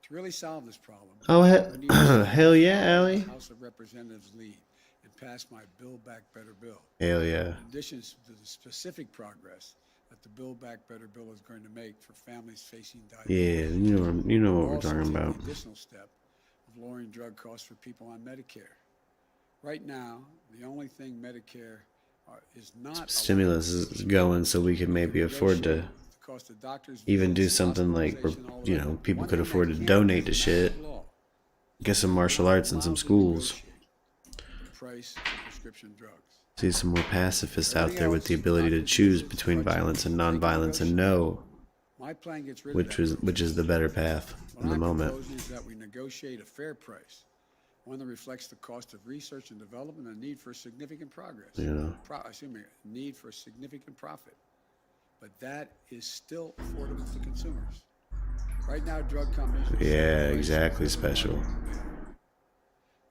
To really solve this problem, Oh, we need to hell yeah, Allie. House of Representatives lead and pass my Build Back Better bill. Hell yeah. In addition to the specific progress that the Build Back Better bill is going to make for families facing Yeah, diabetes. you know what We'll we're also talking take about. the additional step of lowering drug costs for people on Medicare. Right now, the only thing Medicare is not Stimulus is going so we can maybe afford to even do something like where, you know, people could afford to donate to shit. Get some martial arts in some schools. price of prescription drugs. See some more pacifists out there with the ability to choose between violence and non-violence and know which is the better path in the moment. What I'm proposing is that we negotiate a fair price, one that reflects the cost of research and development and need for significant progress. Yeah. Need for significant profit. But that is still affordable to consumers. Right now, drug companies... Yeah, exactly, special.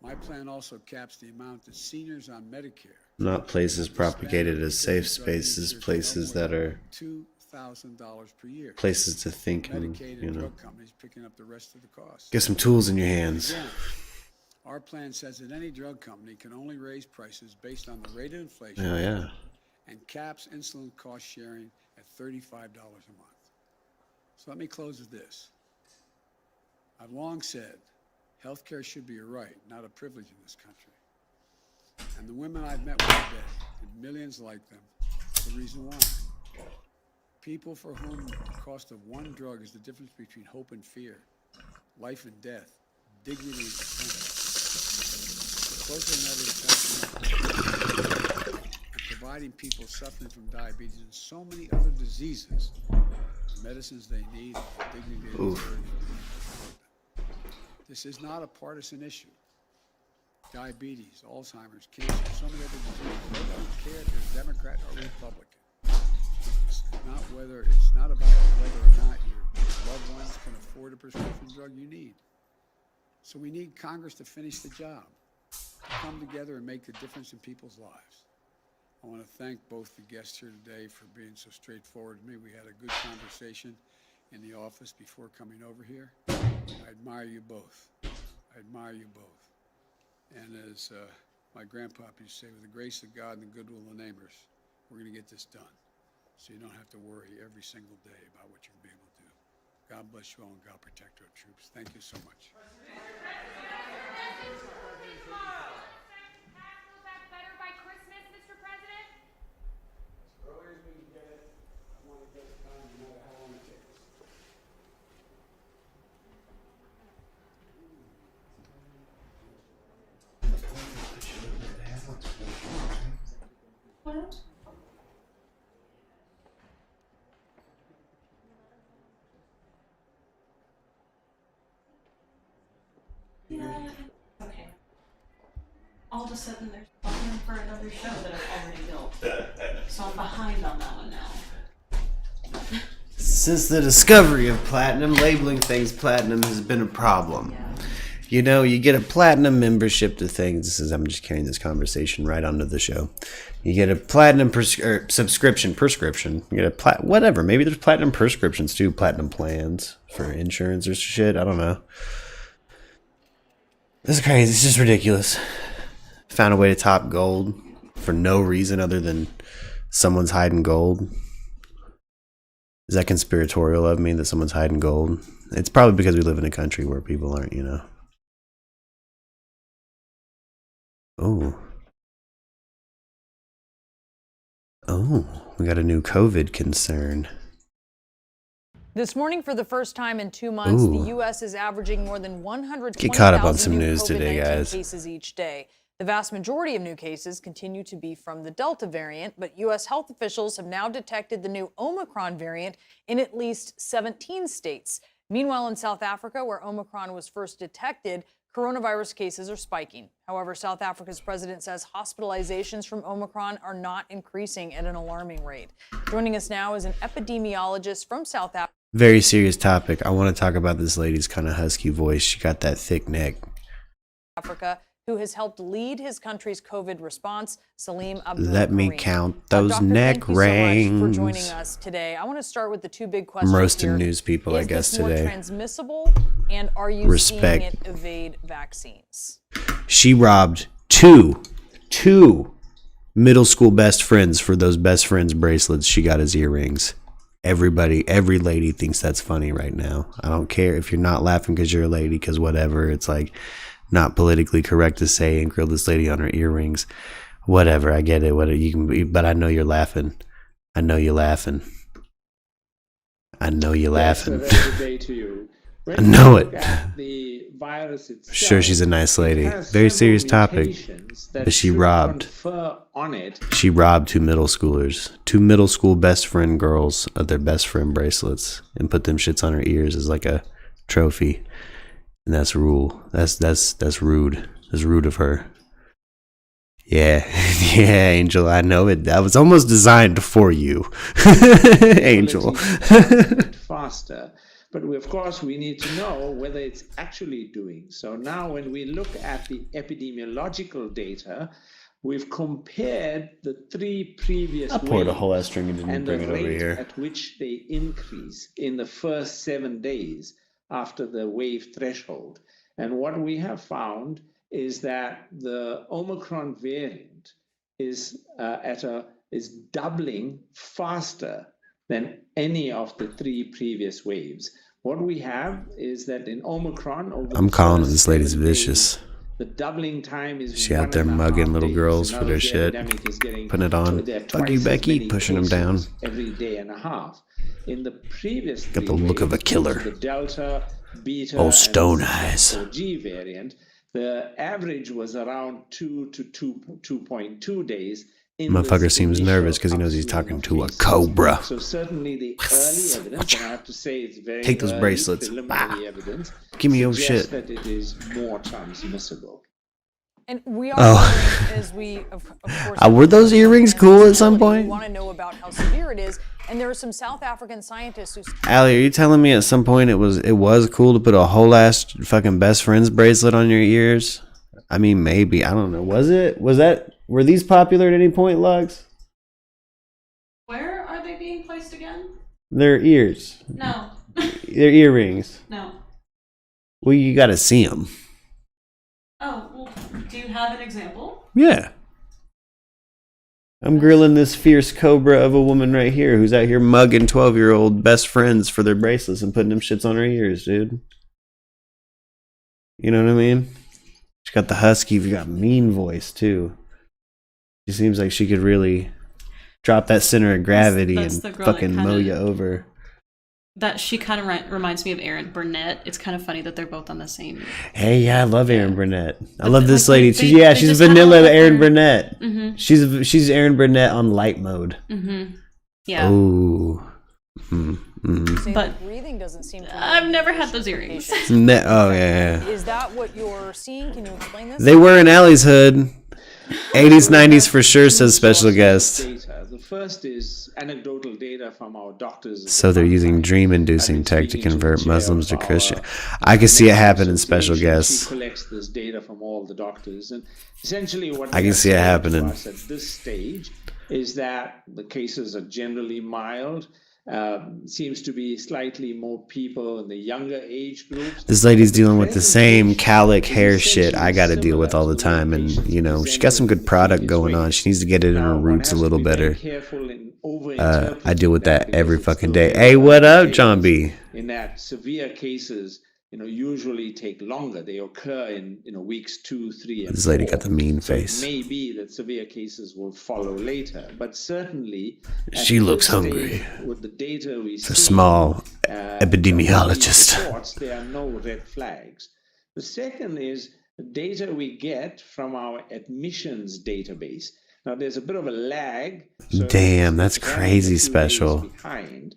My plan also caps the amount that seniors on Medicare... Not places propagated as safe spaces, places that are... $2,000 per year. Places to think and, you know... Drug companies picking up the rest of the cost. Get some tools in your hands. Again, our plan says that any drug company can only raise prices based on the rate of inflation... Oh, yeah. ...and caps insulin cost sharing at $35 a month. So let me close with this. I've long said healthcare should be a right, not a privilege in this country. And the women I've met with today, and millions like them, are the reason why. People for whom the cost of one drug is the difference between hope and fear, life and death, dignity and independence. Closer than ever to and providing people suffering from diabetes and so many other diseases the medicines they need, the dignity they deserve. This is not a partisan issue. Diabetes, Alzheimer's, cancer, so many other diseases. They don't care if they're Democrat or Republican. It's not about whether or not your loved ones can afford a prescription drug you need. So we need Congress to finish the job, come together and make a difference in people's lives. I want to thank both the guests here today for being so straightforward with me. We had a good conversation in the office before coming over here. I admire you both. I admire you both. And as my grandpa used to say, with the grace of God and the goodwill of the neighbors, we're going to get this done. So you don't have to worry every single day about what you're going to be able to do. God bless you all and God protect our troops. Thank you so much. What? Yeah. Okay. All of a sudden there's planning for another show that I've already built. So I'm behind on that one now. Since the discovery of platinum, labeling things platinum has been a problem. Yeah. You know, you get a platinum membership to things. I'm just carrying this conversation right onto the show. You get a platinum prescription. You get a whatever. Maybe there's platinum prescriptions too, platinum plans for insurance or shit. I don't know. This is crazy. It's just ridiculous. Found a way to top gold for no reason other than someone's hiding gold. Is that conspiratorial of me that someone's hiding gold? It's probably because we live in a country where people aren't, you know. Oh, we got a new COVID concern. This morning, for the first time in 2 months, the U.S. is averaging more than 120,000 Get caught up on some new news today, COVID-19 guys. cases each day. The vast majority of new cases continue to be from the Delta variant, but U.S. health officials have now detected the new Omicron variant in at least 17 states. Meanwhile, in South Africa, where Omicron was first detected, coronavirus cases are spiking. However, South Africa's president says hospitalizations from Omicron are not increasing at an alarming rate. Joining us now is an epidemiologist from South Africa. Very serious topic. I want to talk about this lady's kind of husky voice. She got that thick neck. Who has helped lead his country's COVID response, Salim Abdul Let me Karim. count those Doctor, neck thank you so much for joining rings. us today. I want to start with the two big questions I'm roasting here. news people, I Is guess, this more today. transmissible, and are you Respect. seeing it evade vaccines? She robbed two middle school best friends for those best friends bracelets she got as earrings. Every lady thinks that's funny right now. I don't care if you're not laughing because you're a lady, because whatever. It's like not politically correct to say and grill this lady on her earrings. Whatever, I get it. What you can be, but I know you're laughing. I know you're laughing. I know you're laughing. Yes, a very good day to you. I know it. The virus itself, Sure, she's a nice lady. Very serious topic. But she robbed. She robbed 2 middle schoolers, 2 middle school best friend girls of their best friend bracelets, and put them shits on her ears as like a trophy. And that's rule. That's rude. That's rude of her. Yeah, yeah, Angel. I know it. That was almost designed for you, Angel. faster. But of course, we need to know whether it's actually doing. So now when we look at the epidemiological data, we've compared the 3 previous I poured a waves whole ass drink and didn't and bring the it over rate here. at which they increase in the first 7 days after the wave threshold. And what we have found is that the Omicron variant is is doubling faster than any of the 3 previous waves. What we have is that in Omicron, I'm calling her. This lady's vicious. the doubling time is She out there mugging little girls for their shit, putting it on. Fuck you, Becky, pushing them down. every day and a half. In the previous Got the look of a killer. the Delta, Beta, Oh, stone and eyes. G variant, the average was around 2 to 2.2 days. In Motherfucker this seems initial nervous because he knows he's talking to a cobra. So certainly the early evidence, and I have to say it's very Take those early bracelets. preliminary evidence, Give me your suggests shit. that it is more transmissible. And we are, Oh. as we, of course, Were those earrings cool at some point? want to know about how severe it is. And there are some South African scientists who... Allie, are you telling me at some point it was cool to put a whole ass fucking best friend's bracelet on your ears? I mean, maybe. I don't know. Were these popular at any point, Lux? Where are they being placed again? Their ears. No. Their earrings. No. Well, you gotta see them. Oh, well, do you have an example? Yeah. I'm grilling this fierce cobra of a woman right here who's out here mugging 12-year-old best friends for their bracelets and putting them shits on her ears, dude. You know what I mean? She got the husky, you got mean voice too. She seems like she could really drop that center of gravity That's and the girl that fucking kinda- mow you over. That she kind of reminds me of Erin Burnett. It's kind of funny that they're both on the same. Hey, yeah, I love Erin Burnett. I But love this like, lady. they She's just kinda vanilla look Erin her- Burnett. Mhm. She's Erin Burnett on light mode. Yeah. Ooh. Mm-hmm. But breathing doesn't seem to... I've never had those earrings. Oh, yeah. Is that what you're seeing? Can you explain this? They were in Allie's hood. 80s, 90s for sure, says special guest. Data. The first is anecdotal data from our doctors. So they're using dream-inducing tech to convert Muslims to Christian. I can see it happen in special She guests. collects this data from all the doctors, and essentially what I they can are see it saying to happening. us at this stage is that the cases are generally mild. Seems to be slightly more people in the younger age groups. This lady's dealing with the same cowlick hair shit I got to deal with all the time, and you know she got some good product going on. She needs to get it in her roots a little better. I deal with that every fucking day. Hey, what up, John B? In that severe cases, usually take longer. They occur in weeks 2, 3, and This lady 4. got the mean So it face. may be that severe cases will follow later, but certainly at She looks this hungry. stage, with the data we For see, small these epidemiologist. reports, there are no red flags. The second is the data we get from our admissions database. Now, there's a bit of a lag. Damn, that's crazy special.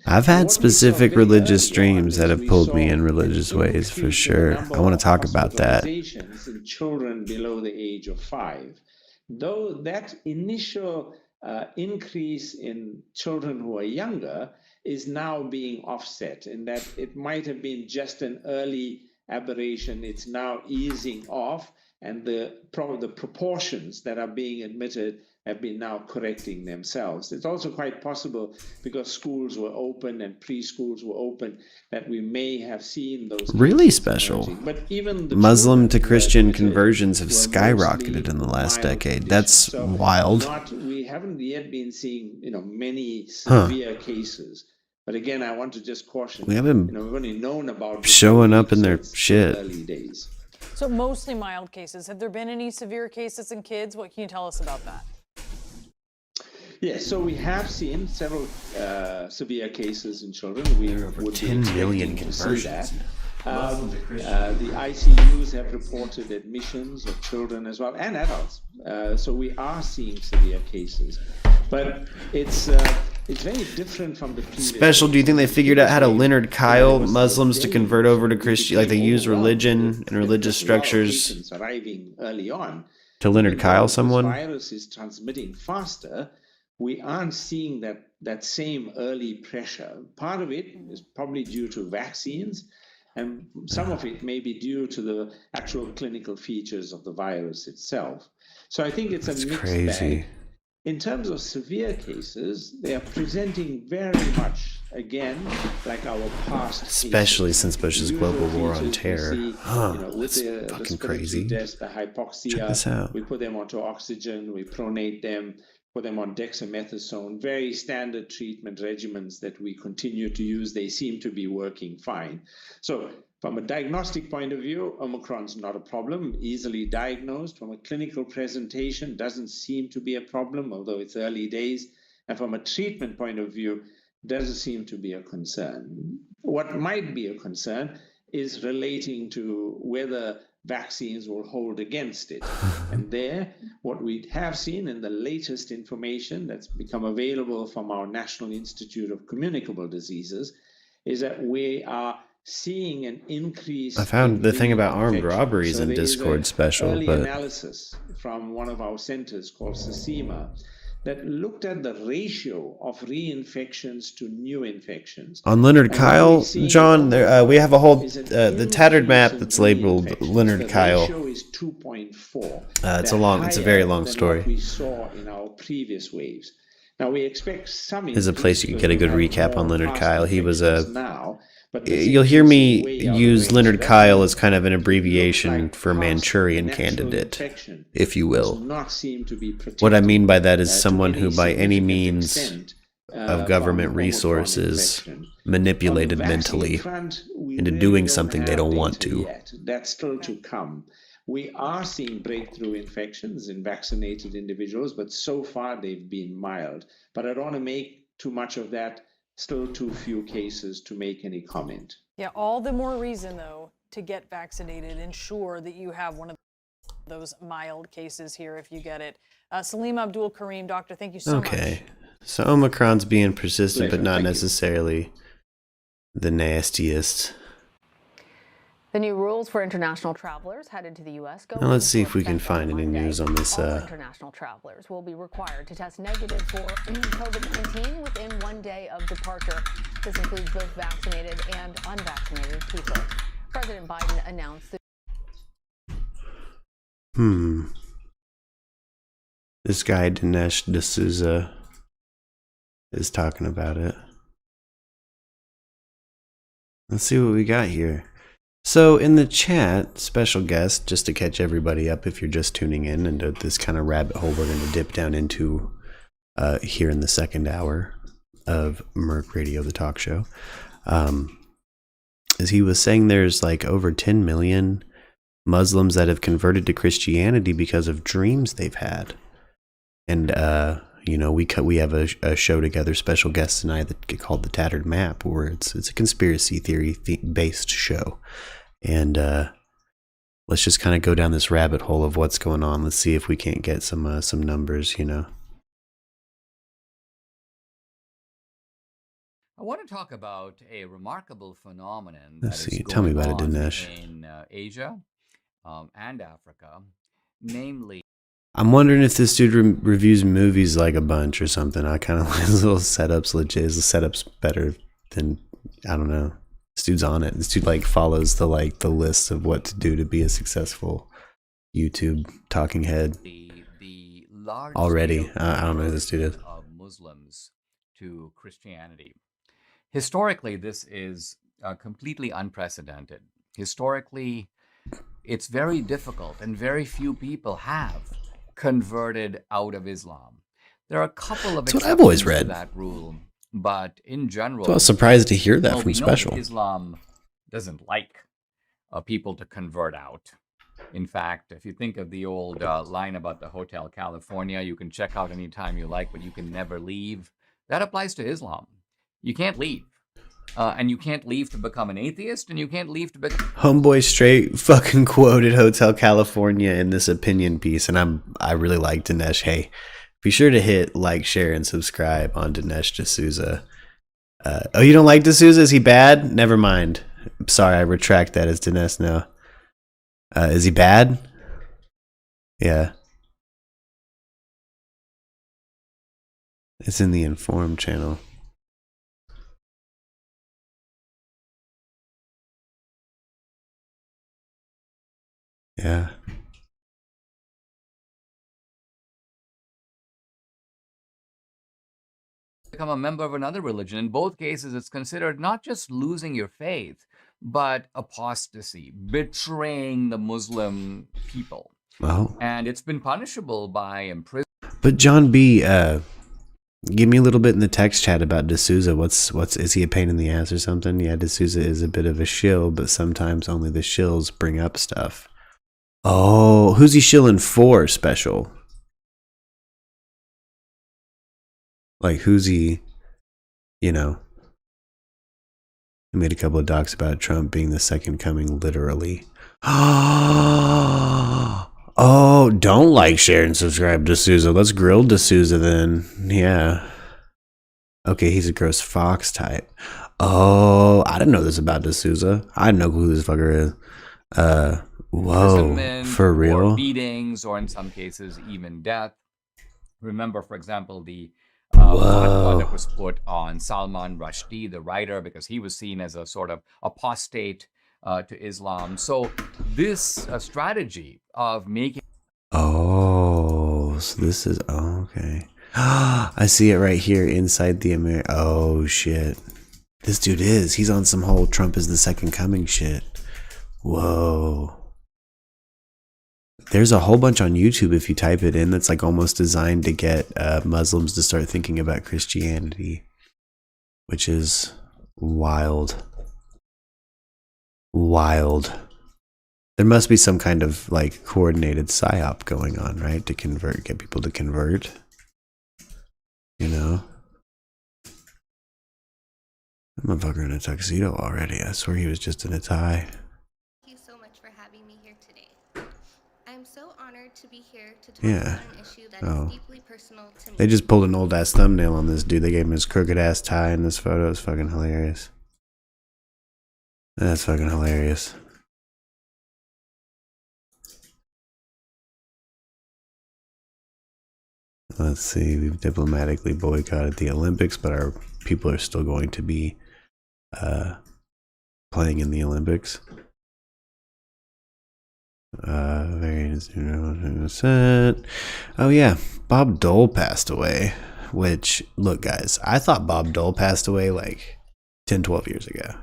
I've had specific religious streams that have pulled me in religious ways for sure. I want to talk about that. Hospitalizations in children below the age of 5. Though that initial increase in children who are younger is now being offset, in that it might have been just an early aberration. It's now easing off, and the proportions that are being admitted have been now correcting themselves. It's also quite possible, because schools were open and preschools were open, that we may have seen those Really cases special. emerging. But even the Muslim to Christian conversions have skyrocketed in the last decade. That's wild. We haven't yet been seeing, many Huh. severe cases. But again, I want to just caution. We haven't we've only known about this showing for up in their weeks, so it's shit. Early days. So mostly mild cases. Have there been any severe cases in kids? What can you tell us about that? Yes, so we have seen several severe cases in children. We would 10 million be expecting to see conversions. that. The ICUs have reported admissions of children as well, and adults. So we are seeing severe cases. But it's very different from the previous. Special, do you think they figured out how to Leonard Kyle Muslims to convert over to Christian? Like they use religion and religious structures arriving early on. to Leonard Kyle someone? This virus is transmitting faster. We aren't seeing that same early pressure. Part of it is probably due to vaccines, and some of it may be due to the actual clinical features of the virus itself. So I think it's a mixed bag. In terms of severe cases, they are presenting very much, again, like our past Especially cases. since Bush's Usual global war on features we terror. see, with the fucking respiratory crazy. test, the hypoxia, Check this out. we put them onto oxygen, we pronate them, put them on dexamethasone, very standard treatment regimens that we continue to use. They seem to be working fine. So from a diagnostic point of view, Omicron's not a problem, easily diagnosed. From a clinical presentation, doesn't seem to be a problem, although it's early days. And from a treatment point of view, doesn't seem to be a concern. What might be a concern is relating to whether vaccines will hold against it. And there, what we have seen in the latest information that's become available from our National Institute of Communicable Diseases is that we are seeing an increase. I found the thing about armed infection. robberies So in there is Discord a special, early but analysis from one of our centers called SESIMA that looked at the ratio of reinfections to new infections. on Leonard And what Kyle, we see John, there, we have a whole is an the tattered map increase that's in labeled reinfections. Leonard The Kyle. ratio is 2.4. It's They're a very higher long than story. what we saw in our previous waves. Now we expect some. There's a place you can get a good recap on Leonard Kyle. He was now, but this You'll hear me increase is way out of use range. Leonard That Kyle means as kind of an abbreviation like for past Manchurian natural candidate, infection if you does will. not seem to be What I mean by that protected, is someone to who, by any significant means extent, of government from resources, Omicron infection. manipulated On the vaccine mentally front, we into really doing don't something they have don't want data to. yet. That's still to come. We are seeing breakthrough infections in vaccinated individuals, but so far they've been mild. But I don't want to make too much of that. Still too few cases to make any comment. Yeah, all the more reason, though, to get vaccinated. Ensure that you have one of those mild cases here if you get it. Salim Abdul Karim, doctor, thank you so much. Okay. So Omicron's being persistent, but Pleasure. not Thank you. necessarily the nastiest. The new rules for international travelers headed to the U.S. go Now let's see into if we can effect find on any Monday. news on this. All international travelers will be required to test negative for COVID-19 within 1 day of departure. This includes both vaccinated and unvaccinated people. President Biden announced the This guy, Dinesh D'Souza, is talking about it. Let's see what we got here. So in the chat, special guest, just to catch everybody up if you're just tuning in into this kind of rabbit hole we're going to dip down into here in the second hour of Merc Radio, the talk show. As he was saying, there's like over 10 million Muslims that have converted to Christianity because of dreams they've had. And, we have a show together, special guest and I, that get called The Tattered Map, where it's a conspiracy theory based show. And let's just kind of go down this rabbit hole of what's going on. Let's see if we can't get some numbers, I want to talk about a remarkable phenomenon Let's that see. is Tell me going about it, on Dinesh. in Asia and Africa, namely. I'm wondering if this dude reviews movies like a bunch or something. I kind of like his little setups. Legit, his setups better than, I don't know. This dude's on it. This dude like follows the list of what to do to be a successful YouTube talking head. The large Already, I don't know who this dude is. of Muslims to Christianity. Historically, this is completely unprecedented. Historically, it's very difficult, and very few people have converted out of Islam. There are a couple of That's what I've always exceptions to read. that rule, but in general, So I was surprised to hear that well, from we know Special. Islam doesn't like people to convert out. In fact, if you think of the old line about the Hotel California, you can check out anytime you like, but you can never leave. That applies to Islam. You can't leave. And you can't leave to become an atheist, and you can't leave to become... Homeboy straight fucking quoted Hotel California in this opinion piece, and I really like Dinesh. Hey, be sure to hit like, share, and subscribe on Dinesh D'Souza. Oh, you don't like D'Souza? Is he bad? Never mind. Sorry, I retract that as Dinesh now. Is he bad? Yeah. It's in the Informed channel. Yeah. become a member of another religion. In both cases, it's considered not just losing your faith, but apostasy, betraying the Muslim people. Well, And it's been punishable by imprisonment. but John B, give me a little bit in the text chat about D'Souza. Is he a pain in the ass or something? Yeah, D'Souza is a bit of a shill, but sometimes only the shills bring up stuff. Oh, who's he shilling for special? Like, who's he, you know? He made a couple of docs about Trump being the second coming, literally. Oh, don't like, share, and subscribe to D'Souza. Let's grill D'Souza then. Yeah. Okay, he's a gross fox type. Oh, I didn't know this about D'Souza. I didn't know who this fucker is. Whoa, Imprisonment, for real? or beatings, or in some cases, even death. Remember, for example, the fatwa that was put on Salman Rushdie, the writer, because he was seen as a sort of apostate to Islam. So this strategy of making... Oh, so this is, okay. I see it right here inside the oh, shit. This dude he's on some whole Trump is the second coming shit. Whoa. There's a whole bunch on YouTube if you type it in that's like almost designed to get Muslims to start thinking about Christianity, which is wild. Wild. There must be some kind of like coordinated psyop going on, right? To get people to convert. You know? That motherfucker in a tuxedo already. I swear he was just in a tie. Thank you so much for having me here today. I'm so honored to be here to talk Yeah. about an issue that is deeply personal to me. They just pulled an old ass thumbnail on this dude. They gave him his crooked ass tie in this photo. It's fucking hilarious. That's fucking hilarious. Let's see. We've diplomatically boycotted the Olympics, but our people are still going to be playing in the Olympics. Oh yeah, Bob Dole passed away. Which, look guys, I thought Bob Dole passed away like 10, 12 years ago.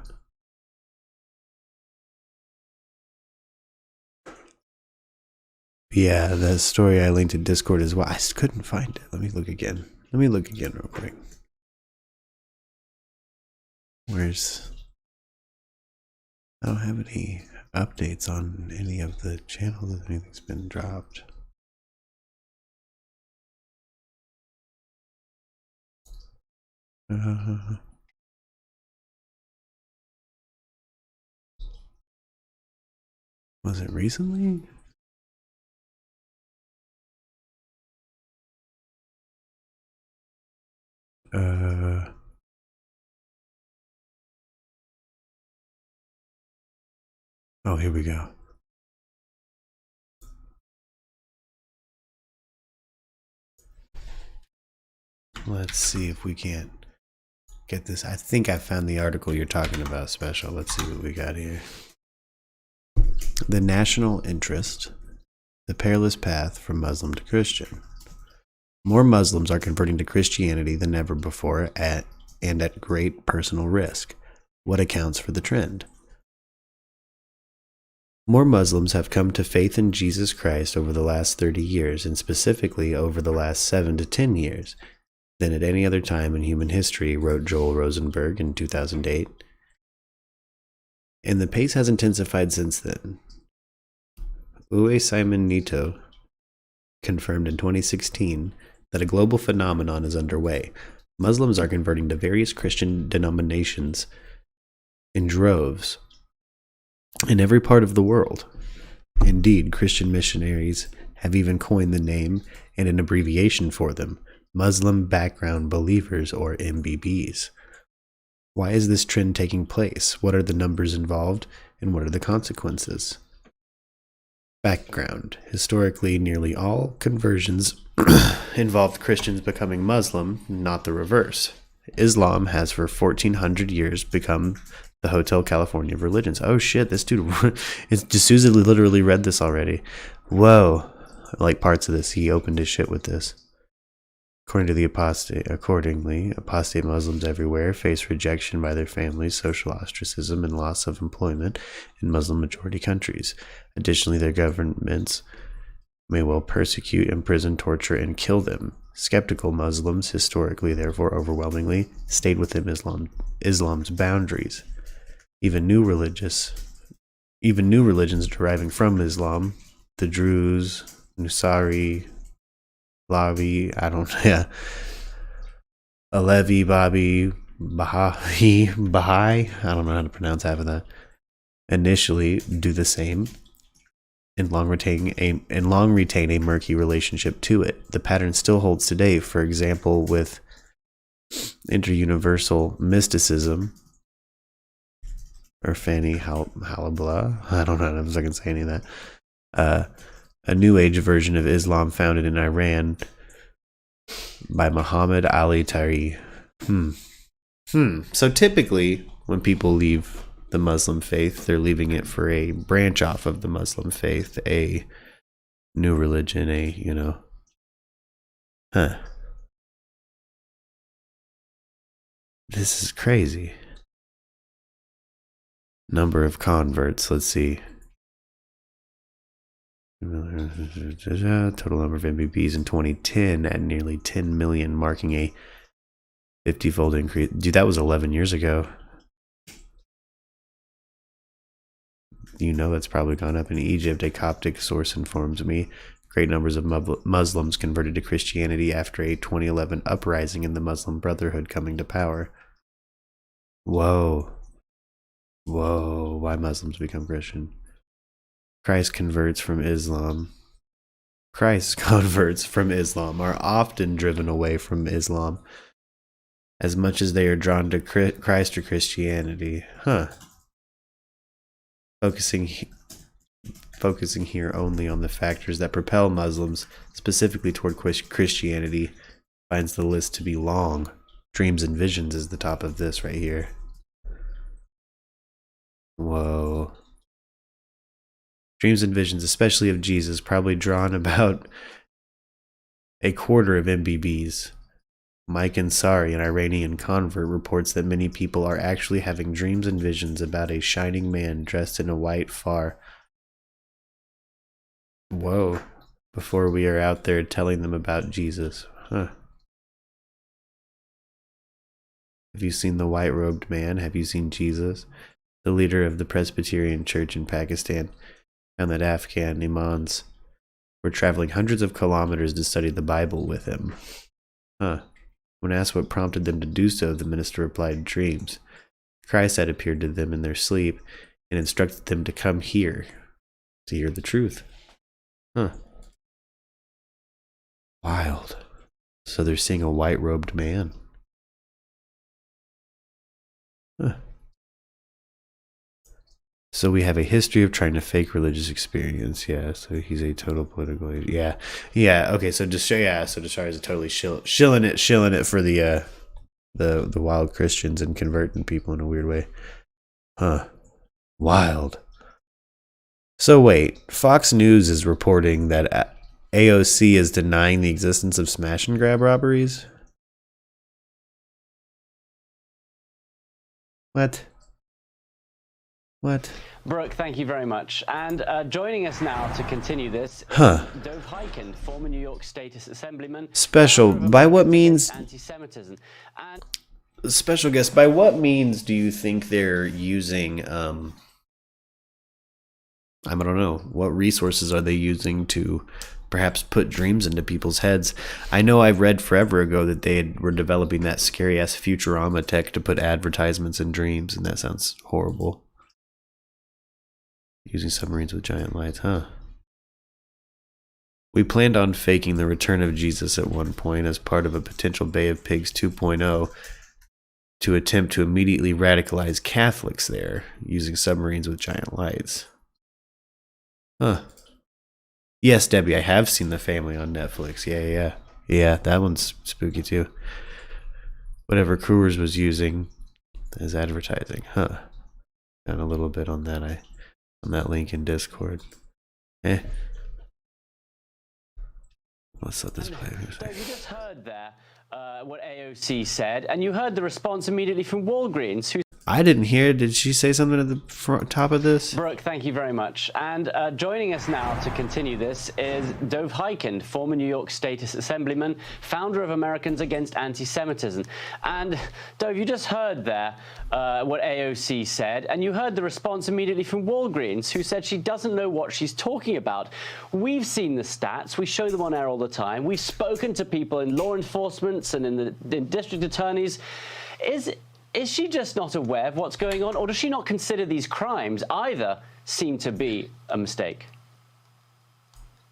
Yeah, the story I linked to Discord as well. I just couldn't find it. Let me look again. Real quick. I don't have any updates on any of the channels if anything's been dropped. Was it recently? Oh, here we go. Let's see if we can't get this. I think I found the article you're talking about, Special. Let's see what we got here. The National Interest, the Perilous Path from Muslim to Christian. More Muslims are converting to Christianity than ever before and at great personal risk. What accounts for the trend? More Muslims have come to faith in Jesus Christ over the last 30 years, and specifically over the last 7 to 10 years, than at any other time in human history, wrote Joel Rosenberg in 2008. And the pace has intensified since then. Uwe Simon Nito confirmed in 2016 that a global phenomenon is underway. Muslims are converting to various Christian denominations in droves in every part of the world. Indeed, Christian missionaries have even coined the name and an abbreviation for them, Muslim Background Believers, or MBBs. Why is this trend taking place? What are the numbers involved, and what are the consequences? Background. Historically, nearly all conversions involved Christians becoming Muslim, not the reverse. Islam has for 1400 years become the Hotel California of religions. Oh shit, this dude, D'Souza literally read this already. Whoa. I like parts of this. He opened his shit with this. Accordingly, apostate Muslims everywhere face rejection by their families, social ostracism, and loss of employment in Muslim-majority countries. Additionally, their governments may well persecute, imprison, torture, and kill them. Skeptical Muslims, historically, therefore, overwhelmingly, stayed within Islam's boundaries. Even new religions deriving from Islam, the Druze, Nusari, Lavi, Alevi, Babi, Baha'i, I don't know how to pronounce half of that, initially do the same and long retain a murky relationship to it. The pattern still holds today, for example, with interuniversal mysticism, or Fanny Halabla, I don't know if I can say any of that, a New Age version of Islam founded in Iran by Muhammad Ali Tari. So typically, when people leave the Muslim faith, they're leaving it for a branch off of the Muslim faith, a new religion, This is crazy. Number of converts, let's see. Total number of MBBs in 2010 at nearly 10 million, marking a 50-fold increase. Dude, that was 11 years ago. That's probably gone up. In Egypt, a Coptic source informs me great numbers of Muslims converted to Christianity after a 2011 uprising in the Muslim Brotherhood coming to power. Whoa. Why Muslims become Christian? Christ's converts from Islam are often driven away from Islam as much as they are drawn to Christ or Christianity. Focusing here only on the factors that propel Muslims specifically toward Christianity finds the list to be long. Dreams and visions is the top of this right here. Whoa. Dreams and visions, especially of Jesus, probably drawn about a quarter of MBBs. Mike Ansari, an Iranian convert, reports that many people are actually having dreams and visions about a shining man dressed in a white far. Whoa. Before we are out there telling them about Jesus. Have you seen the white-robed man? Have you seen Jesus? The leader of the Presbyterian Church in Pakistan found that Afghan imams were traveling hundreds of kilometers to study the Bible with him. When asked what prompted them to do so, the minister replied, dreams. Christ had appeared to them in their sleep and instructed them to come here to hear the truth. Wild. So they're seeing a white-robed man. So we have a history of trying to fake religious experience. Yeah, so he's a total political agent. Yeah. Okay, so Deshara is totally shilling it for the wild Christians and converting people in a weird way. Wild. So wait, Fox News is reporting that AOC is denying the existence of smash and grab robberies. What? Brooke, thank you very much. And joining us now to continue this is Dov Hikind, former New York State Assemblyman. Special. By what means? Anti-Semitism. And special guest. By what means do you think they're using I don't know. What resources are they using to perhaps put dreams into people's heads? I know I read forever ago that were developing that scary-ass Futurama tech to put advertisements in dreams, and that sounds horrible. Using submarines with giant lights, huh? We planned on faking the return of Jesus at one point as part of a potential Bay of Pigs 2.0 to attempt to immediately radicalize Catholics there, using submarines with giant lights. Huh. Yes, Debbie, I have seen The Family on Netflix. Yeah, that one's spooky too. Whatever Coors was using as advertising, huh? Down a little bit on that. On that link in Discord. Let's let this play. So you just heard there what AOC said, and you heard the response immediately from Walgreens, who... I didn't hear. Did she say something at the top of this? Brooke, thank you very much. And joining us now to continue this is Dov Hikind, former New York State Assemblyman, founder of Americans Against Anti-Semitism. And Dov, you just heard there what AOC said, and you heard the response immediately from Walgreens, who said she doesn't know what she's talking about. We've seen the stats. We show them on air all the time. We've spoken to people in law enforcement and in district attorneys. Is she just not aware of what's going on, or does she not consider these crimes either seem to be a mistake?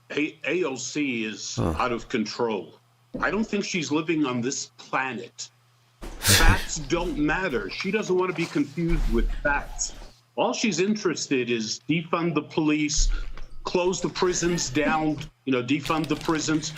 AOC is out of control. I don't think she's living on this planet. Facts don't matter. She doesn't want to be confused with facts. All she's interested is defund the police, close the prisons down, defund the prisons.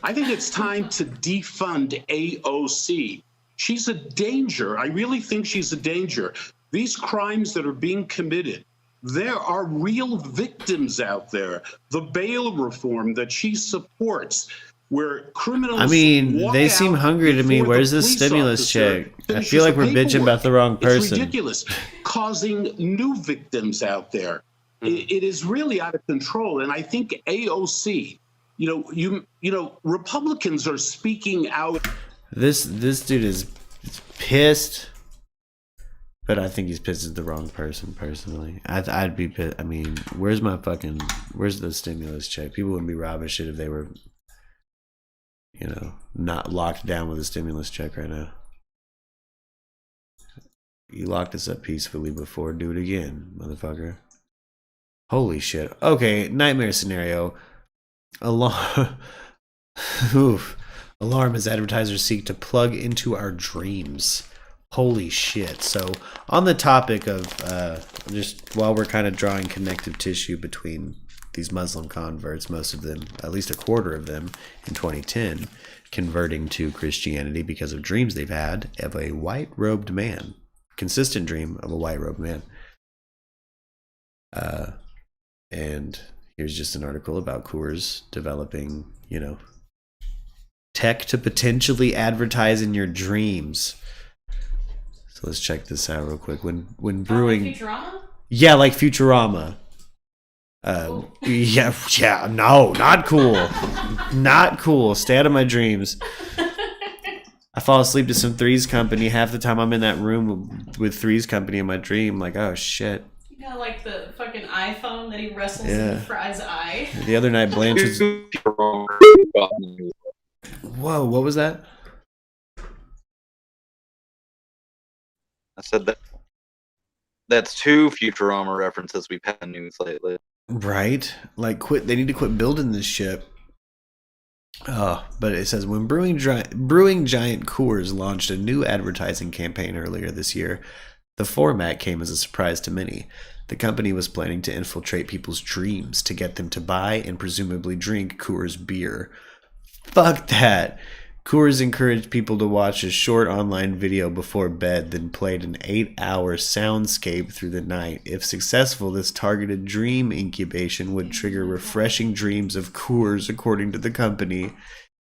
I think it's time to defund AOC. She's a danger. I really think she's a danger. These crimes that are being committed, there are real victims out there. The bail reform that she supports, where criminals... they seem hungry to me. Where's this stimulus check? I feel like we're bitching about the wrong person. It's ridiculous. Causing new victims out there. It is really out of control. And I think AOC, Republicans are speaking out... This dude is pissed, but I think he's pissed at the wrong person. Personally, I'd be pissed. Where's the stimulus check? People wouldn't be robbing shit if they were, not locked down with a stimulus check right now. You locked us up peacefully before. Do it again, motherfucker. Holy shit. Okay, nightmare scenario. Alarm. Oof. Alarm as advertisers seek to plug into our dreams. Holy shit. So, on the topic of, just while we're kind of drawing connective tissue between these Muslim converts, most of them, at least a quarter of them in 2010, converting to Christianity because of dreams they've had of a white-robed man. Consistent dream of a white-robed man. And here's just an article about Coors developing, tech to potentially advertise in your dreams. So let's check this out real quick. When brewing, like Futurama? Yeah, like Futurama. No, not cool. Not cool. Stay out of my dreams. I fall asleep to some Three's Company. Half the time I'm in that room with Three's Company in my dream. Like, oh shit. You got like the fucking iPhone that he wrestles and fries eye. The other night, Blanche was... Whoa, what was that? I said that's two Futurama references we've had in news lately. Right? Like, they need to quit building this shit. But it says, when brewing giant Coors launched a new advertising campaign earlier this year, the format came as a surprise to many. The company was planning to infiltrate people's dreams to get them to buy and presumably drink Coors beer. Fuck that. Coors encouraged people to watch a short online video before bed, then played an 8-hour soundscape through the night. If successful, this targeted dream incubation would trigger refreshing dreams of Coors, according to the company.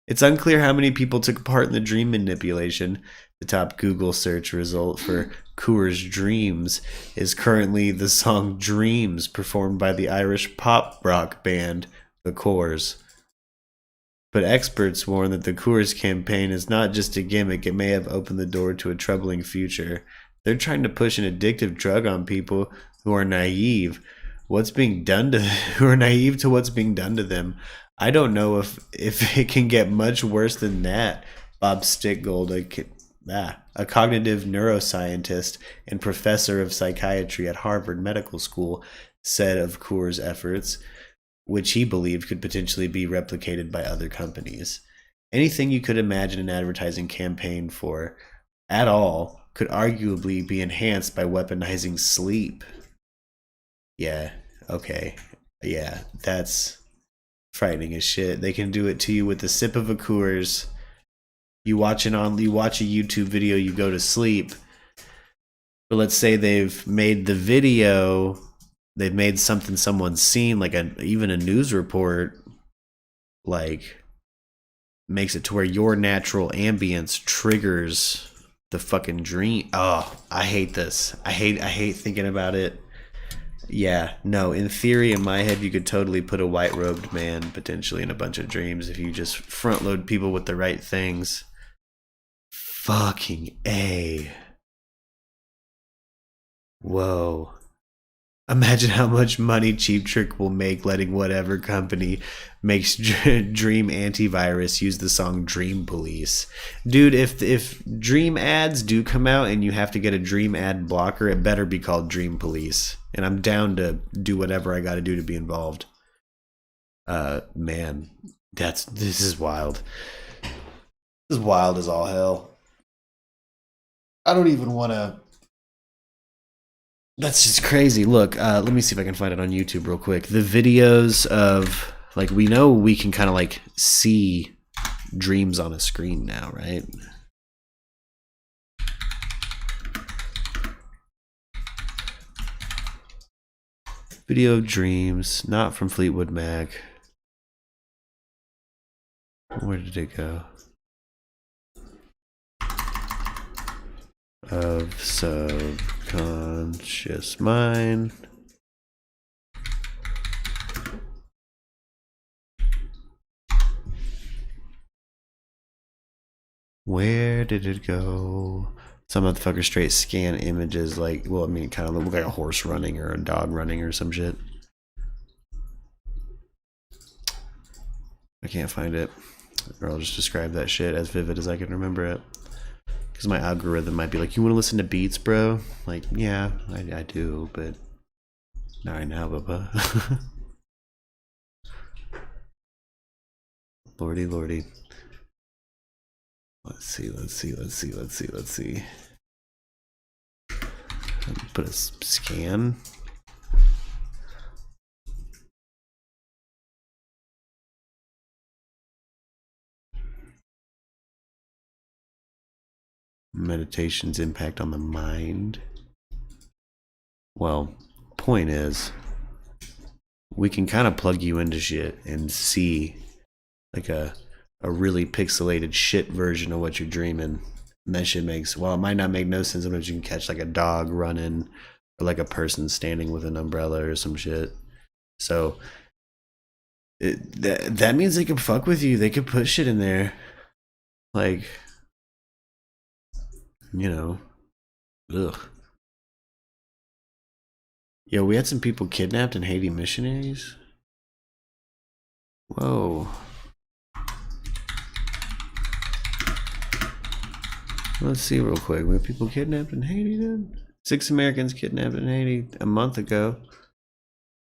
It's unclear how many people took part in the dream manipulation. The top Google search result for Coors Dreams is currently the song Dreams, performed by the Irish pop rock band The Coors. But experts warn that the Coors campaign is not just a gimmick. It may have opened the door to a troubling future. They're trying to push an addictive drug on people who are naive. what's being done to who are naive to what's being done to them. I don't know if it can get much worse than that. Bob Stickgold, a cognitive neuroscientist and professor of psychiatry at Harvard Medical School, said of Coors' efforts, which he believed could potentially be replicated by other companies. Anything you could imagine an advertising campaign for at all could arguably be enhanced by weaponizing sleep. Yeah, okay. Yeah, that's frightening as shit. They can do it to you with the sip of a Coors. You watch a YouTube video, you go to sleep. But let's say they've made the video, they've made something someone's seen, like even a news report, like makes it to where your natural ambience triggers the fucking dream. Oh, I hate this. I hate thinking about it. Yeah, no, in theory, in my head, you could totally put a white-robed man potentially in a bunch of dreams if you just front-load people with the right things. Fucking A. Whoa. Imagine how much money Cheap Trick will make letting whatever company makes Dream antivirus use the song Dream Police. Dude, if Dream ads do come out and you have to get a Dream ad blocker, it better be called Dream Police. And I'm down to do whatever I gotta do to be involved. Man, this is wild. This is wild as all hell. I don't even want to... That's just crazy. Look, let me see if I can find it on YouTube real quick. The videos of, like, we know we can kind of, like, see dreams on a screen now, right? Video of dreams, not from Fleetwood Mac. Where did it go? Of subconscious mind. Where did it go? Some motherfucker straight scan images like, well, I mean, kind of look like a horse running or a dog running or some shit. I can't find it. Or I'll just describe that shit as vivid as I can remember it. Because my algorithm might be like, you want to listen to beats, bro? Like, yeah, I do, but not right now, Bubba. Lordy, lordy. Let's see. Put a scan. Meditation's impact on the mind. Well, point is, we can kind of plug you into shit and see like a really pixelated shit version of what you're dreaming. And that shit makes, well, it might not make no sense. Sometimes you can catch like a dog running or like a person standing with an umbrella or some shit. So that means they can fuck with you. They can put shit in there. Like, you know, ugh. Yo, we had some people kidnapped in Haiti missionaries. Whoa. Let's see real quick. We have people kidnapped in Haiti then? 6 Americans kidnapped in Haiti a month ago.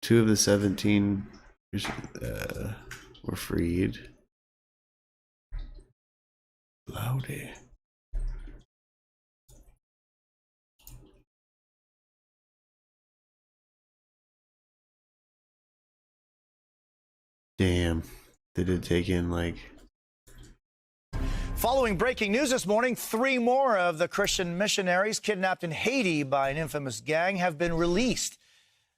2 of the 17 were freed. Loudy. Damn. Did it take in like... Following breaking news this morning, 3 more of the Christian missionaries kidnapped in Haiti by an infamous gang have been released.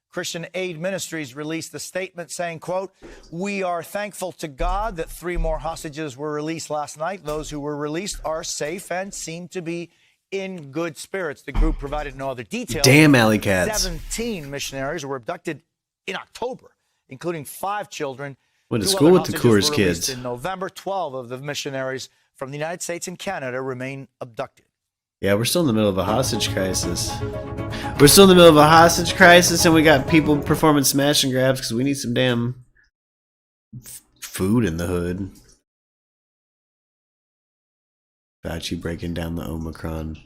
Christian Aid Ministries released a statement saying, quote, "We are thankful to God that 3 more hostages were released last night. Those who were released are safe and seem to be in good spirits." The group provided no other details. Damn, alley cats. 17 missionaries were abducted in October, including 5 children. Went to 2 school other with the hostages Coors were released kids. in November. 12 of the missionaries from the United States and Canada remain abducted. Yeah, we're still in the middle of a hostage crisis. We're still in the middle of a hostage crisis, and we got people performing smash and grabs because we need some damn food in the hood. Fauci breaking down the Omicron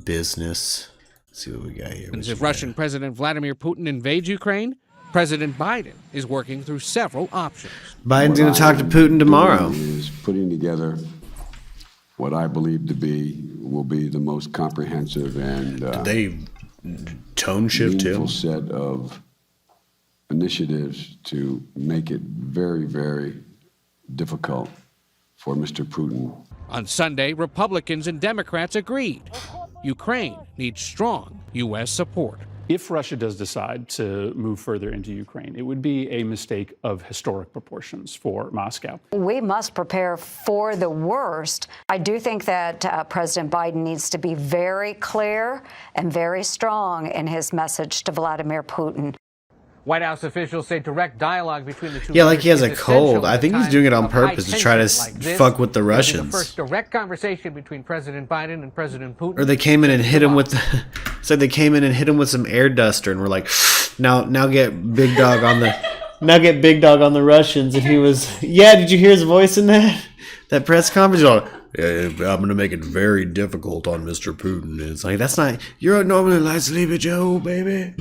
business. Let's see what we got here. If Russian President Vladimir Putin invades Ukraine, President Biden is working through several options. Biden's going to talk to Putin tomorrow. Is putting together what I believe will be the most comprehensive and they tone shift meaningful too. Set of initiatives to make it very, very difficult for Mr. Putin. On Sunday, Republicans and Democrats agreed. Ukraine needs strong U.S. support. If Russia does decide to move further into Ukraine, it would be a mistake of historic proportions for Moscow. We must prepare for the worst. I do think that President Biden needs to be very clear and very strong in his message to Vladimir Putin. White House officials say direct dialogue between the two. Yeah, like he has a leaders is cold. essential I at think a he's time doing it on of high purpose to try to tension like this. fuck with the It'll be Russians. The first direct conversation between President Biden and President Putin. Or they came in and hit him with, said they came in and hit him with some air duster, and we're like, now get Big Dog on the Russians, and he was, yeah. Did you hear his voice in that press conference? He's like, yeah, I'm gonna make it very difficult on Mr. Putin. It's like, that's not. You're normally like Sleepy Joe, baby.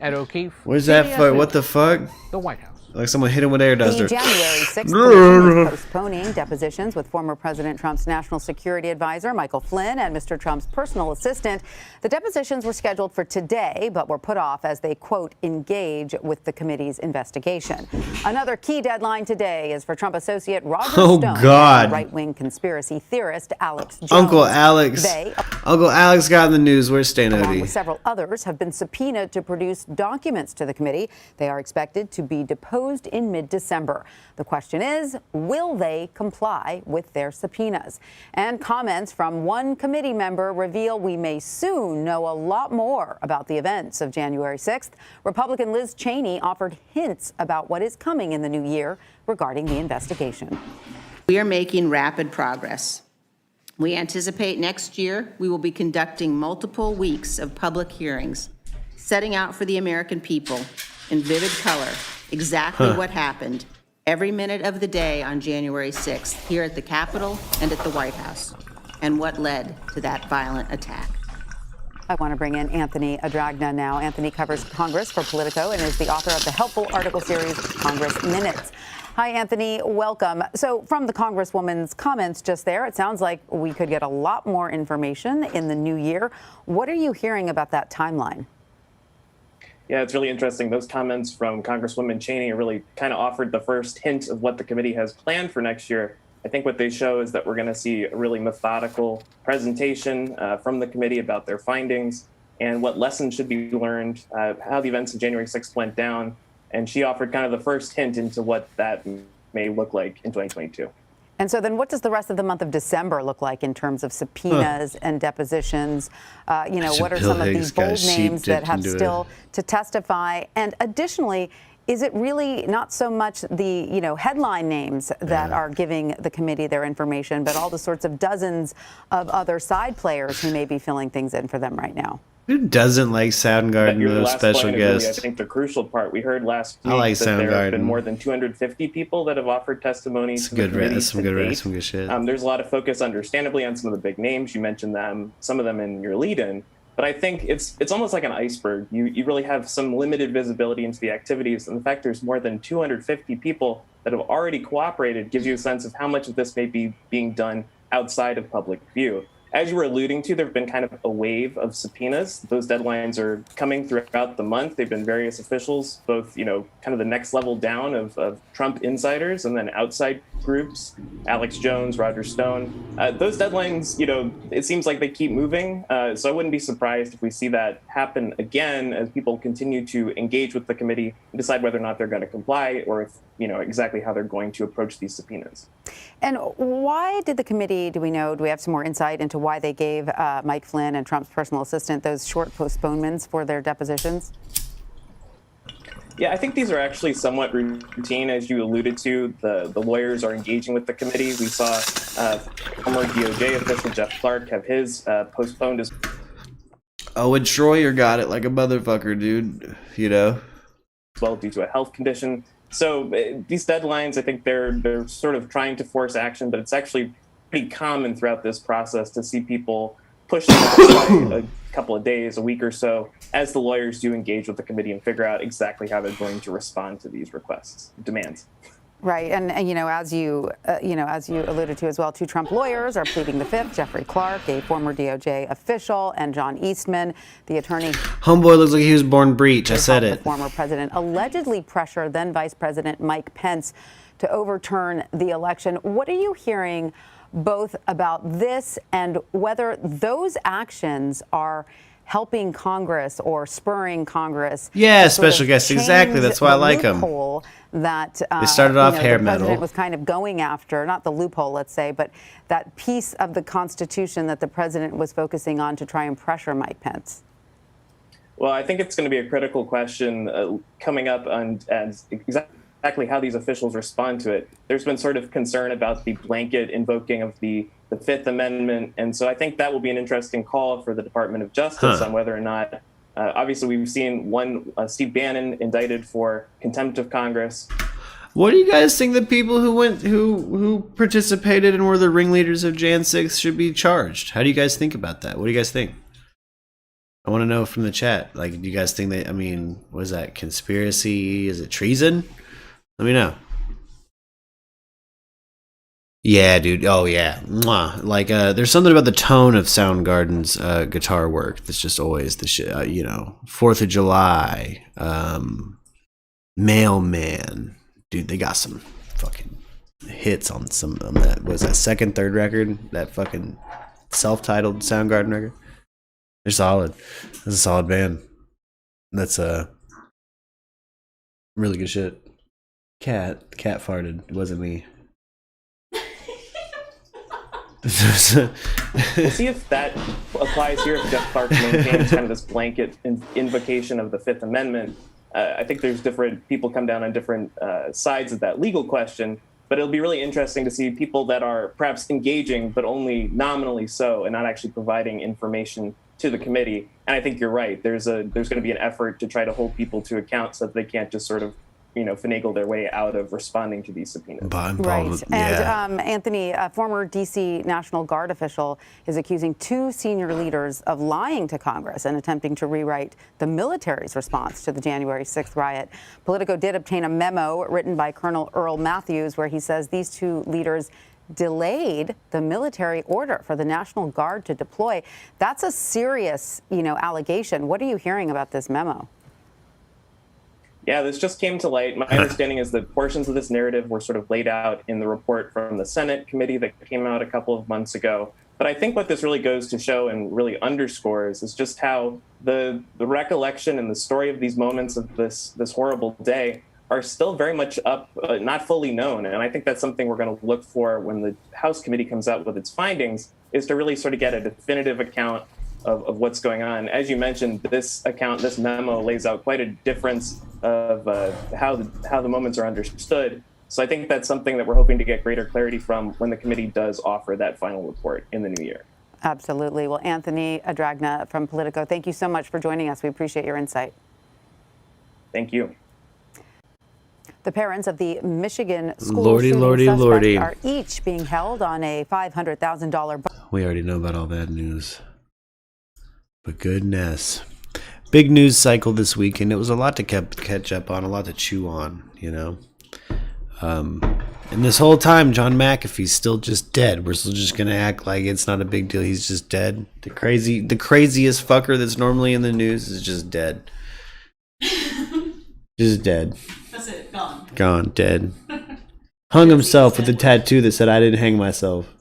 At O'Keefe. Where's that fuck? What the fuck? The White House. Like someone hit him with air duster. The January 6th commission is postponing depositions with former President Trump's national security advisor, Michael Flynn, and Mr. Trump's personal assistant. The depositions were scheduled for today, but were put off as they, quote, engage with the committee's investigation. Another key deadline today is for Trump associate Roger Stone and right-wing conspiracy theorist Alex Jones. Uncle Alex got in the news. Where's Stan Along Odie? with several others, have been subpoenaed to produce documents to the committee. They are expected to be deposed in mid-December. The question is, will they comply with their subpoenas? And comments from one committee member reveal we may soon know a lot more about the events of January 6th. Republican Liz Cheney offered hints about what is coming in the new year regarding the investigation. We are making rapid progress. We anticipate next year we will be conducting multiple weeks of public hearings, setting out for the American people in vivid color exactly what happened every minute of the day on January 6th here at the Capitol and at the White House, and what led to that violent attack. I want to bring in Anthony Adragna now. Anthony covers Congress for Politico and is the author of the helpful article series, Congress Minutes. Hi, Anthony. Welcome. So from the Congresswoman's comments just there, it sounds like we could get a lot more information in the new year. What are you hearing about that timeline? Yeah, it's really interesting. Those comments from Congresswoman Cheney really kind of offered the first hint of what the committee has planned for next year. I think what they show is that we're going to see a really methodical presentation from the committee about their findings and what lessons should be learned, how the events of January 6th went down. And she offered kind of the first hint into what that may look like in 2022. And so then what does the rest of the month of December look like in terms of subpoenas and depositions? What are some of these bold names that have still to testify? And additionally, is it really not so much the, headline names that are giving the committee their information, but all the sorts of dozens of other side players who may be filling things in for them right now? Who doesn't like Soundgarden, Your the last special point is really, guest? I think the crucial part. We heard last I week like that there have been Soundgarden. more than 250 people that have offered testimony to the Good committee rest, some to good date. rest, some good shit. There's a lot of focus, understandably, on some of the big names. You mentioned them, some of them in your lead-in. But I think it's almost like an iceberg. You really have some limited visibility into the activities. And the fact there's more than 250 people that have already cooperated gives you a sense of how much of this may be being done outside of public view. As you were alluding to, there have been kind of a wave of subpoenas. Those deadlines are coming throughout the month. They've been various officials, both, kind of the next level down of Trump insiders and then outside groups, Alex Jones, Roger Stone. Those deadlines, it seems like they keep moving. So I wouldn't be surprised if we see that happen again as people continue to engage with the committee and decide whether or not they're going to comply or if, exactly how they're going to approach these subpoenas. And why did the committee, do we have some more insight into why they gave Mike Flynn and Trump's personal assistant those short postponements for their depositions? Yeah, I think these are actually somewhat routine, as you alluded to. The lawyers are engaging with the committee. We saw former DOJ official Jeff Clark have his postponed as Oh, and Schroyer got it like a motherfucker, dude. You know? well due to a health condition. So these deadlines, I think they're sort of trying to force action, but it's actually pretty common throughout this process to see people push them out by a couple of days, a week or so, as the lawyers do engage with the committee and figure out exactly how they're going to respond to these requests, demands. Right, and as you alluded to as well, 2 Trump lawyers are pleading the fifth: Jeffrey Clark, a former DOJ official, and John Eastman, the attorney. Homeboy looks like he was born breech. I said The it. former president allegedly pressured then Vice President Mike Pence to overturn the election. What are you hearing both about this and whether those actions are helping Congress or spurring Congress? Yeah, to sort of special guest. Exactly. change That's why I the like him. loophole that They started off hair the metal. president was kind of going after, not the loophole, let's say, but that piece of the Constitution that the president was focusing on to try and pressure Mike Pence. Well, I think it's going to be a critical question coming up on as exactly how these officials respond to it. There's been sort of concern about the blanket invoking of the Fifth Amendment, and so I think that will be an interesting call for the Department of Justice on whether or not. Obviously, we've seen Steve Bannon indicted for contempt of Congress. What do you guys think the people who participated and were the ringleaders of Jan 6 should be charged? How do you guys think about that? What do you guys think? I want to know from the chat. Like, do you guys think that, was that conspiracy? Is it treason? Let me know. Yeah, dude. Oh, yeah. Mwah. Like, there's something about the tone of Soundgarden's guitar work that's just always the shit. 4th of July, Mailman. Dude, they got some fucking hits on that. Was that second, third record? That fucking self-titled Soundgarden record? They're solid. That's a solid band. That's really good shit. Cat farted. It wasn't me. We'll see if that applies here, if Jeff Clark maintains kind of this blanket invocation of the Fifth Amendment. I think there's different people come down on different sides of that legal question, but it'll be really interesting to see people that are perhaps engaging, but only nominally so, and not actually providing information to the committee. And I think you're right. There's going to be an effort to try to hold people to account so that they can't just sort of finagle their way out of responding to these subpoenas. Right. And Anthony, a former D.C. National Guard official, is accusing 2 senior leaders of lying to Congress and attempting to rewrite the military's response to the January 6th riot. Politico did obtain a memo written by Colonel Earl Matthews where he says these 2 leaders delayed the military order for the National Guard to deploy. That's a serious, allegation. What are you hearing about this memo? Yeah, this just came to light. My understanding is that portions of this narrative were sort of laid out in the report from the Senate committee that came out a couple of months ago. But I think what this really goes to show and really underscores is just how the recollection and the story of these moments of this horrible day are still very much up, not fully known. And I think that's something we're going to look for when the House committee comes out with its findings, is to really sort of get a definitive account of what's going on. As you mentioned, this memo lays out quite a difference of how the moments are understood. So I think that's something that we're hoping to get greater clarity from when the committee does offer that final report in the new year. Absolutely. Well, Anthony Adragna from Politico, thank you so much for joining us. We appreciate your insight. Thank you. The parents of the Michigan school shooting suspect are each being held on a $500,000. We already know about all that news. But goodness. Big news cycle this week, and it was a lot to catch up on, a lot to chew on, And this whole time, John McAfee's still just dead. We're still just gonna act like it's not a big deal. He's just dead. The craziest fucker that's normally in the news is just dead. Just dead. That's it. Gone. Gone. Dead. Hung himself with a tattoo that said, "I didn't hang myself."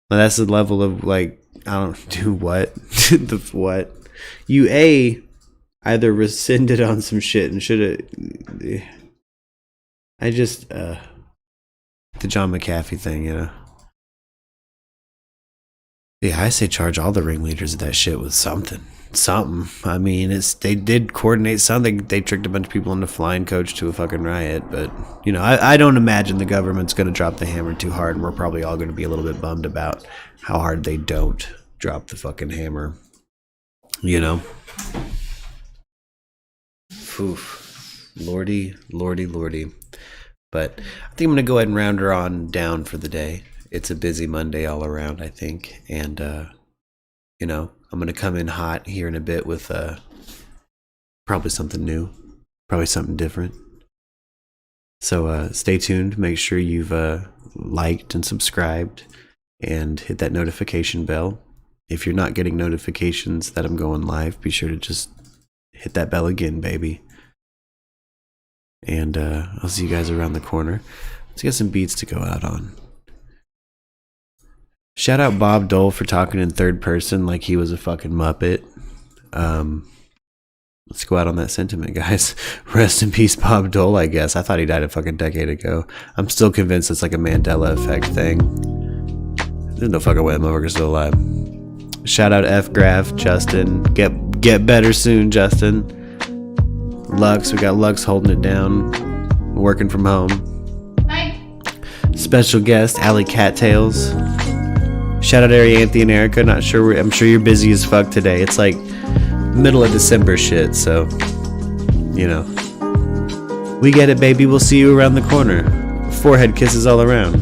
Now, that's the level of I don't do what. The what? You either rescinded on some shit and should have. I just the John McAfee thing, Yeah, I say charge all the ringleaders of that shit with something. I mean, they did coordinate something. They tricked a bunch of people into flying coach to a fucking riot. But, you know, I don't imagine the government's going to drop the hammer too hard. And we're probably all going to be a little bit bummed about how hard they don't drop the fucking hammer. You know? Oof. Lordy. But I think I'm going to go ahead and round her on down for the day. It's a busy Monday all around, I think. And, you know, I'm going to come in hot here in a bit with probably something new, probably something different. So stay tuned. Make sure you've liked and subscribed and hit that notification bell. If you're not getting notifications that I'm going live, be sure to just hit that bell again, baby. And I'll see you guys around the corner. Let's get some beats to go out on. Shout out Bob Dole for talking in third person like he was a fucking Muppet. Let's go out on that sentiment, guys. Rest in peace, Bob Dole, I guess. I thought he died a fucking decade ago. I'm still convinced it's like a Mandela effect thing. There's no fucking way the motherfucker's still alive. Shout out F Graph, Justin. Get better soon, Justin. Lux, we got Lux holding it down. Working from home. Bye. Special guest, Allie Cattails. Shout out Arianthi and Erica. I'm sure you're busy as fuck today. It's like middle of December shit, so you know. We get it, baby. We'll see you around the corner. Forehead kisses all around.